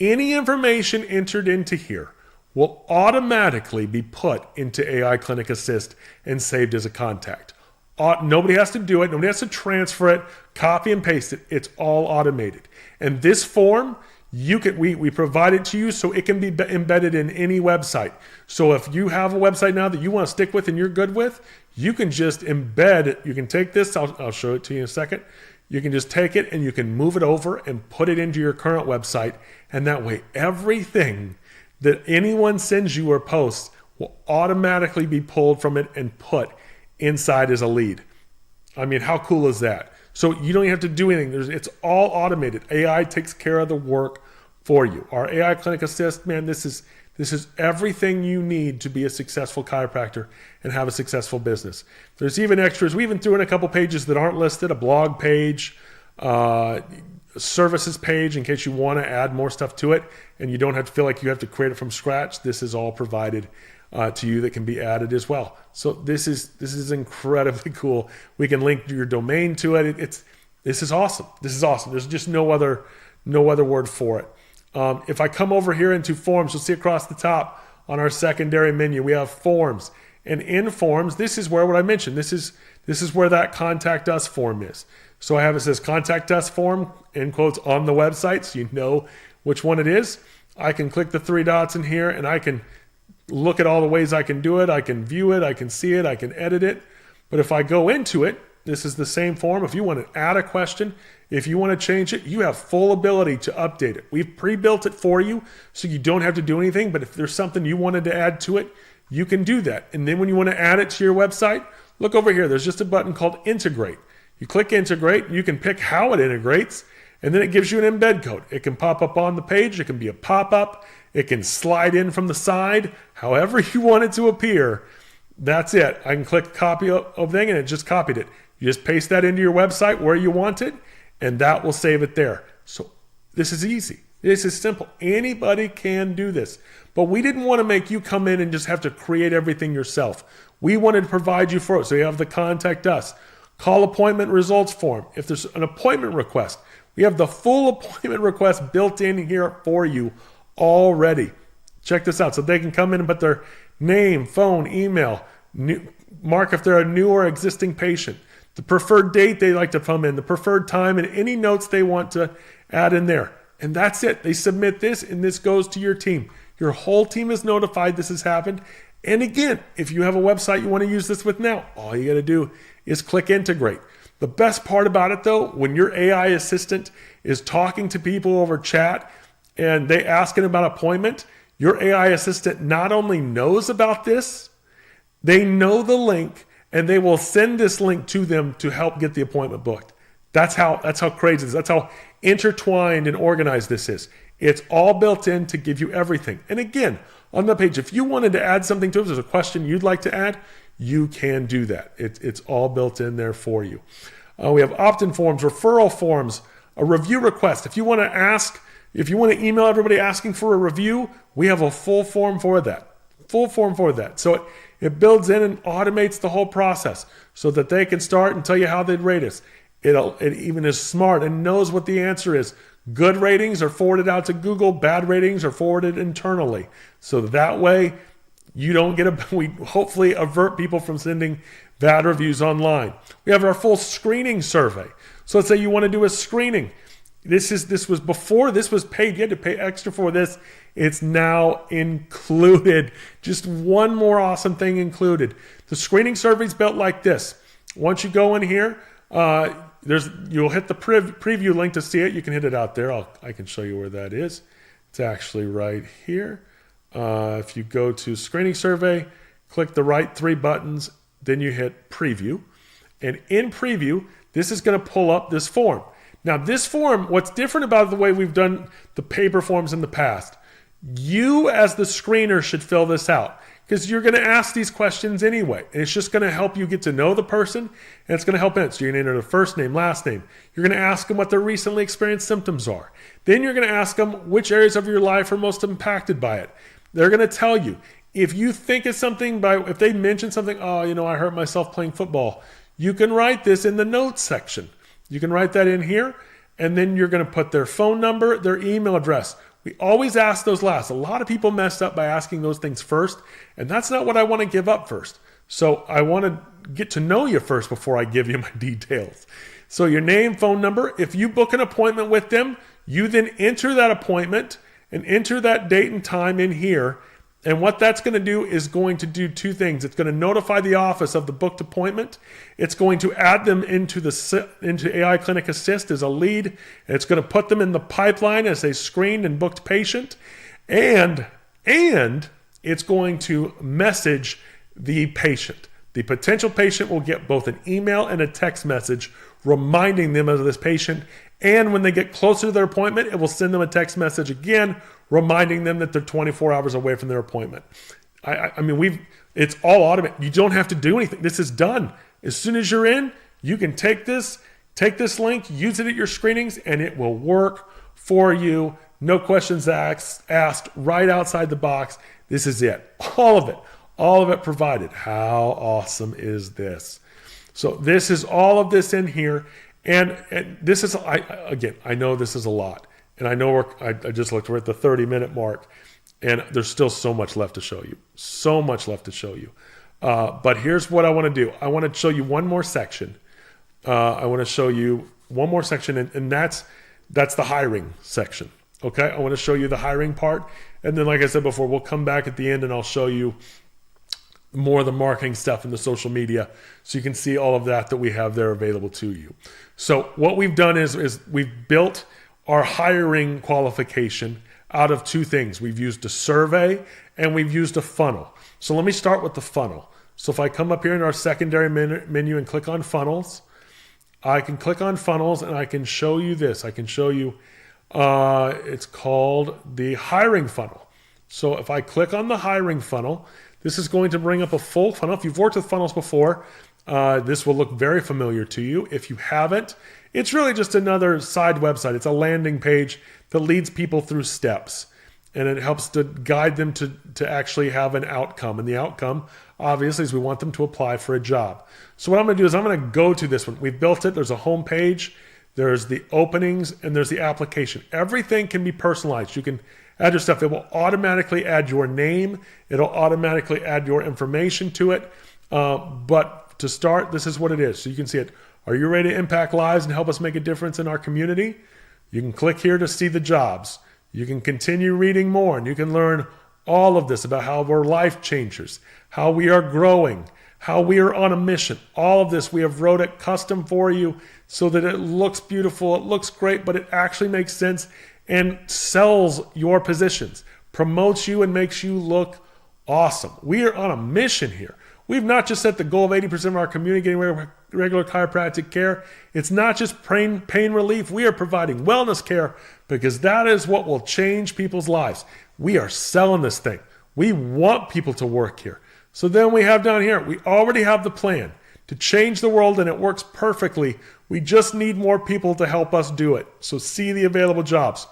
Any information entered into here will automatically be put into AI Clinic Assist and saved as a contact. Nobody has to do it. Nobody has to transfer it, copy and paste it. It's all automated. And this form, we provide it to you so it can be embedded in any website. So if you have a website now that you want to stick with and you're good with, you can just embed it. You can take this. I'll show it to you in a second. You can just take it and you can move it over and put it into your current website. And that way, everything that anyone sends you or posts will automatically be pulled from it and put inside as a lead. I mean, how cool is that? So you don't even have to do anything. It's all automated. AI takes care of the work for you. Our AI Clinic Assist, man, this is everything you need to be a successful chiropractor and have a successful business. There's even extras. We even threw in a couple pages that aren't listed, a blog page, services page in case you want to add more stuff to it and you don't have to feel like you have to create it from scratch. This is all provided to you that can be added as well. So this is incredibly cool. We can link your domain to it. This is awesome. This is awesome. There's just no other word for it. If I come over here into forms, you'll see across the top on our secondary menu, we have forms. And in forms, this is where what I mentioned, this is where that contact us form is. So I have it says contact us form in quotes on the website, so you know which one it is. I can click the three dots in here and I can look at all the ways I can do it. I can view it, I can see it, I can edit it. But if I go into it, this is the same form. If you want to add a question, if you want to change it, you have full ability to update it. We've pre-built it for you so you don't have to do anything. But if there's something you wanted to add to it, you can do that. And then when you want to add it to your website, look over here. There's just a button called integrate. You click integrate. You can pick how it integrates. And then it gives you an embed code. It can pop up on the page. It can be a pop-up. It can slide in from the side, however you want it to appear. That's it. I can click copy of thing, and it just copied it. You just paste that into your website where you want it, and that will save it there. So this is easy. This is simple. Anybody can do this. But we didn't want to make you come in and just have to create everything yourself. We wanted to provide you for it. So you have the contact us, call appointment results form. If there's an appointment request, we have the full appointment request built in here for you already. Check this out. So they can come in and put their name, phone, email, mark if they're a new or existing patient, the preferred date they like to come in, the preferred time, and any notes they want to add in there. And that's it. They submit this, and this goes to your team. Your whole team is notified this has happened. And again, if you have a website you want to use this with now, all you got to do is click integrate. The best part about it, though, when your AI assistant is talking to people over chat and they ask it about appointment, your AI assistant not only knows about this, they know the link, and they will send this link to them to help get the appointment booked. That's how crazy this is. That's how intertwined and organized this is. It's all built in to give you everything. And again, on the page, if you wanted to add something to it, if there's a question you'd like to add, you can do that. It's all built in there for you. We have opt-in forms, referral forms, a review request. If you want to email everybody asking for a review, we have a full form for that. So it builds in and automates the whole process so that they can start and tell you how they'd rate us. It even is smart and knows what the answer is. Good ratings are forwarded out to Google. Bad ratings are forwarded internally. So that way you don't we hopefully avert people from sending bad reviews online. We have our full screening survey. So let's say you want to do a screening. This was before this was paid. You had to pay extra for this. It's now included. Just one more awesome thing included. The screening survey is built like this. Once you go in here, you'll hit the preview link to see it. You can hit it out there. I can show you where that is. It's actually right here. If you go to screening survey, click the right three buttons, then you hit preview. And in preview, this is going to pull up this form. Now this form, what's different about the way we've done the paper forms in the past, you as the screener should fill this out because you're going to ask these questions anyway. And it's just going to help you get to know the person, and it's going to help in it. So you're going to enter the first name, last name. You're going to ask them what their recently experienced symptoms are. Then you're going to ask them which areas of your life are most impacted by it. They're going to tell you. If you think it's something if they mention something, I hurt myself playing football, you can write this in the notes section. You can write that in here, and then you're going to put their phone number, their email address. We always ask those last. A lot of people mess up by asking those things first, and that's not what I want to give up first. So I want to get to know you first before I give you my details. So your name, phone number. If you book an appointment with them, you then enter that appointment and enter that date and time in here. And what that's going to do is going to do two things. It's going to notify the office of the booked appointment. It's going to add them into AI Clinic Assist as a lead. And it's going to put them in the pipeline as a screened and booked patient. And it's going to message the patient. The potential patient will get both an email and a text message reminding them of this patient. And when they get closer to their appointment, it will send them a text message again, reminding them that they're 24 hours away from their appointment. It's all automated. You don't have to do anything. This is done. As soon as you're in, you can take this link, use it at your screenings, and it will work for you. No questions asked, right outside the box. This is it. All of it provided. How awesome is this? So this is all of this in here. And this is, I know this is a lot. And I know I just looked, we're at the 30-minute mark. And there's still so much left to show you. But here's what I want to do. I want to show you one more section. And that's the hiring section. Okay? I want to show you the hiring part. And then, like I said before, we'll come back at the end and I'll show you more of the marketing stuff in the social media so you can see all of that we have there available to you. So what we've done is we've built our hiring qualification out of two things. We've used a survey and we've used a funnel. So let me start with the funnel. So if I come up here in our secondary menu and click on funnels, I can click on funnels and I can show you this. I can show you, it's called the hiring funnel. So if I click on the hiring funnel, this is going to bring up a full funnel. If you've worked with funnels before, this will look very familiar to you. If you haven't, it's really just another side website. It's a landing page that leads people through steps. And it helps to guide them to actually have an outcome. And the outcome, obviously, is we want them to apply for a job. So what I'm going to do is I'm going to go to this one. We've built it. There's a home page. There's the openings. And there's the application. Everything can be personalized. You can add your stuff. It will automatically add your name. It'll automatically add your information to it. But to start, this is what it is. So you can see it. Are you ready to impact lives and help us make a difference in our community? You can click here to see the jobs. You can continue reading more, and you can learn all of this about how we're life changers, how we are growing, how we are on a mission. All of this, we have wrote it custom for you so that it looks beautiful, it looks great, but it actually makes sense and sells your positions, promotes you and makes you look awesome. We are on a mission here. We've not just set the goal of 80% of our community getting regular chiropractic care. It's not just pain relief. We are providing wellness care because that is what will change people's lives. We are selling this thing. We want people to work here. So then we have down here, we already have the plan to change the world and it works perfectly. We just need more people to help us do it. So see the available jobs.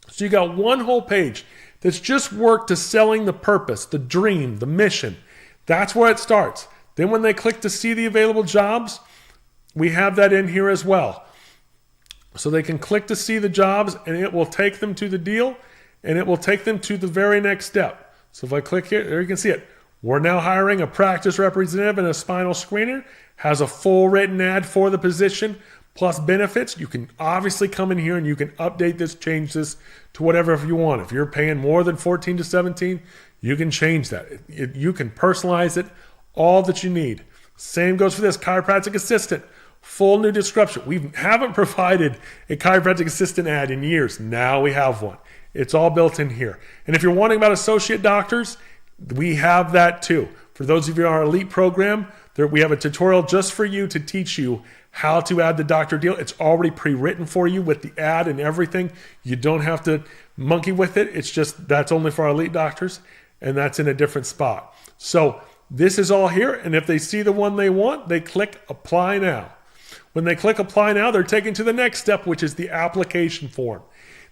So you got one whole page that's just worked to selling the purpose, the dream, the mission. That's where it starts. Then when they click to see the available jobs, we have that in here as well. So they can click to see the jobs and it will take them to the deal and it will take them to the very next step. So if I click here, there you can see it. We're now hiring a practice representative and a spinal screener. Has a full written ad for the position plus benefits. You can obviously come in here and you can update this, change this to whatever if you want. If you're paying more than 14 to 17, you can change that. You can personalize it, all that you need. Same goes for this chiropractic assistant. Full new description. We haven't provided a chiropractic assistant ad in years. Now we have one. It's all built in here. And if you're wanting about associate doctors, we have that too. For those of you in our elite program, we have a tutorial just for you to teach you how to add the doctor deal. It's already pre-written for you with the ad and everything. You don't have to monkey with it. It's just that's only for our elite doctors, and that's in a different spot. So this is all here, and if they see the one they want, they click Apply Now. When they click Apply Now, they're taken to the next step, which is the application form.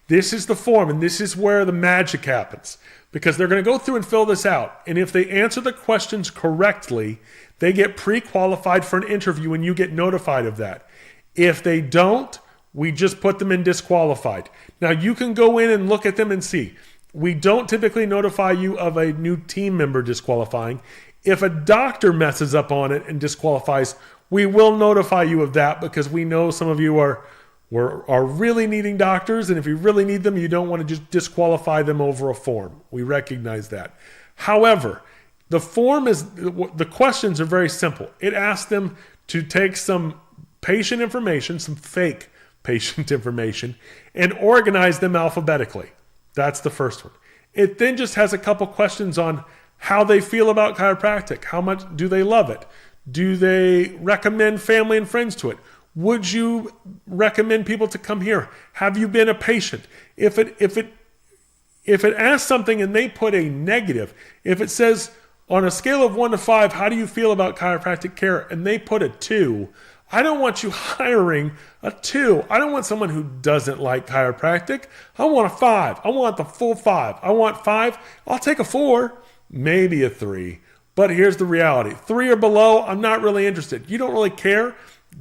This is the form, and this is where the magic happens, because they're going to go through and fill this out. And if they answer the questions correctly, they get pre-qualified for an interview, and you get notified of that. If they don't, we just put them in disqualified. Now, you can go in and look at them and see. We don't typically notify you of a new team member disqualifying. If a doctor messes up on it and disqualifies, we will notify you of that because we know some of you are really needing doctors, and if you really need them, you don't want to just disqualify them over a form. We recognize that. However, the questions are very simple. It asks them to take some patient information, some fake patient information, and organize them alphabetically. That's the first one. It then just has a couple questions on how they feel about chiropractic. How much do they love it? Do they recommend family and friends to it? Would you recommend people to come here? Have you been a patient? If it asks something and they put a negative, if it says on a scale of 1 to 5, how do you feel about chiropractic care? And they put a 2, I don't want you hiring a 2. I don't want someone who doesn't like chiropractic. I want a 5. I want the full 5. I want 5. I'll take a 4, maybe a 3. But here's the reality. 3 or below, I'm not really interested. You don't really care.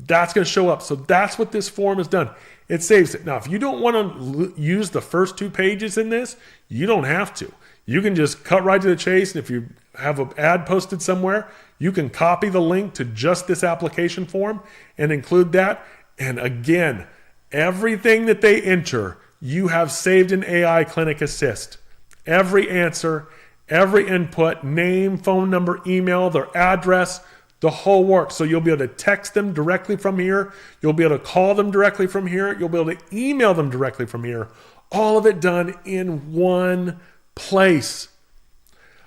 That's going to show up. So that's what this form has done. It saves it. Now, if you don't want to use the first 2 pages in this, you don't have to. You can just cut right to the chase. And if you have an ad posted somewhere, you can copy the link to just this application form and include that. And again, everything that they enter, you have saved in AI Clinic Assist. Every answer, every input, name, phone number, email, their address, the whole works. So you'll be able to text them directly from here. You'll be able to call them directly from here. You'll be able to email them directly from here. All of it done in one place.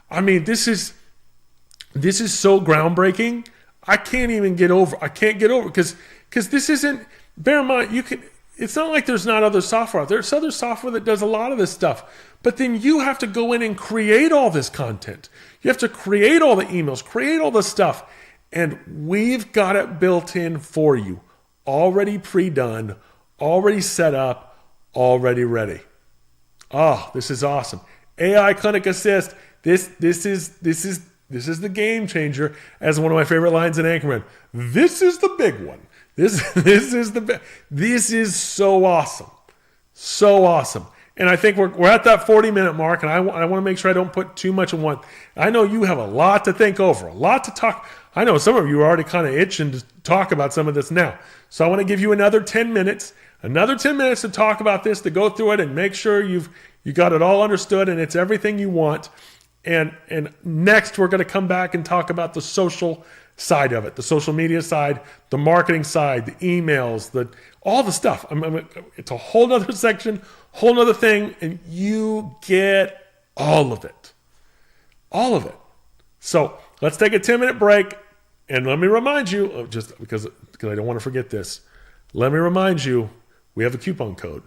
I mean, this is so groundbreaking. I can't get over because Because this isn't, bear in mind, it's not like there's not other software out there. There's other software that does a lot of this stuff. But then you have to go in and create all this content. You have to create all the emails, create all the stuff. And we've got it built in for you. Already pre-done, already set up, already ready. Oh, this is awesome. AI Clinic Assist. This is the game changer, as one of my favorite lines in Anchorman. This is the big one. This is so awesome. So awesome. And I think we're at that 40-minute mark, and I want to make sure I don't put too much in one. I know you have a lot to think over, a lot to talk. I know some of you are already kind of itching to talk about some of this now. So I want to give you another 10 minutes to talk about this, to go through it and make sure you got it all understood and it's everything you want. And next we're going to come back and talk about the social side of it, the social media side, the marketing side, the emails, all the stuff. It's a whole other section, whole other thing, and you get all of it. All of it. So let's take a 10-minute break, and let me remind you, just because I don't want to forget this, let me remind you, we have a coupon code.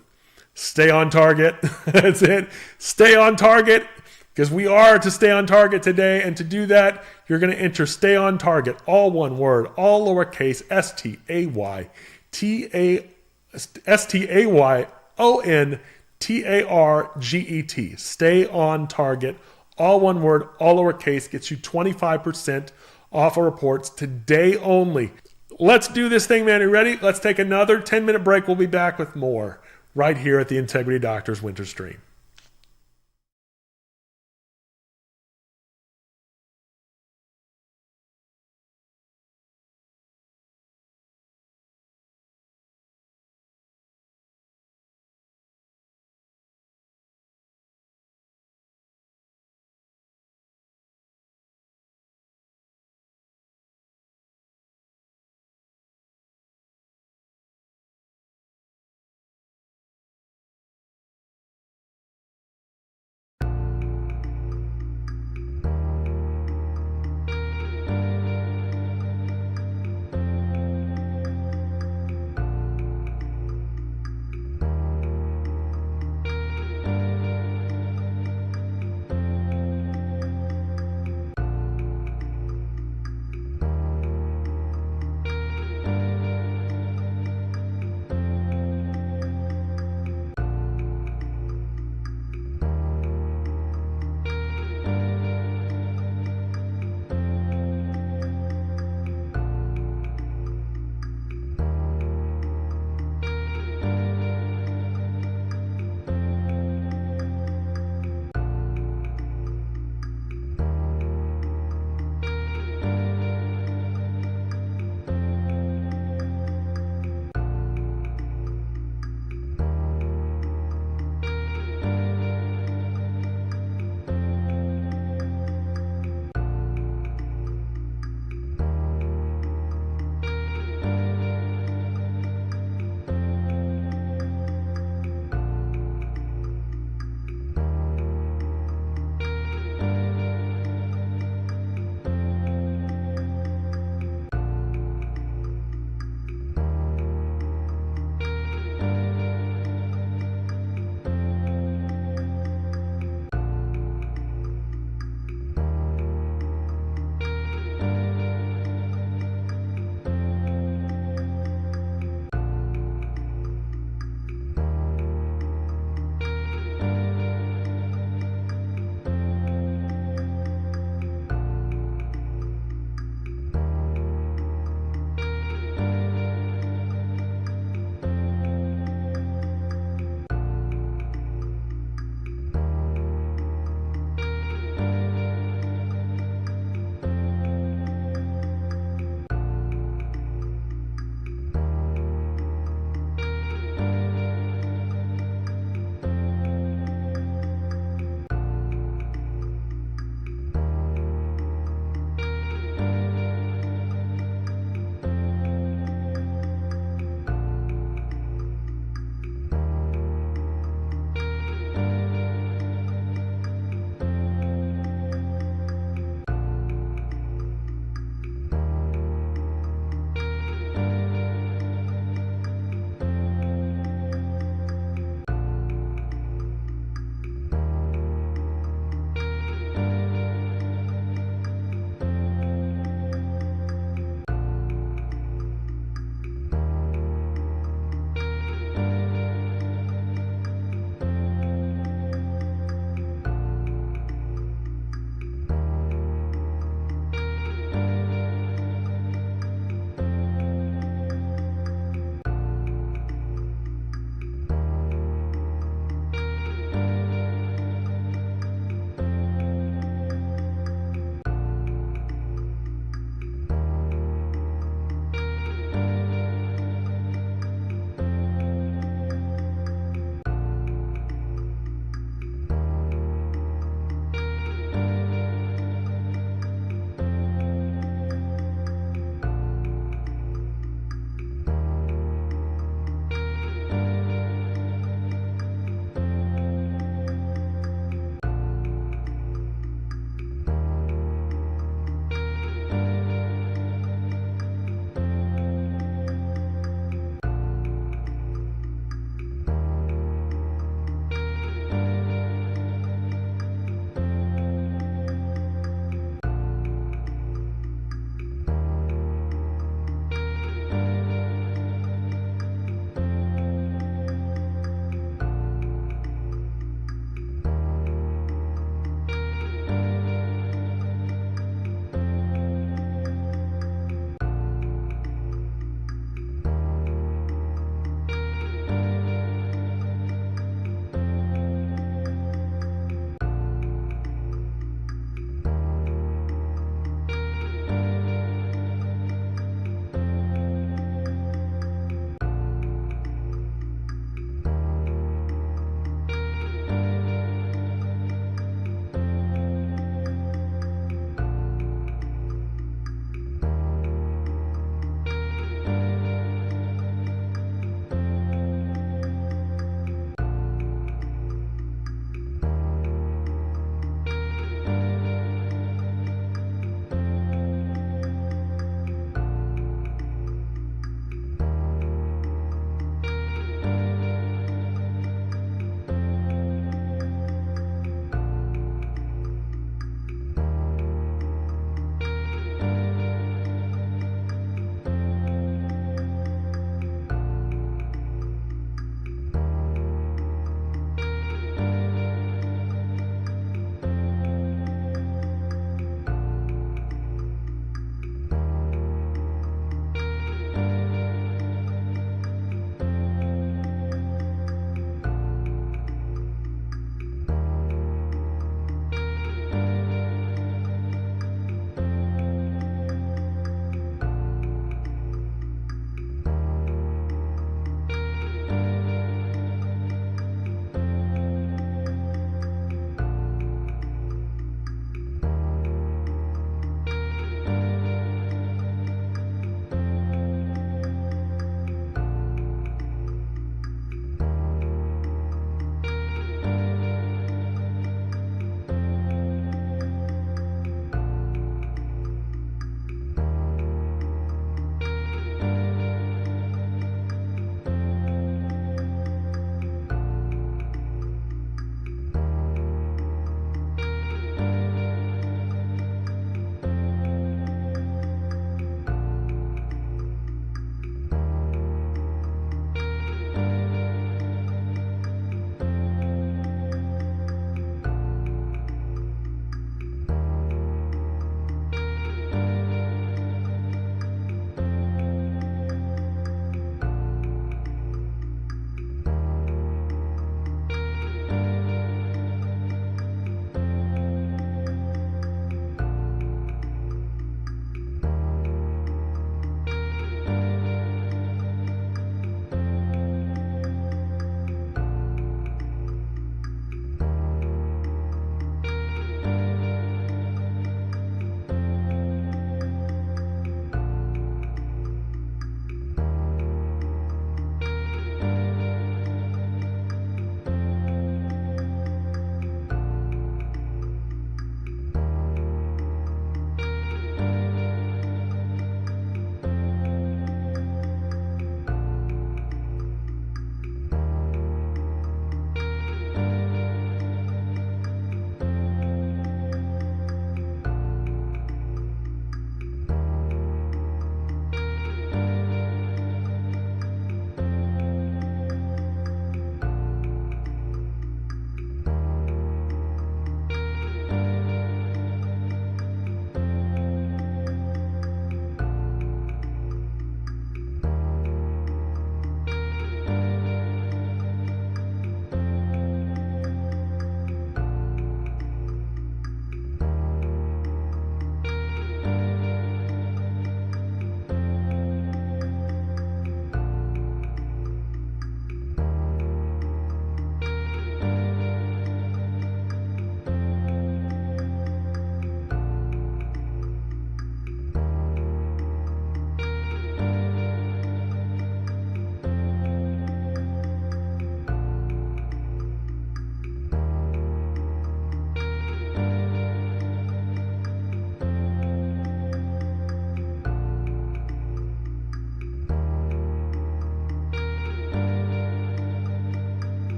Stay on target. That's it. Stay on target. Because we are to stay on target today. And to do that, you're going to enter stay on target, all one word, all lowercase, STAYONTARGET. Stay on target, all one word, all lowercase, gets you 25% off of reports today only. Let's do this thing, man. Are you ready? Let's take another 10-minute break. We'll be back with more right here at the Integrity Doctors Winter Stream.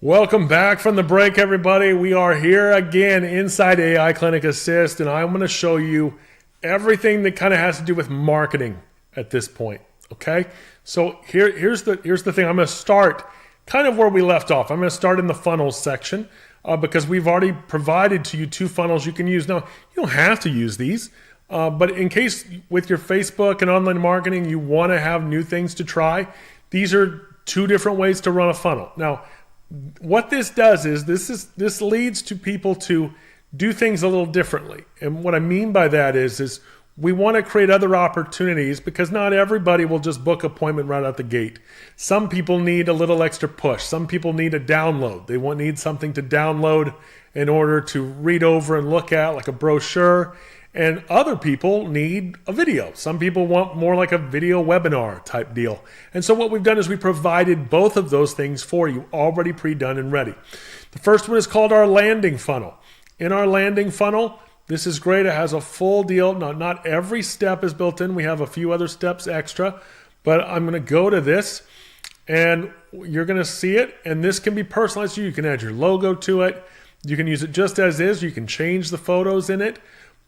Welcome back from the break, everybody. We are here again inside AI Clinic Assist, and I'm going to show you everything that kind of has to do with marketing at this point. Okay, so here's the thing. I'm going to start kind of where we left off. I'm going to start in the funnels section because we've already provided to you 2 funnels you can use. Now, you don't have to use these, but in case with your Facebook and online marketing you want to have new things to try, these are 2 different ways to run a funnel. Now, what this does is this leads to people to do things a little differently. And what I mean by that is we want to create other opportunities because not everybody will just book an appointment right out the gate. Some people need a little extra push. Some people need a download. They need something to download in order to read over and look at, like a brochure. And other people need a video. Some people want more like a video webinar type deal. And so what we've done is we provided both of those things for you, already pre-done and ready. The first one is called our landing funnel. In our landing funnel, this is great. It has a full deal. Not every step is built in. We have a few other steps extra, but I'm going to go to this and you're going to see it. And this can be personalized. You can add your logo to it. You can use it just as is. You can change the photos in it.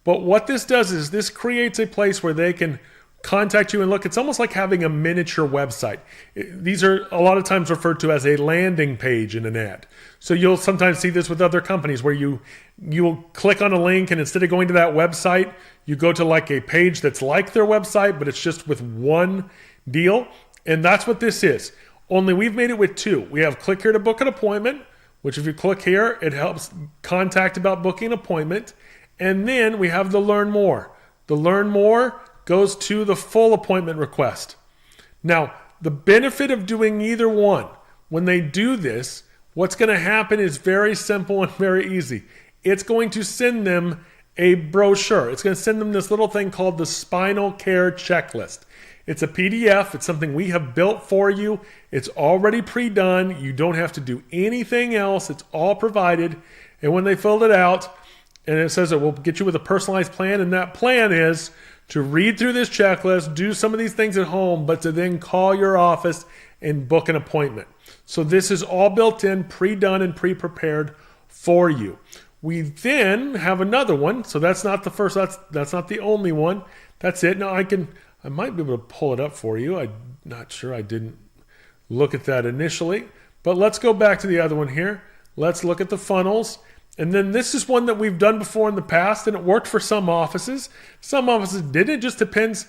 But what this does is this creates a place where they can contact you and look. It's almost like having a miniature website. These are a lot of times referred to as a landing page in an ad. So you'll sometimes see this with other companies where you'll click on a link and instead of going to that website, you go to like a page that's like their website, but it's just with one deal. And that's what this is. Only we've made it with 2. We have click here to book an appointment, which if you click here, it helps contact about booking an appointment. And then we have the learn more. The learn more goes to the full appointment request. Now, the benefit of doing either one, when they do this, what's going to happen is very simple and very easy. It's going to send them a brochure. It's going to send them this little thing called the spinal care checklist. It's a PDF. It's something we have built for you. It's already pre-done. You don't have to do anything else. It's all provided. And when they filled it out, and it says it will get you with a personalized plan, and that plan is to read through this checklist, do some of these things at home, but to then call your office and book an appointment. So this is all built in, pre-done and pre-prepared for you. We then have another one. So that's not the first, that's not the only one. That's it. Now I might be able to pull it up for you. I'm not sure, I didn't look at that initially, but let's go back to the other one here. Let's look at the funnels. And then this is one that we've done before in the past, and it worked for some offices. Some offices didn't. It just depends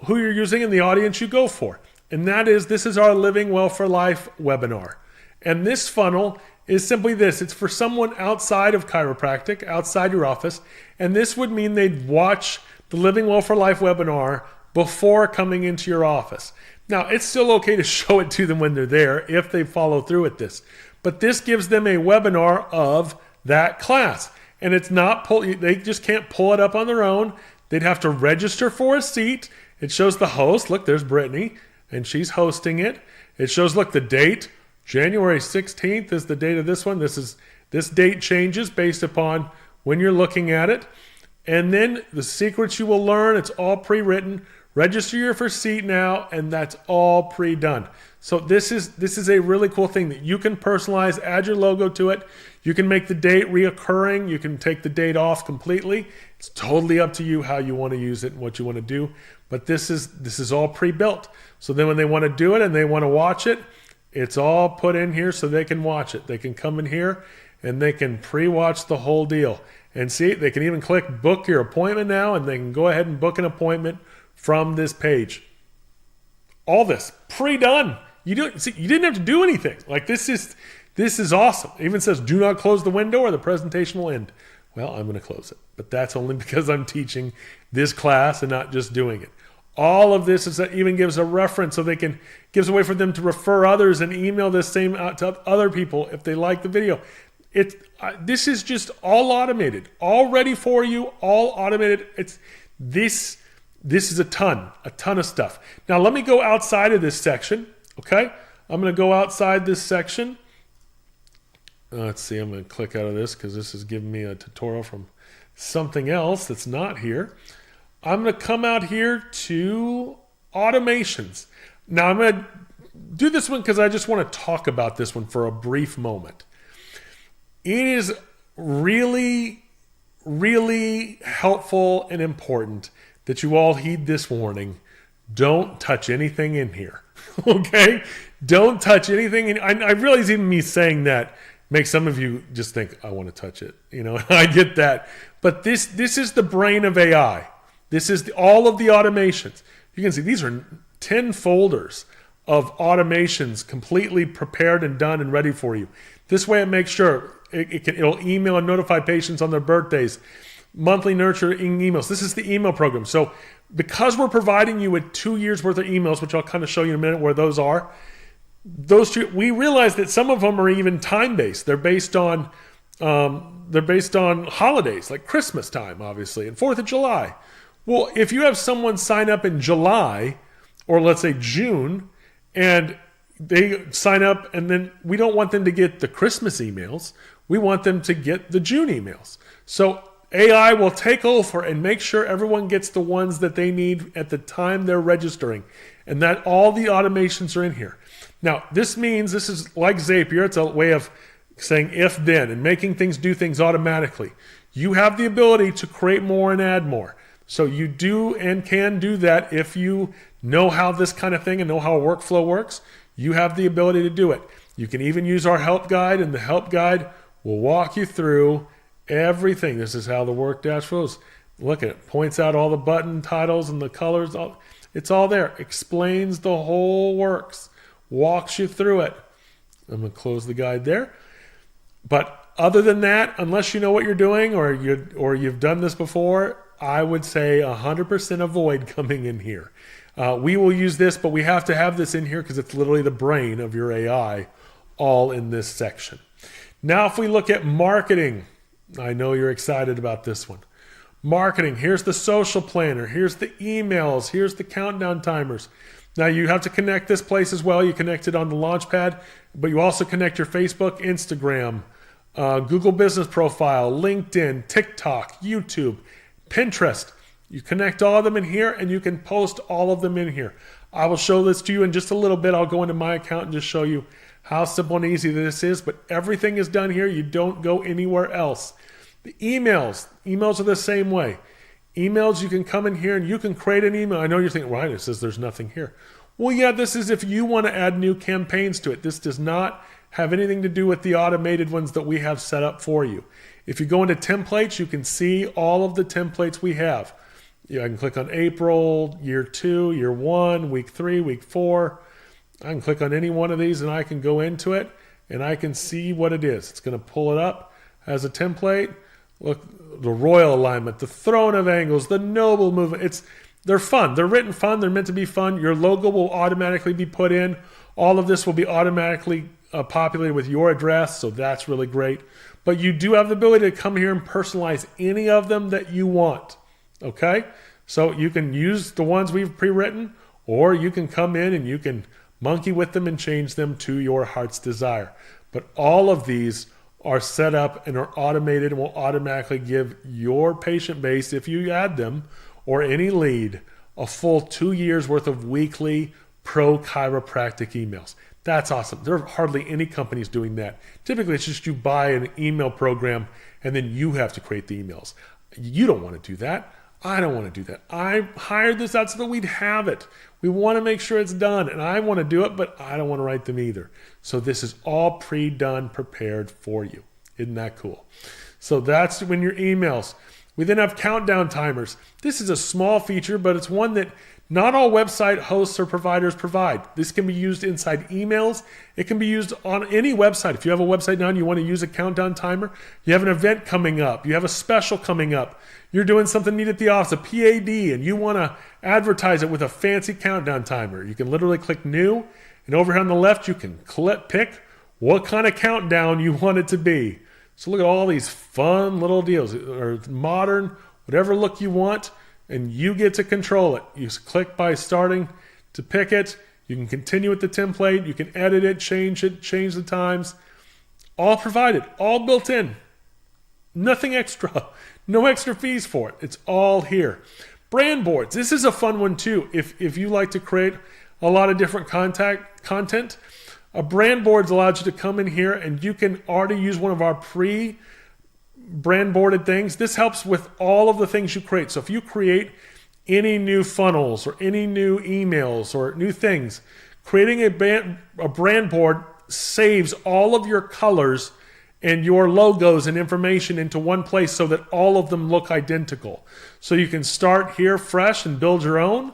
who you're using and the audience you go for. And that is, this is our Living Well for Life webinar. And this funnel is simply this. It's for someone outside of chiropractic, outside your office. And this would mean they'd watch the Living Well for Life webinar before coming into your office. Now, it's still okay to show it to them when they're there if they follow through with this. But this gives them a webinar of that class. And it's not they just can't pull it up on their own. They'd have to register for a seat. It shows the host. Look, there's Brittany, and she's hosting it. It shows, look, the date. January 16th is the date of this one. This date changes based upon when you're looking at it. And then the secrets you will learn, it's all pre-written. Register your first seat now, and that's all pre-done. So this is a really cool thing that you can personalize, add your logo to it. You can make the date reoccurring. You can take the date off completely. It's totally up to you how you want to use it and what you want to do. But this is all pre-built. So then when they want to do it and they want to watch it, it's all put in here so they can watch it. They can come in here and they can pre-watch the whole deal. And see, they can even click book your appointment now, and they can go ahead and book an appointment from this page. All this pre-done. You didn't have to do anything. Like this is awesome. It even says do not close the window or the presentation will end. Well, I'm going to close it, but that's only because I'm teaching this class and not just doing it. All of this even gives a reference so gives a way for them to refer others and email this same out to other people if they like the video. This is just all automated, all ready for you, all automated. This is a ton of stuff. Now let me go outside of this section. Okay, I'm going to go outside this section. Let's see, I'm going to click out of this because this is giving me a tutorial from something else that's not here. I'm going to come out here to automations. Now I'm going to do this one because I just want to talk about this one for a brief moment. It is really, really helpful and important that you all heed this warning. Don't touch anything in here. Okay? Don't touch anything. I realize even me saying that makes some of you just think, I want to touch it. I get that. But this is the brain of AI. This is all of the automations. You can see these are 10 folders of automations completely prepared and done and ready for you. This way it makes sure it'll email and notify patients on their birthdays, monthly nurturing emails. This is the email program. So because we're providing you with 2 years worth of emails, which I'll kind of show you in a minute where those are, we realize that some of them are even time-based. They're based on holidays like Christmas time, obviously, and 4th of July. Well, if you have someone sign up in July, or let's say June, and they sign up, and then we don't want them to get the Christmas emails. We want them to get the June emails. So AI will take over and make sure everyone gets the ones that they need at the time they're registering, and that all the automations are in here. Now, this means, this is like Zapier. It's a way of saying if then and making things do things automatically. You have the ability to create more and add more. So you do and can do that if you know how this kind of thing and know how a workflow works. You have the ability to do it. You can even use our help guide, and the help guide will walk you through everything. This is how the work dash flows. Look at it. Points out all the button titles and the colors. It's all there. Explains the whole works. Walks you through it. I'm going to close the guide there. But other than that, unless you know what you're doing or you've done this before, I would say 100% avoid coming in here. We will use this, but we have to have this in here because it's literally the brain of your AI all in this section. Now, if we look at marketing, I know you're excited about this one. Marketing, here's the social planner, here's the emails, here's the countdown timers. Now, you have to connect this place as well. You connect it on the Launchpad, but you also connect your Facebook, Instagram, Google Business Profile, LinkedIn, TikTok, YouTube, Pinterest. You connect all of them in here, and you can post all of them in here. I will show this to you in just a little bit. I'll go into my account and just show you how simple and easy this is, but everything is done here. You don't go anywhere else. The emails are the same way. Emails, you can come in here and you can create an email. I know you're thinking, Ryan, it says there's nothing here. Well, yeah, this is if you want to add new campaigns to it. This does not have anything to do with the automated ones that we have set up for you. If you go into templates, you can see all of the templates we have. I can click on April, year 2, year 1, week 3, week 4. I can click on any one of these and I can go into it and I can see what it is. It's going to pull it up as a template. Look, the royal alignment, the throne of angles, the noble movement. They're fun. They're written fun. They're meant to be fun. Your logo will automatically be put in. All of this will be automatically populated with your address, so that's really great. But you do have the ability to come here and personalize any of them that you want. Okay? So you can use the ones we've pre-written, or you can come in and you can monkey with them and change them to your heart's desire. But all of these are set up and are automated and will automatically give your patient base, if you add them, or any lead, a full 2 years worth of weekly pro chiropractic emails. That's awesome. There are hardly any companies doing that. Typically, it's just you buy an email program and then you have to create the emails. You don't want to do that. I don't want to do that. I hired this out so that we'd have it. We want to make sure it's done, and I want to do it, but I don't want to write them either. So this is all pre-done, prepared for you. Isn't that cool? So that's when your emails. We then have countdown timers. This is a small feature, but it's one that not all website hosts or providers provide. This can be used inside emails. It can be used on any website. If you have a website now and you want to use a countdown timer, you have an event coming up, you have a special coming up, you're doing something neat at the office, a PAD, and you want to advertise it with a fancy countdown timer. You can literally click new, and over here on the left, you can pick what kind of countdown you want it to be. So look at all these fun little deals, or modern, whatever look you want, and you get to control it. You click by starting to pick it. You can continue with the template. You can edit it, change the times. All provided, all built in. Nothing extra. No extra fees for it. It's all here. Brand boards. This is a fun one too. If you like to create a lot of different content. A brand board allows you to come in here and you can already use one of our brand boarded things. This helps with all of the things you create. So if you create any new funnels or any new emails or new things, creating a brand board saves all of your colors and your logos and information into one place so that all of them look identical. So you can start here fresh and build your own,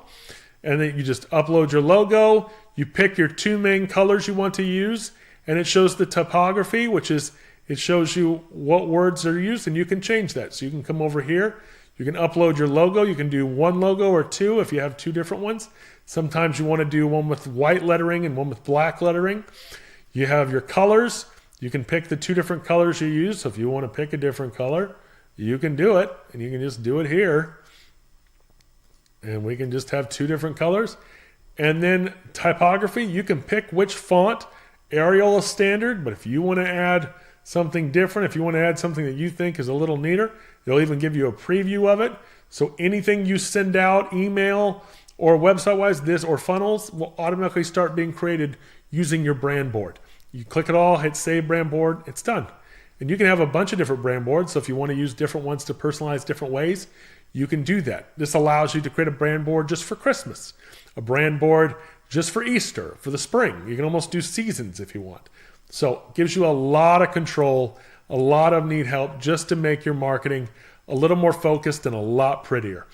and then you just upload your logo, you pick your 2 main colors you want to use, and it shows the typography, which is, it shows you what words are used, and you can change that. So you can come over here, you can upload your logo, you can do 1 logo or 2 if you have 2 different ones. Sometimes you want to do one with white lettering and one with black lettering. You have your colors. You can pick the 2 different colors you use. So if you want to pick a different color, you can do it, and you can just do it here. And we can just have 2 different colors. And then typography, you can pick which font. Arial is standard, but if you want to add something different, if you want to add something that you think is a little neater, they'll even give you a preview of it. So anything you send out, email or website-wise, this or funnels, will automatically start being created using your brand board. You click it all, hit save brand board, it's done. And you can have a bunch of different brand boards. So if you want to use different ones to personalize different ways, you can do that. This allows you to create a brand board just for Christmas, a brand board just for Easter, for the spring. You can almost do seasons if you want. So it gives you a lot of control, a lot of neat help just to make your marketing a little more focused and a lot prettier.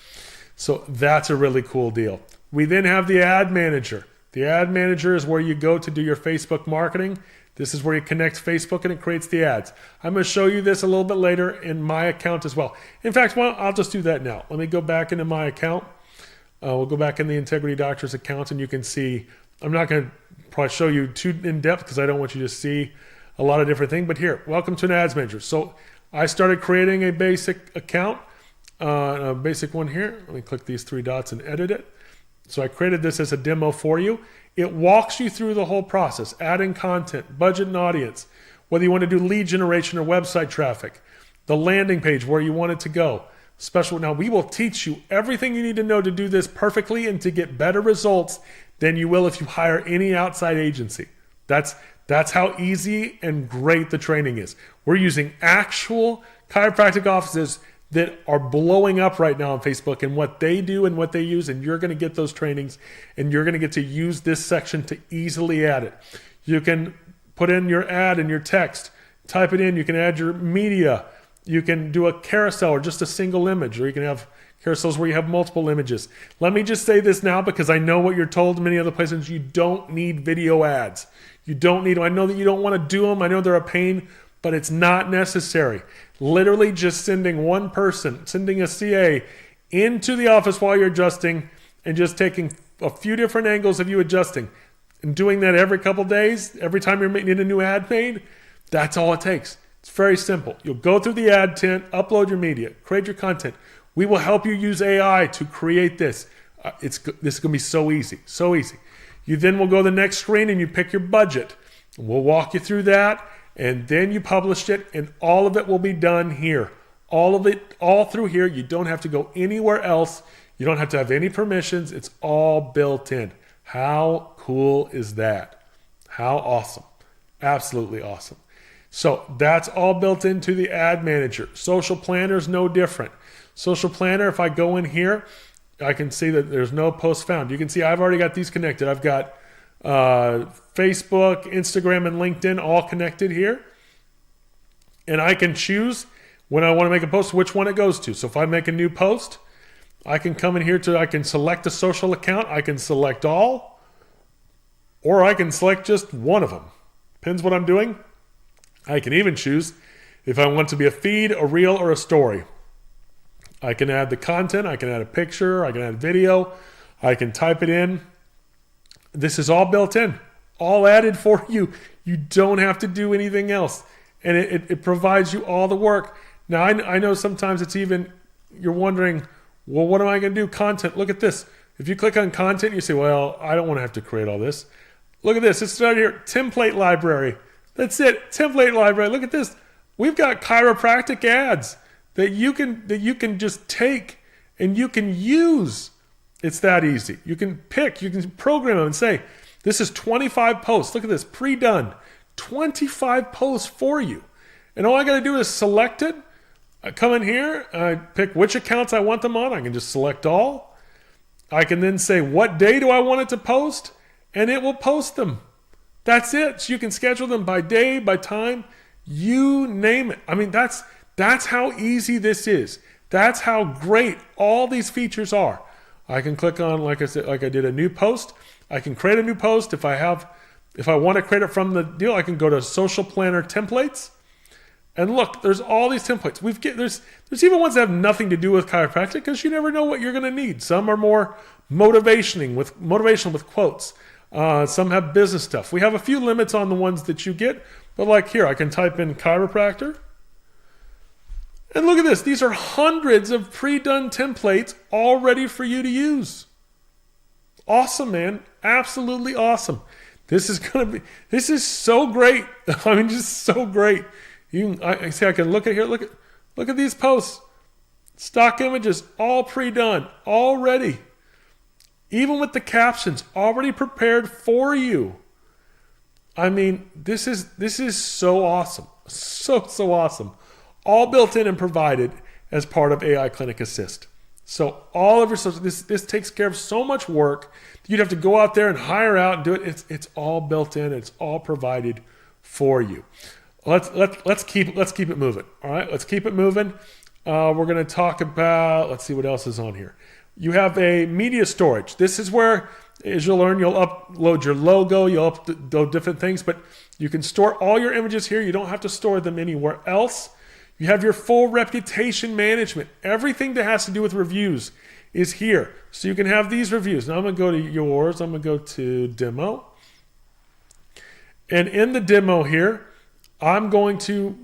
So that's a really cool deal. We then have the ad manager. The ad manager is where you go to do your Facebook marketing. This is where you connect Facebook and it creates the ads. I'm going to show you this a little bit later in my account as well. In fact, well, I'll just do that now. Let me go back into my account. We'll go back in the Integrity Doctors account and you can see, I'm not going to probably show you too in depth because I don't want you to see a lot of different things. But here, welcome to an ads manager. So I started creating a basic account, a basic one here. Let me click these 3 dots and edit it. So I created this as a demo for you. It walks you through the whole process, adding content, budget and audience, whether you want to do lead generation or website traffic, the landing page, where you want it to go. Now we will teach you everything you need to know to do this perfectly and to get better results than you will if you hire any outside agency. That's how easy and great the training is. We're using actual chiropractic offices that are blowing up right now on Facebook and what they do and what they use, and you're going to get those trainings and you're going to get to use this section to easily add it. You can put in your ad and your text, type it in, you can add your media, you can do a carousel or just a single image, or you can have carousels where you have multiple images. Let me just say this now because I know what you're told in many other places, you don't need video ads. You don't need them. I know that you don't want to do them. I know they're a pain, but it's not necessary. Literally just sending one person, sending a CA into the office while you're adjusting and just taking a few different angles of you adjusting and doing that every couple days, every time you're making a new ad made, that's all it takes. It's very simple. You'll go through the ad tent, upload your media, create your content. We will help you use AI to create this. This is going to be so easy, so easy. You then will go to the next screen and you pick your budget. We'll walk you through that. And then you published it, and all of it will be done here. All of it, all through here. You don't have to go anywhere else. You don't have to have any permissions. It's all built in. How cool is that? How awesome. Absolutely awesome. So that's all built into the ad manager. Social planner is no different. Social planner, if I go in here, I can see that there's no post found. You can see I've already got these connected. I've got Facebook, Instagram, and LinkedIn all connected here. And I can choose when I want to make a post, which one it goes to. So if I make a new post, I can come in here I can select a social account. I can select all, or I can select just one of them. Depends what I'm doing. I can even choose if I want to be a feed, a reel, or a story. I can add the content. I can add a picture. I can add video. I can type it in. This is all built in, all added for you. You don't have to do anything else. And it provides you all the work. Now, I know sometimes it's even, you're wondering, well, what am I going to do? Content. Look at this. If you click on content, you say, well, I don't want to have to create all this. Look at this. It's right here. Template library. That's it. Template library. Look at this. We've got chiropractic ads that you can just take and you can use. It's that easy. You can program them and say, this is 25 posts. Look at this, pre-done. 25 posts for you. And all I got to do is select it. I come in here, I pick which accounts I want them on. I can just select all. I can then say, what day do I want it to post? And it will post them. That's it. So you can schedule them by day, by time, you name it. I mean, that's how easy this is. That's how great all these features are. I can click on, like I said, like I did a new post. I can create a new post. If I want to create it from the deal, I can go to Social Planner Templates. And look, there's all these templates. There's even ones that have nothing to do with chiropractic because you never know what you're going to need. Some are more motivational with quotes. Some have business stuff. We have a few limits on the ones that you get, but like here, I can type in chiropractor. And look at this. These are hundreds of pre-done templates all ready for you to use. Awesome, man. Absolutely awesome. This is so great. I mean, just so great. I can look at here. Look at these posts. Stock images, all pre-done, all ready. Even with the captions already prepared for you. I mean, this is so awesome. So awesome. All built in and provided as part of AI Clinic Assist. So all of your social, this takes care of so much work. You'd have to go out there and hire out and do it. It's all built in. It's all provided for you. Let's keep it moving. All right, let's keep it moving. We're going to talk about, let's see what else is on here. You have a media storage. This is where, as you'll learn, you'll upload your logo, you'll upload different things, but you can store all your images here. You don't have to store them anywhere else. You have your full reputation management. Everything that has to do with reviews is here. So you can have these reviews. Now I'm going to go to yours. I'm going to go to demo. And in the demo here, I'm going to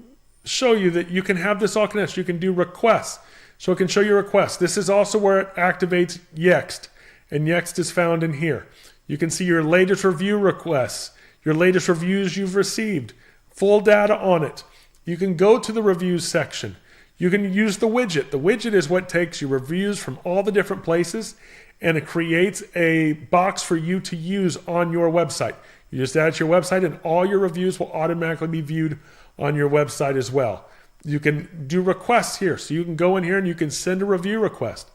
show you that you can have this all connected. You can do requests. So it can show you requests. This is also where it activates Yext. And Yext is found in here. You can see your latest review requests, your latest reviews you've received, full data on it. You can go to the reviews section. You can use the widget. The widget is what takes your reviews from all the different places and it creates a box for you to use on your website. You just add it to your website and all your reviews will automatically be viewed on your website as well. You can do requests here. So you can go in here and you can send a review request.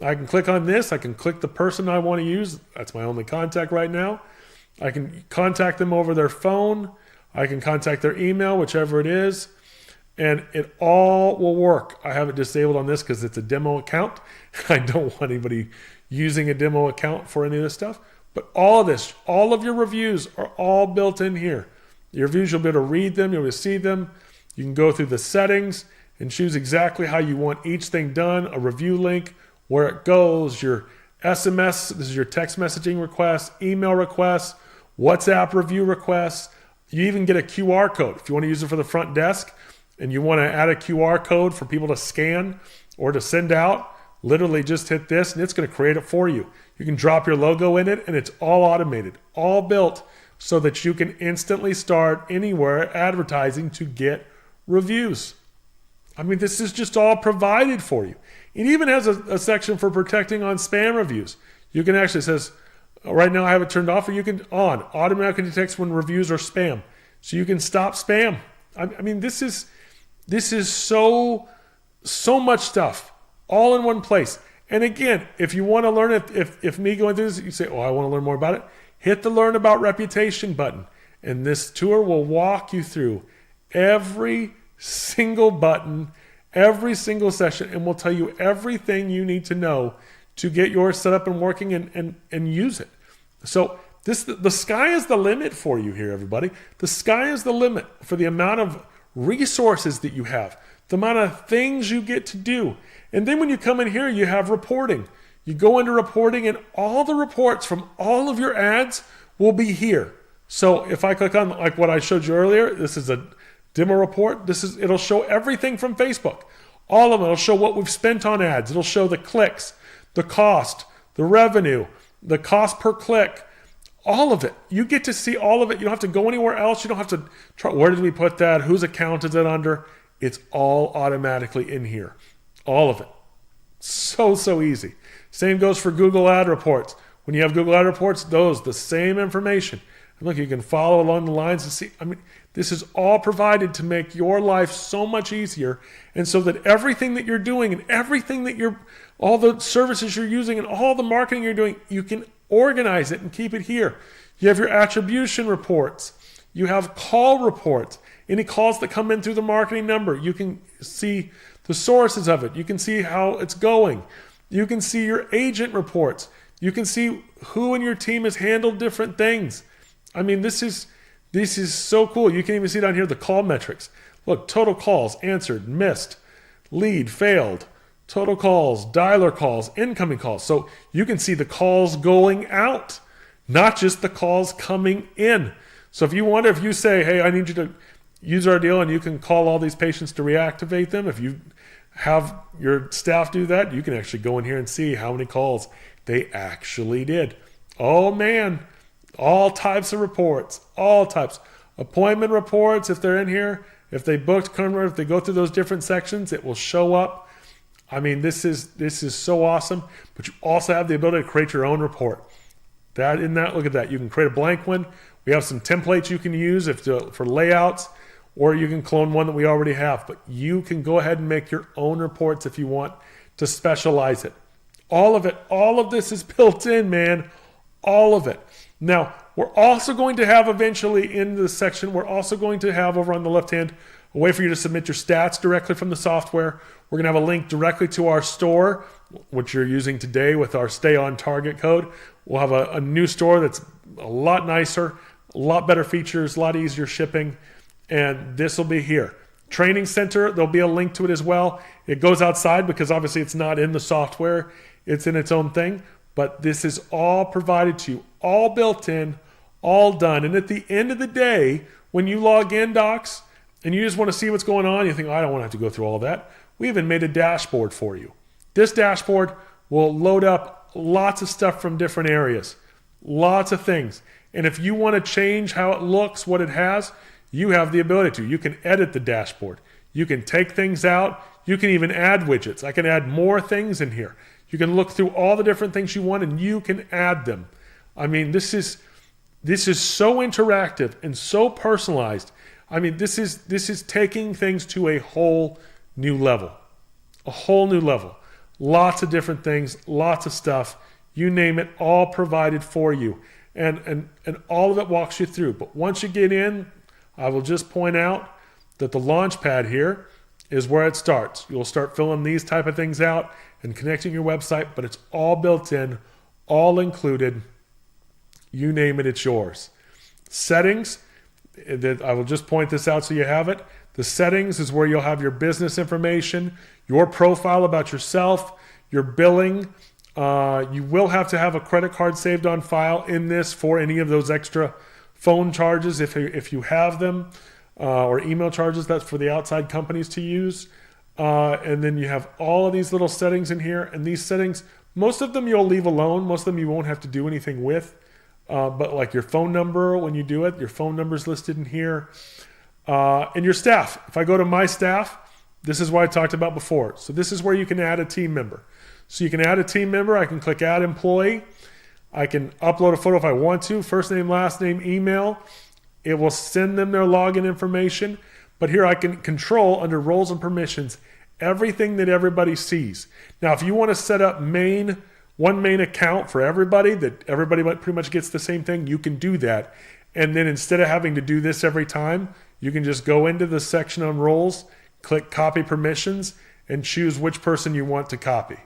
I can click on this. I can click the person I want to use. That's my only contact right now. I can contact them over their phone. I can contact their email, whichever it is. And it all will work. I have it disabled on this because it's a demo account. I don't want anybody using a demo account for any of this stuff. But all of this, all of your reviews are all built in here. Your reviews, you'll be able to read them. You'll be able to see them. You can go through the settings and choose exactly how you want each thing done. A review link, where it goes, your SMS, this is your text messaging requests, email requests, WhatsApp review requests. You even get a QR code. If you want to use it for the front desk and you want to add a QR code for people to scan or to send out, literally just hit this and it's going to create it for you. You can drop your logo in it and it's all automated, all built so that you can instantly start anywhere advertising to get reviews. I mean, this is just all provided for you. It even has a section for protecting on spam reviews. You can actually, says, right now I have it turned off, or you can on, automatically detects when reviews are spam. So you can stop spam. I mean, this is so much stuff all in one place. And again, if you want to learn it, if me going through this, you say, oh, I want to learn more about it, hit the Learn About Reputation button. And this tour will walk you through every single button, every single session, and will tell you everything you need to know to get yours set up and working and use it. So the sky is the limit for you here, everybody. The sky is the limit for the amount of resources that you have, the amount of things you get to do. And then when you come in here, you have reporting. You go into reporting and all the reports from all of your ads will be here. So if I click on like what I showed you earlier, this is a demo report. It'll show everything from Facebook. All of it. It'll show what we've spent on ads. It'll show the clicks, the cost, the revenue, the cost per click, all of it. You get to see all of it. You don't have to go anywhere else. You don't have to try, where did we put that? Whose account is it under? It's all automatically in here. All of it. So easy. Same goes for Google ad reports. When you have Google ad reports, the same information. And look, you can follow along the lines and see, this is all provided to make your life so much easier. And so that everything that you're doing and everything that all the services you're using and all the marketing you're doing, you can organize it and keep it here. You have your attribution reports. You have call reports. Any calls that come in through the marketing number, you can see the sources of it. You can see how it's going. You can see your agent reports. You can see who in your team has handled different things. This is so cool. You can even see down here the call metrics. Look, total calls, answered, missed, lead, failed, total calls, dialer calls, incoming calls. So you can see the calls going out, not just the calls coming in. So if you say, hey, I need you to use our deal and you can call all these patients to reactivate them. If you have your staff do that, you can actually go in here and see how many calls they actually did. Oh man, all types of reports, all types. Appointment reports, if they're in here, if they booked, if they go through those different sections, it will show up. This is so awesome. But you also have the ability to create your own report. Look at that. You can create a blank one. We have some templates you can use for layouts, or you can clone one that we already have. But you can go ahead and make your own reports if you want to specialize it. All of this is built in, man. All of it. Now, we're also going to have eventually in this section, we're also going to have over on the left hand a way for you to submit your stats directly from the software. We're going to have a link directly to our store, which you're using today with our Stay On Target code. We'll have a new store that's a lot nicer, a lot better features, a lot easier shipping, and this will be here. Training center, there'll be a link to it as well. It goes outside because obviously it's not in the software. It's in its own thing, but this is all provided to you, all built in, all done. And at the end of the day, when you log in, docs, and you just want to see what's going on, you think, I don't want to have to go through all of that. We even made a dashboard for you. This dashboard will load up lots of stuff from different areas, lots of things. And if you want to change how it looks, what it has, you have the ability to. You can edit the dashboard. You can take things out. You can even add widgets. I can add more things in here. You can look through all the different things you want and you can add them. This is so interactive and so personalized. This is taking things to a whole new level. A whole new level. Lots of different things, lots of stuff. You name it, all provided for you. And all of it walks you through. But once you get in, I will just point out that the launch pad here is where it starts. You'll start filling these type of things out and connecting your website, but it's all built in, all included. You name it, it's yours. Settings, I will just point this out so you have it. The settings is where you'll have your business information, your profile about yourself, your billing. You will have to have a credit card saved on file in this for any of those extra phone charges if you have them, or email charges. That's for the outside companies to use. And then you have all of these little settings in here. And these settings, most of them you'll leave alone. Most of them you won't have to do anything with. But like your phone number, when you do it, your phone number is listed in here. And your staff. If I go to my staff, this is what I talked about before. So this is where you can add a team member. So you can add a team member. I can click add employee. I can upload a photo if I want to. First name, last name, email. It will send them their login information. But here I can control under roles and permissions everything that everybody sees. Now, if you want to set up one main account for everybody, that everybody pretty much gets the same thing, you can do that. And then instead of having to do this every time, you can just go into the section on roles, click copy permissions, and choose which person you want to copy.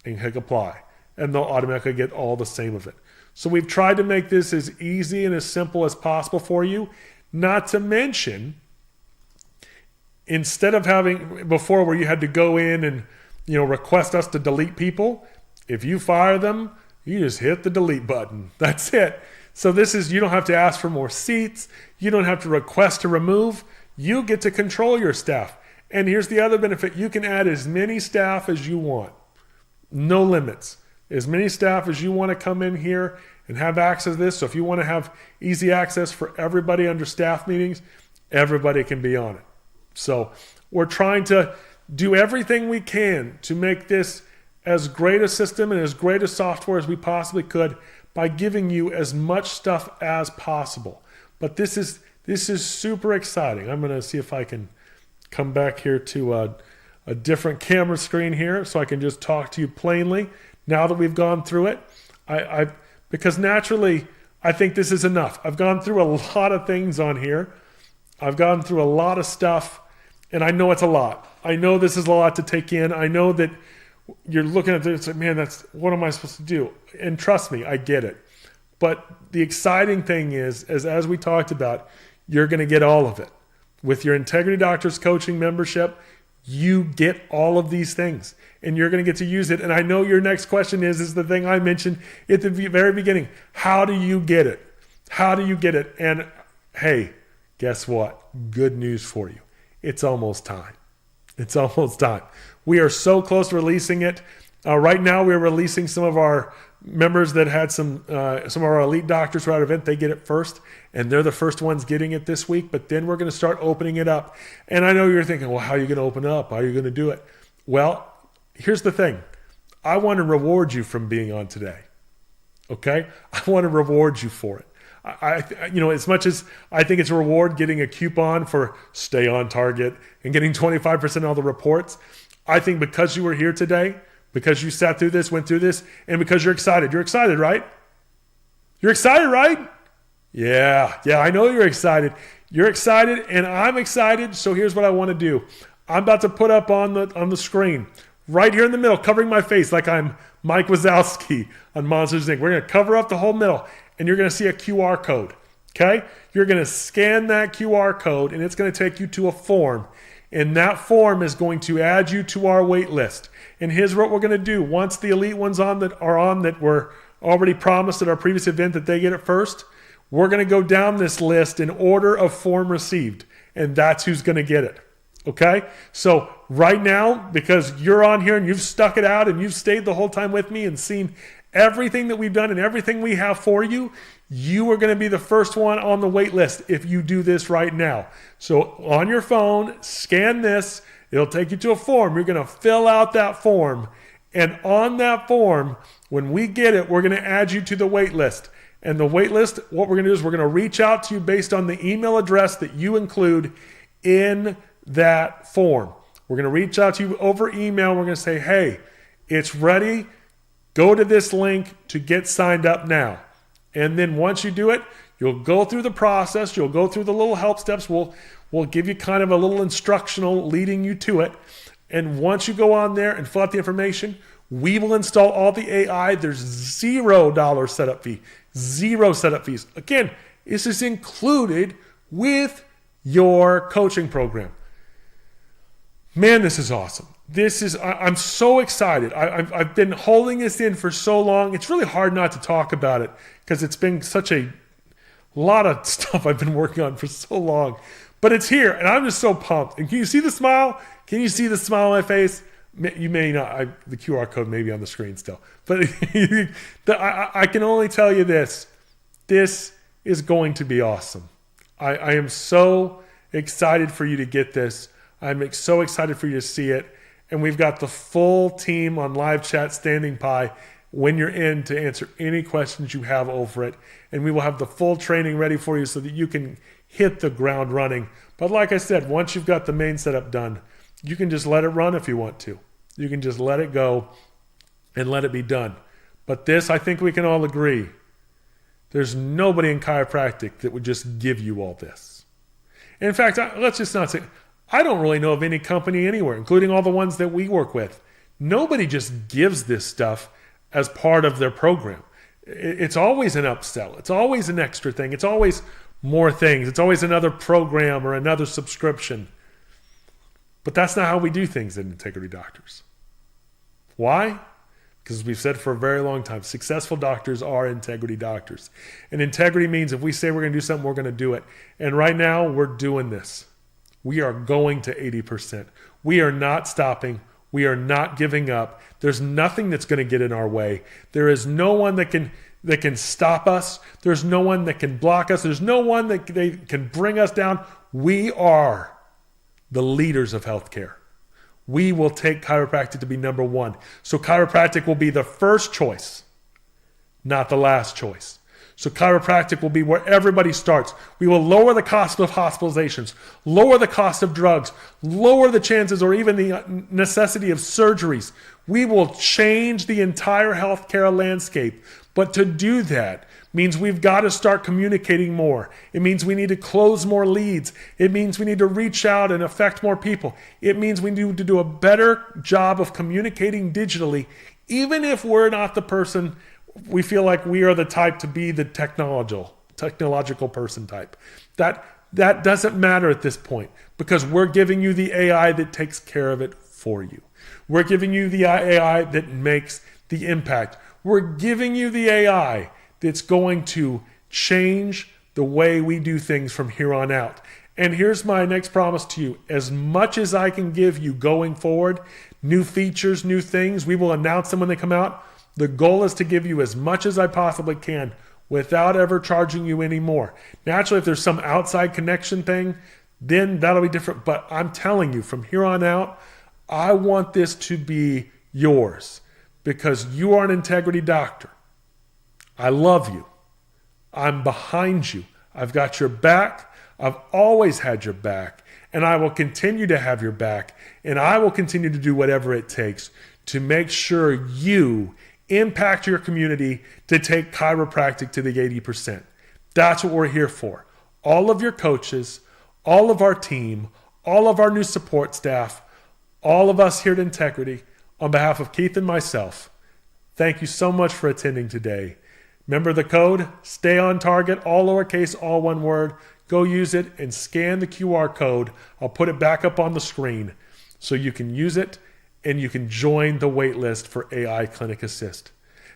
And click apply. And they'll automatically get all the same of it. So we've tried to make this as easy and as simple as possible for you. Not to mention, instead of having before where you had to go in and request us to delete people, if you fire them, you just hit the delete button. That's it. So you don't have to ask for more seats. You don't have to request to remove. You get to control your staff. And here's the other benefit. You can add as many staff as you want. No limits. As many staff as you want to come in here and have access to this. So if you want to have easy access for everybody under staff meetings, everybody can be on it. So we're trying to do everything we can to make this as great a system and as great a software as we possibly could by giving you as much stuff as possible. But this is super exciting. I'm going to see if I can come back here to a different camera screen here so I can just talk to you plainly now that we've gone through it. Because naturally, I think this is enough. I've gone through a lot of things on here. I've gone through a lot of stuff, and I know it's a lot. I know this is a lot to take in. I know that you're looking at this, like, man, what am I supposed to do? And trust me, I get it. But the exciting thing is, as we talked about, you're going to get all of it. With your Integrity Doctors coaching membership, you get all of these things, and you're going to get to use it. And I know your next question is the thing I mentioned at the very beginning. How do you get it? How do you get it? And hey, guess what? Good news for you. It's almost time. It's almost time. We are so close to releasing it. Right now, we're releasing some of our members that had some of our elite doctors for our event. They get it first, and they're the first ones getting it this week. But then we're going to start opening it up. And I know you're thinking, well, how are you going to open it up? How are you going to do it? Well, here's the thing. I want to reward you from being on today. Okay? I want to reward you for it. As much as I think it's a reward getting a coupon for stay on target and getting 25% of all the reports, I think because you were here today, because you sat through this, went through this, and because you're excited. You're excited, right? You're excited, right? Yeah, I know you're excited. You're excited, and I'm excited, so here's what I want to do. I'm about to put up on the screen, right here in the middle, covering my face like I'm Mike Wazowski on Monsters, Inc. We're going to cover up the whole middle, and you're going to see a QR code, okay? You're going to scan that QR code, and it's going to take you to a form, and that form is going to add you to our wait list. And here's what we're going to do. Once the elite ones that were already promised at our previous event that they get it first, we're going to go down this list in order of form received, and that's who's going to get it. Okay? So right now, because you're on here and you've stuck it out and you've stayed the whole time with me and seen everything that we've done and everything we have for you, you are going to be the first one on the wait list if you do this right now. So on your phone, scan this. It'll take you to a form. You're going to fill out that form. And on that form, when we get it, we're going to add you to the wait list. And the wait list, what we're going to do is we're going to reach out to you based on the email address that you include in that form. We're going to reach out to you over email. We're going to say, hey, it's ready. Go to this link to get signed up now. And then once you do it, you'll go through the process. You'll go through the little help steps. We'll give you kind of a little instructional leading you to it. And once you go on there and fill out the information, we will install all the AI. There's $0 setup fee. Zero setup fees. Again, this is included with your coaching program. Man, this is awesome. I'm so excited. I've been holding this in for so long. It's really hard not to talk about it because it's been such a lot of stuff I've been working on for so long. But it's here, and I'm just so pumped. And can you see the smile? Can you see the smile on my face? You may not. The QR code may be on the screen still. But I can only tell you this. This is going to be awesome. I am so excited for you to get this. I'm so excited for you to see it. And we've got the full team on live chat standing by when you're in to answer any questions you have over it. And we will have the full training ready for you so that you can hit the ground running. But like I said, once you've got the main setup done, you can just let it run if you want to. You can just let it go and let it be done. But this, I think we can all agree, there's nobody in chiropractic that would just give you all this. And in fact, let's just not say, I don't really know of any company anywhere, including all the ones that we work with. Nobody just gives this stuff as part of their program. It's always an upsell. It's always an extra thing. It's always more things. It's always another program or another subscription. But that's not how we do things at Integrity Doctors. Why? Because we've said for a very long time, successful doctors are integrity doctors. And integrity means if we say we're going to do something, we're going to do it. And right now, we're doing this. We are going to 80%. We are not stopping. We are not giving up. There's nothing that's going to get in our way. There is no one that can stop us. There's no one that can block us. There's no one that they can bring us down. We are the leaders of healthcare. we will take chiropractic to be number one. So chiropractic will be the first choice, not the last choice. So chiropractic will be where everybody starts. We will lower the cost of hospitalizations, lower the cost of drugs, lower the chances or even the necessity of surgeries. We will change the entire healthcare landscape. But to do that means we've got to start communicating more. It means we need to close more leads. It means we need to reach out and affect more people. It means we need to do a better job of communicating digitally, even if we're not the person. We feel like we are the type to be the technological person type. That doesn't matter at this point, because we're giving you the AI that takes care of it for you. We're giving you the AI that makes the impact. We're giving you the AI that's going to change the way we do things from here on out. And here's my next promise to you. As much as I can give you going forward, new features, new things, we will announce them when they come out. The goal is to give you as much as I possibly can without ever charging you any more. Naturally, if there's some outside connection thing, then that'll be different. But I'm telling you, from here on out, I want this to be yours because you are an integrity doctor. I love you. I'm behind you. I've got your back. I've always had your back, and I will continue to have your back, and I will continue to do whatever it takes to make sure you impact your community to take chiropractic to the 80%. That's what we're here for. All of your coaches, all of our team, all of our new support staff, all of us here at Integrity, on behalf of Keith and myself, thank you so much for attending today. Remember the code, stay on target, all lowercase, all one word. Go use it and scan the QR code. I'll put it back up on the screen so you can use it and you can join the wait list for AI Clinic Assist.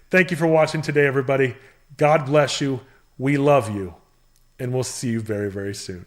Thank you for watching today, everybody. God bless you. We love you. And we'll see you very, very soon.